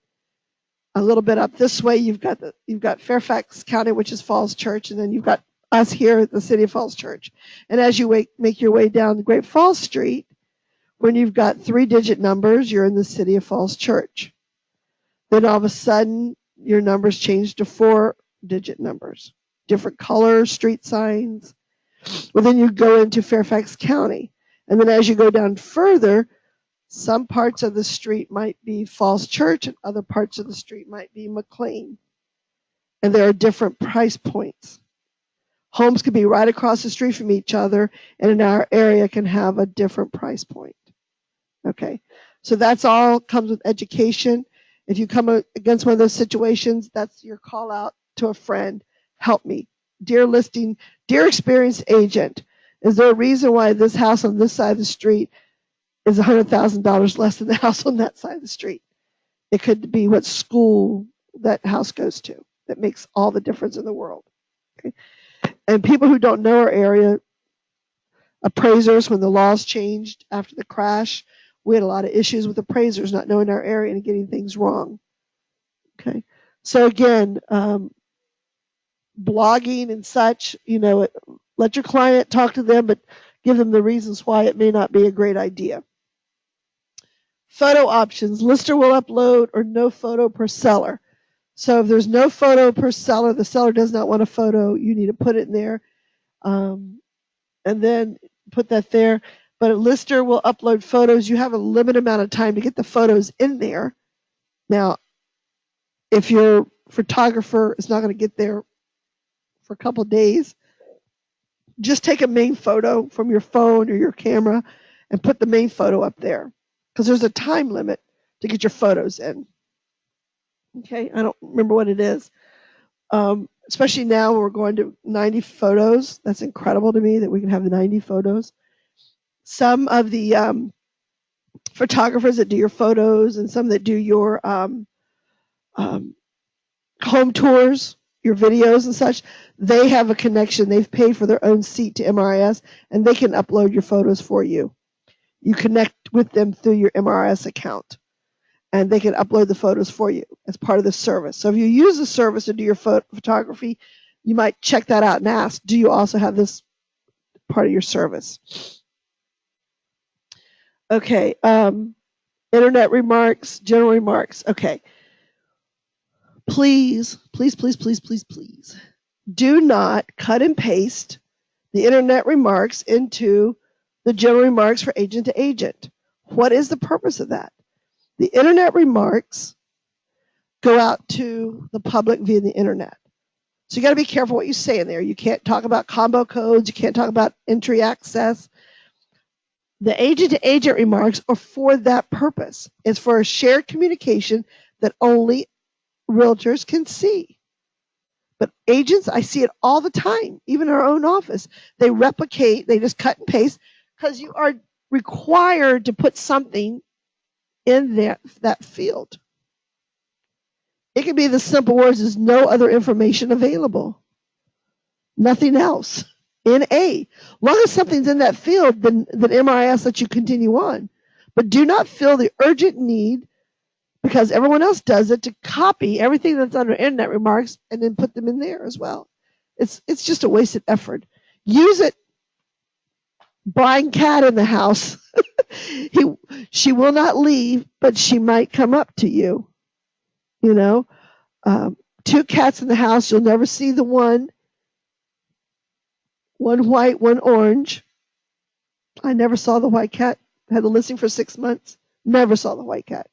[SPEAKER 3] A little bit up this way, you've got Fairfax County, which is Falls Church, and then you've got us here at the City of Falls Church. And as you make your way down Great Falls Street, when you've got 3-digit numbers, you're in the City of Falls Church. Then all of a sudden, your numbers change to 4-digit numbers, different colors, street signs. Well, then you go into Fairfax County. And then as you go down further, some parts of the street might be Falls Church and other parts of the street might be McLean. And there are different price points. Homes can be right across the street from each other, and in our area can have a different price point. Okay, so that's all comes with education. If you come against one of those situations, that's your call out to a friend. Help me. Dear experienced agent, is there a reason why this house on this side of the street is $100,000 less than the house on that side of the street? It could be what school that house goes to. That makes all the difference in the world. And people who don't know our area, appraisers, when the laws changed after the crash, we had a lot of issues with appraisers not knowing our area and getting things wrong. Okay. So again, blogging and such, let your client talk to them, but give them the reasons why it may not be a great idea. Photo options. Lister will upload or no photo per seller. So if there's no photo per seller, the seller does not want a photo, you need to put it in there. And then put that there. But a lister will upload photos. You have a limited amount of time to get the photos in there. Now, if your photographer is not going to get there for a couple of days, just take a main photo from your phone or your camera and put the main photo up there, because there's a time limit to get your photos in. Okay, I don't remember what it is. Especially now we're going to 90 photos. That's incredible to me that we can have 90 photos. Some of the photographers that do your photos and some that do your home tours, your videos and such, they have a connection. They've paid for their own seat to MRIS, and they can upload your photos for you. You connect with them through your MRS account, and they can upload the photos for you as part of the service. So if you use the service to do your photography, you might check that out and ask, do you also have this part of your service? Okay, internet remarks, general remarks. Okay. Please, please, please, please, please, please, do not cut and paste the internet remarks into the general remarks for agent to agent. What is the purpose of that? The internet remarks go out to the public via the internet. So you got to be careful what you say in there. You can't talk about combo codes. You can't talk about entry access. The agent to agent remarks are for that purpose. It's for a shared communication that only realtors can see. But agents, I see it all the time, even in our own office. They replicate, they just cut and paste, because you are required to put something in that field. It can be the simple words as no other information available. Nothing else. NA. Long as something's in that field, then MRIS lets you continue on. But do not feel the urgent need, because everyone else does it, to copy everything that's under internet remarks and then put them in there as well. It's just a wasted effort. Use it. Blind cat in the house. She will not leave, but she might come up to you. Two cats in the house, you'll never see the one white, one orange. I never saw the white cat. Had the listing for 6 months. Never saw the white cat.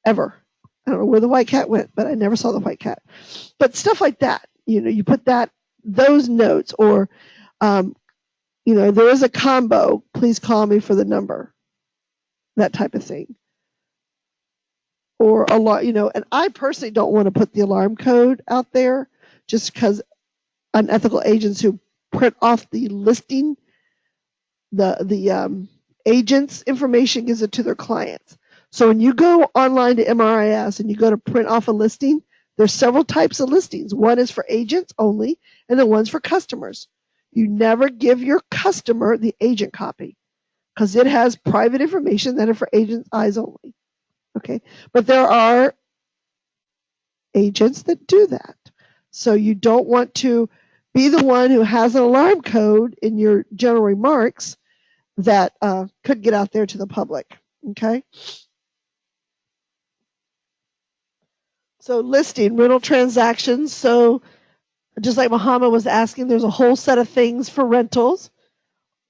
[SPEAKER 3] Ever. I don't know where the white cat went, but I never saw the white cat. But stuff like that, you put those notes, or, there is a combo, please call me for the number, that type of thing. Or and I personally don't want to put the alarm code out there, just because unethical agents who print off the listing, the agent's information, gives it to their clients. So when you go online to MRIS and you go to print off a listing, there's several types of listings. One is for agents only, and then one's for customers. You never give your customer the agent copy, because it has private information that are for agents' eyes only. Okay, but there are agents that do that. So you don't want to be the one who has an alarm code in your general remarks that could get out there to the public. Okay. So listing, rental transactions. So just like Muhammad was asking, there's a whole set of things for rentals.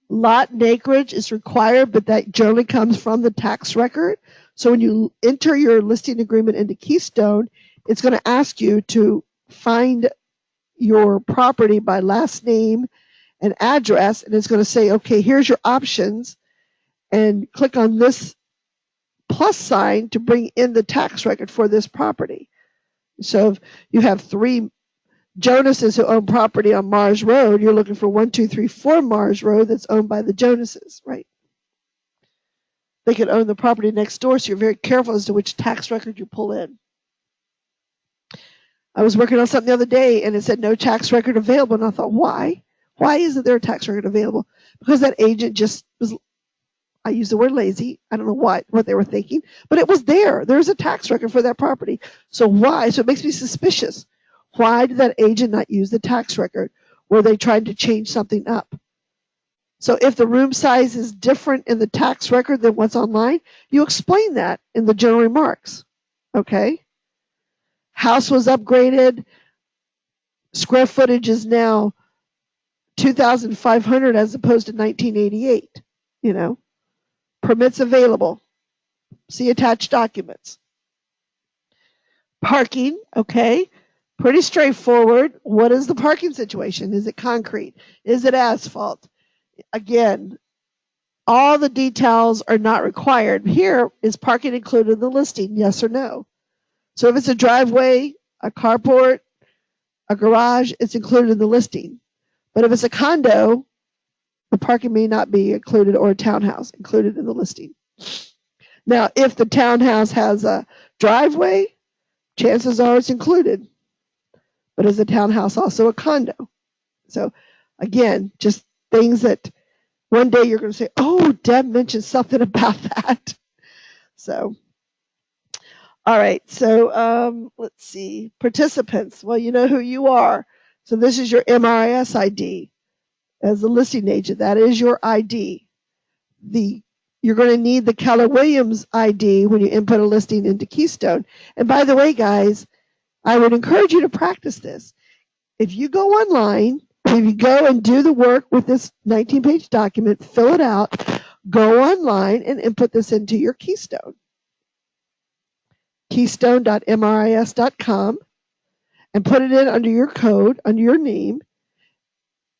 [SPEAKER 3] Lot and acreage is required, but that generally comes from the tax record. So when you enter your listing agreement into Keystone, it's going to ask you to find your property by last name and address, and it's going to say, okay, here's your options, and click on this plus sign to bring in the tax record for this property. So if you have 3 Jonases who own property on Mars Road, you're looking for 1, 2, 3, 4 Mars Road that's owned by the Jonases, right? They could own the property next door, so you're very careful as to which tax record you pull in. I was working on something the other day and it said no tax record available. And I thought, why? Why isn't there a tax record available? Because that agent just was, I use the word lazy. I don't know what they were thinking, but it was there. There's a tax record for that property. So why? So it makes me suspicious. Why did that agent not use the tax record? Were they trying to change something up? So if the room size is different in the tax record than what's online, you explain that in the general remarks. Okay? House was upgraded. Square footage is now 2,500 as opposed to 1988. You know, permits available. See attached documents. Parking, okay, pretty straightforward. What is the parking situation? Is it concrete? Is it asphalt? Again, all the details are not required. Here, is parking included in the listing? Yes or no? So if it's a driveway, a carport, a garage, it's included in the listing. But if it's a condo, the parking may not be included, or a townhouse included in the listing. Now, if the townhouse has a driveway, chances are it's included. But is the townhouse also a condo? So again, just things that one day you're going to say, oh, Deb mentioned something about that. So, all right. So let's see. Participants. Well, you know who you are. So this is your MRIS ID as a listing agent. That is your ID. You're going to need the Keller Williams ID when you input a listing into Keystone. And by the way, guys, I would encourage you to practice this. If you go online, if you go and do the work with this 19-page document, fill it out, go online and input this into your Keystone. Keystone.mris.com, and put it in under your code, under your name.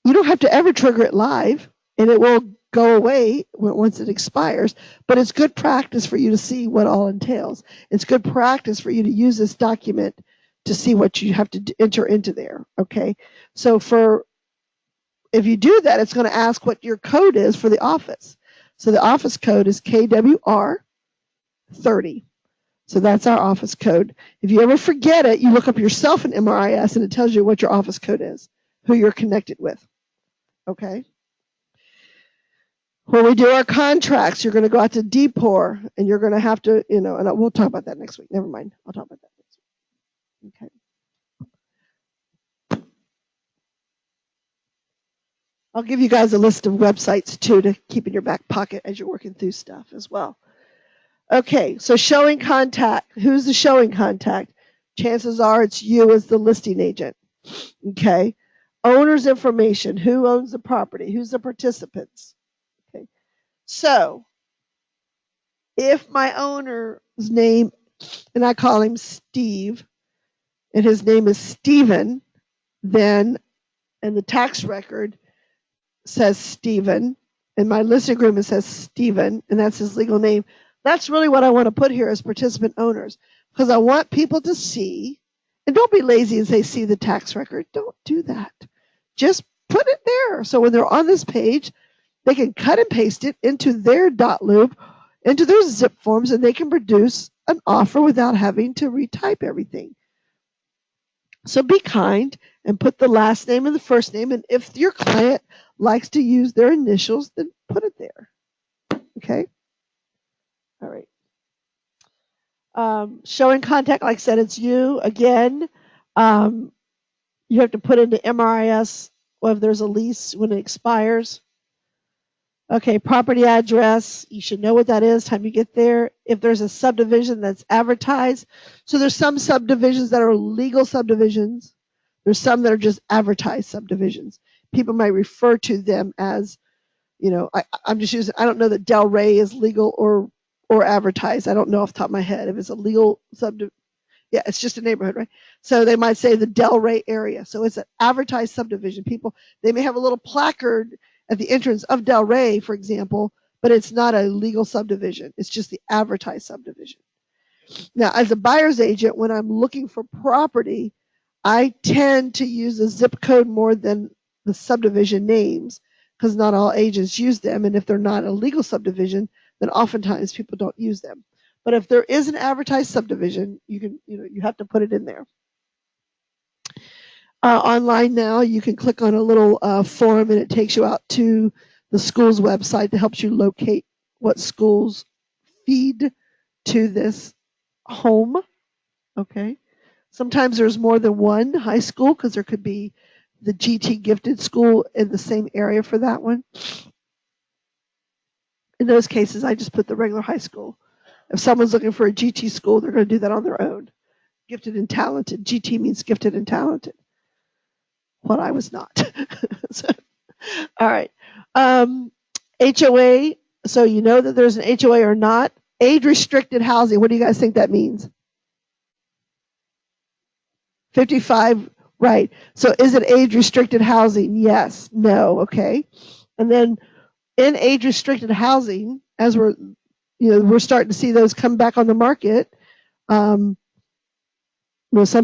[SPEAKER 3] You don't have to ever trigger it live, and it will go away once it expires, but it's good practice for you to see what all entails. It's good practice for you to use this document to see what you have to enter into there, okay? So if you do that, it's going to ask what your code is for the office. So the office code is KWR 30. So that's our office code. If you ever forget it, you look up yourself in MRIS and it tells you what your office code is, who you're connected with, okay? When we do our contracts, you're going to go out to DPOR, and you're going to have to, and we'll talk about that next week. Never mind. I'll talk about that next week. Okay. I'll give you guys a list of websites, too, to keep in your back pocket as you're working through stuff as well. Okay, so showing contact. Who's the showing contact? Chances are it's you as the listing agent. Okay. Owner's information. Who owns the property? Who's the participants? Okay. So, if my owner's name, and I call him Steve, and his name is Stephen, then, and the tax record says Stephen, and my listing agreement says Stephen, and that's his legal name, that's really what I want to put here as participant owners, because I want people to see, and don't be lazy and say, see the tax record. Don't do that. Just put it there. So when they're on this page, they can cut and paste it into their dot loop, into their zip forms, and they can produce an offer without having to retype everything. So be kind and put the last name and the first name, and if your client likes to use their initials, then put it there. Okay? All right. Showing contact, like I said, it's you. Again, you have to put into MRIS if there's a lease when it expires. Okay, property address, you should know what that is time you get there. If there's a subdivision that's advertised, so there's some subdivisions that are legal subdivisions. There's some that are just advertised subdivisions. People might refer to them as, I'm just using, I don't know that Del Rey is legal or advertised. I don't know off the top of my head if it's a legal subdivision. Yeah, it's just a neighborhood, right? So they might say the Del Rey area. So it's an advertised subdivision. People, they may have a little placard at the entrance of Del Rey, for example, but it's not a legal subdivision. It's just the advertised subdivision. Now, as a buyer's agent, when I'm looking for property, I tend to use the zip code more than the subdivision names because not all agents use them. And if they're not a legal subdivision, then oftentimes people don't use them. But if there is an advertised subdivision, you have to put it in there. online now. You can click on a little form and it takes you out to the school's website that helps you locate what schools feed to this home. Okay. Sometimes there's more than one high school because there could be the GT gifted school in the same area for that one. In those cases, I just put the regular high school. If someone's looking for a GT school, they're going to do that on their own. Gifted and talented. GT means gifted and talented. What I was not. So, all right. HOA. So you know that there's an HOA or not. Age restricted housing. What do you guys think that means? 55. Right. So is it age restricted housing? Yes. No. Okay. And then in age restricted housing, as we're starting to see those come back on the market. Some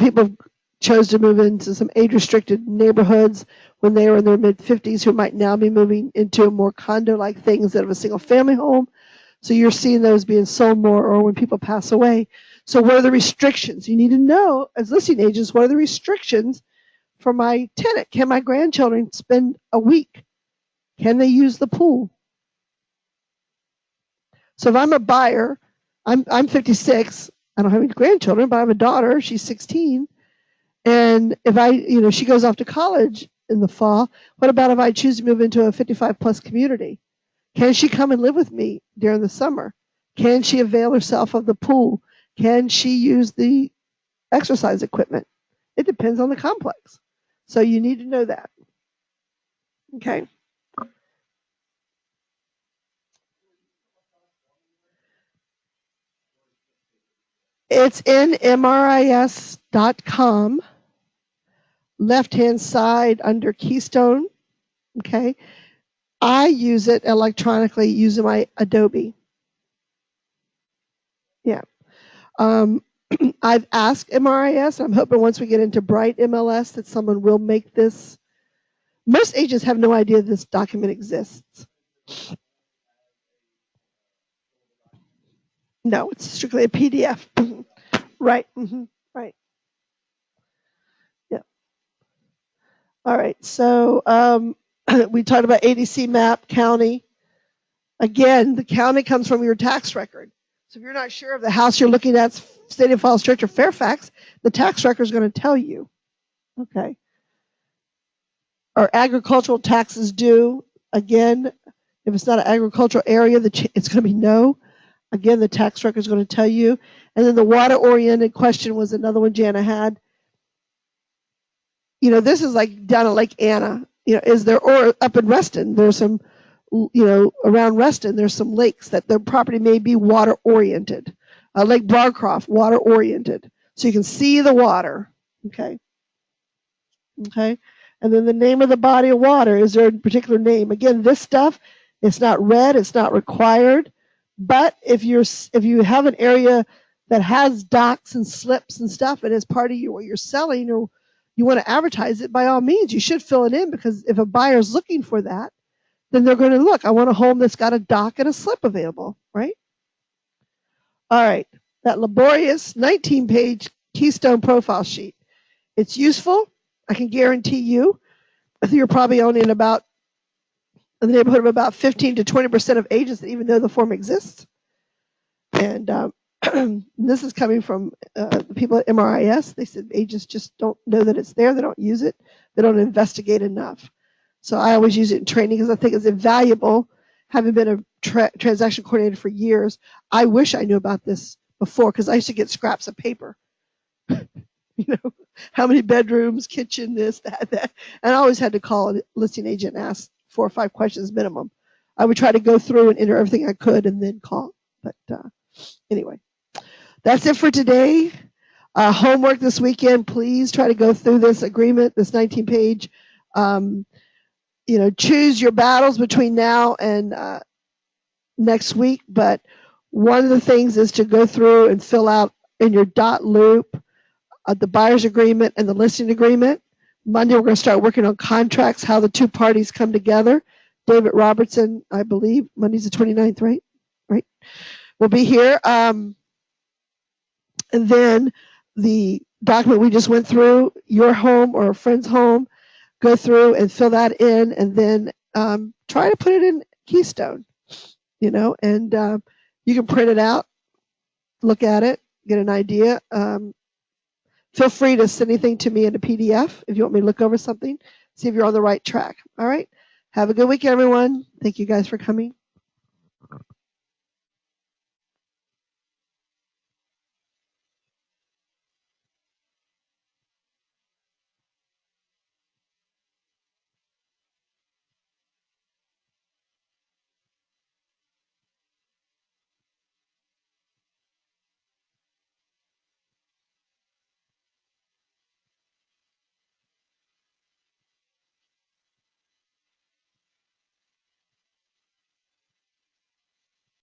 [SPEAKER 3] people chose to move into some age restricted neighborhoods when they were in their mid 50s who might now be moving into more condo like things instead of a single family home. So you're seeing those being sold more or when people pass away. So what are the restrictions? You need to know as listing agents, what are the restrictions for my tenant? Can my grandchildren spend a week? Can they use the pool? So if I'm a buyer, I'm 56. I don't have any grandchildren, but I have a daughter. She's 16. And if she goes off to college in the fall, what about if I choose to move into a 55 plus community? Can she come and live with me during the summer? Can she avail herself of the pool? Can she use the exercise equipment? It depends on the complex. So you need to know that. Okay. It's in MRIS.com, left-hand side under Keystone. Okay. I use it electronically using my Adobe. Yeah. I've asked MRIS. I'm hoping once we get into Bright MLS that someone will make this. Most agents have no idea this document exists. No, it's strictly a PDF. Right. Right. Yeah. All right. So we talked about ADC map, county. Again, the county comes from your tax record. So if you're not sure of the house you're looking at, State of Falls Church or Fairfax, the tax record is going to tell you. Okay. Are agricultural taxes due? Again, if it's not an agricultural area, it's going to be no. Again, the tax record is going to tell you. And then the water-oriented question was another one Jana had. This is like down at Lake Anna. Is there, or up in Reston, there's some, around Reston, there's some lakes that their property may be water-oriented. Lake Barcroft, water-oriented. So you can see the water. Okay. Okay. And then the name of the body of water, is there a particular name? Again, this stuff, it's not read, it's not required. But if you have an area that has docks and slips and stuff, and it's part of what you're selling or you want to advertise it, by all means, you should fill it in, because if a buyer's looking for that, then they're going to look. I want a home that's got a dock and a slip available, right? All right, that laborious 19-page Keystone profile sheet. It's useful. I can guarantee you, I think you're probably only in the neighborhood of about 15 to 20% of agents that even know the form exists. And this is coming from the people at MRIS. They said agents just don't know that it's there. They don't use it. They don't investigate enough. So I always use it in training because I think it's invaluable. Having been a transaction coordinator for years, I wish I knew about this before, because I used to get scraps of paper. How many bedrooms, kitchen, this, that. And I always had to call a listing agent and ask 4 or 5 questions minimum. I would try to go through and enter everything I could and then call. But anyway, that's it for today. Homework this weekend, please try to go through this agreement, this 19-page. Choose your battles between now and next week. But one of the things is to go through and fill out in your dot loop the buyer's agreement and the listing agreement. Monday, we're going to start working on contracts, how the two parties come together. David Robertson, I believe, Monday's the 29th, right? Right. We'll be here. And then the document we just went through, your home or a friend's home, go through and fill that in, and then try to put it in Keystone, and you can print it out, look at it, get an idea. Feel free to send anything to me in a PDF if you want me to look over something, see if you're on the right track. All right. Have a good week, everyone. Thank you guys for coming.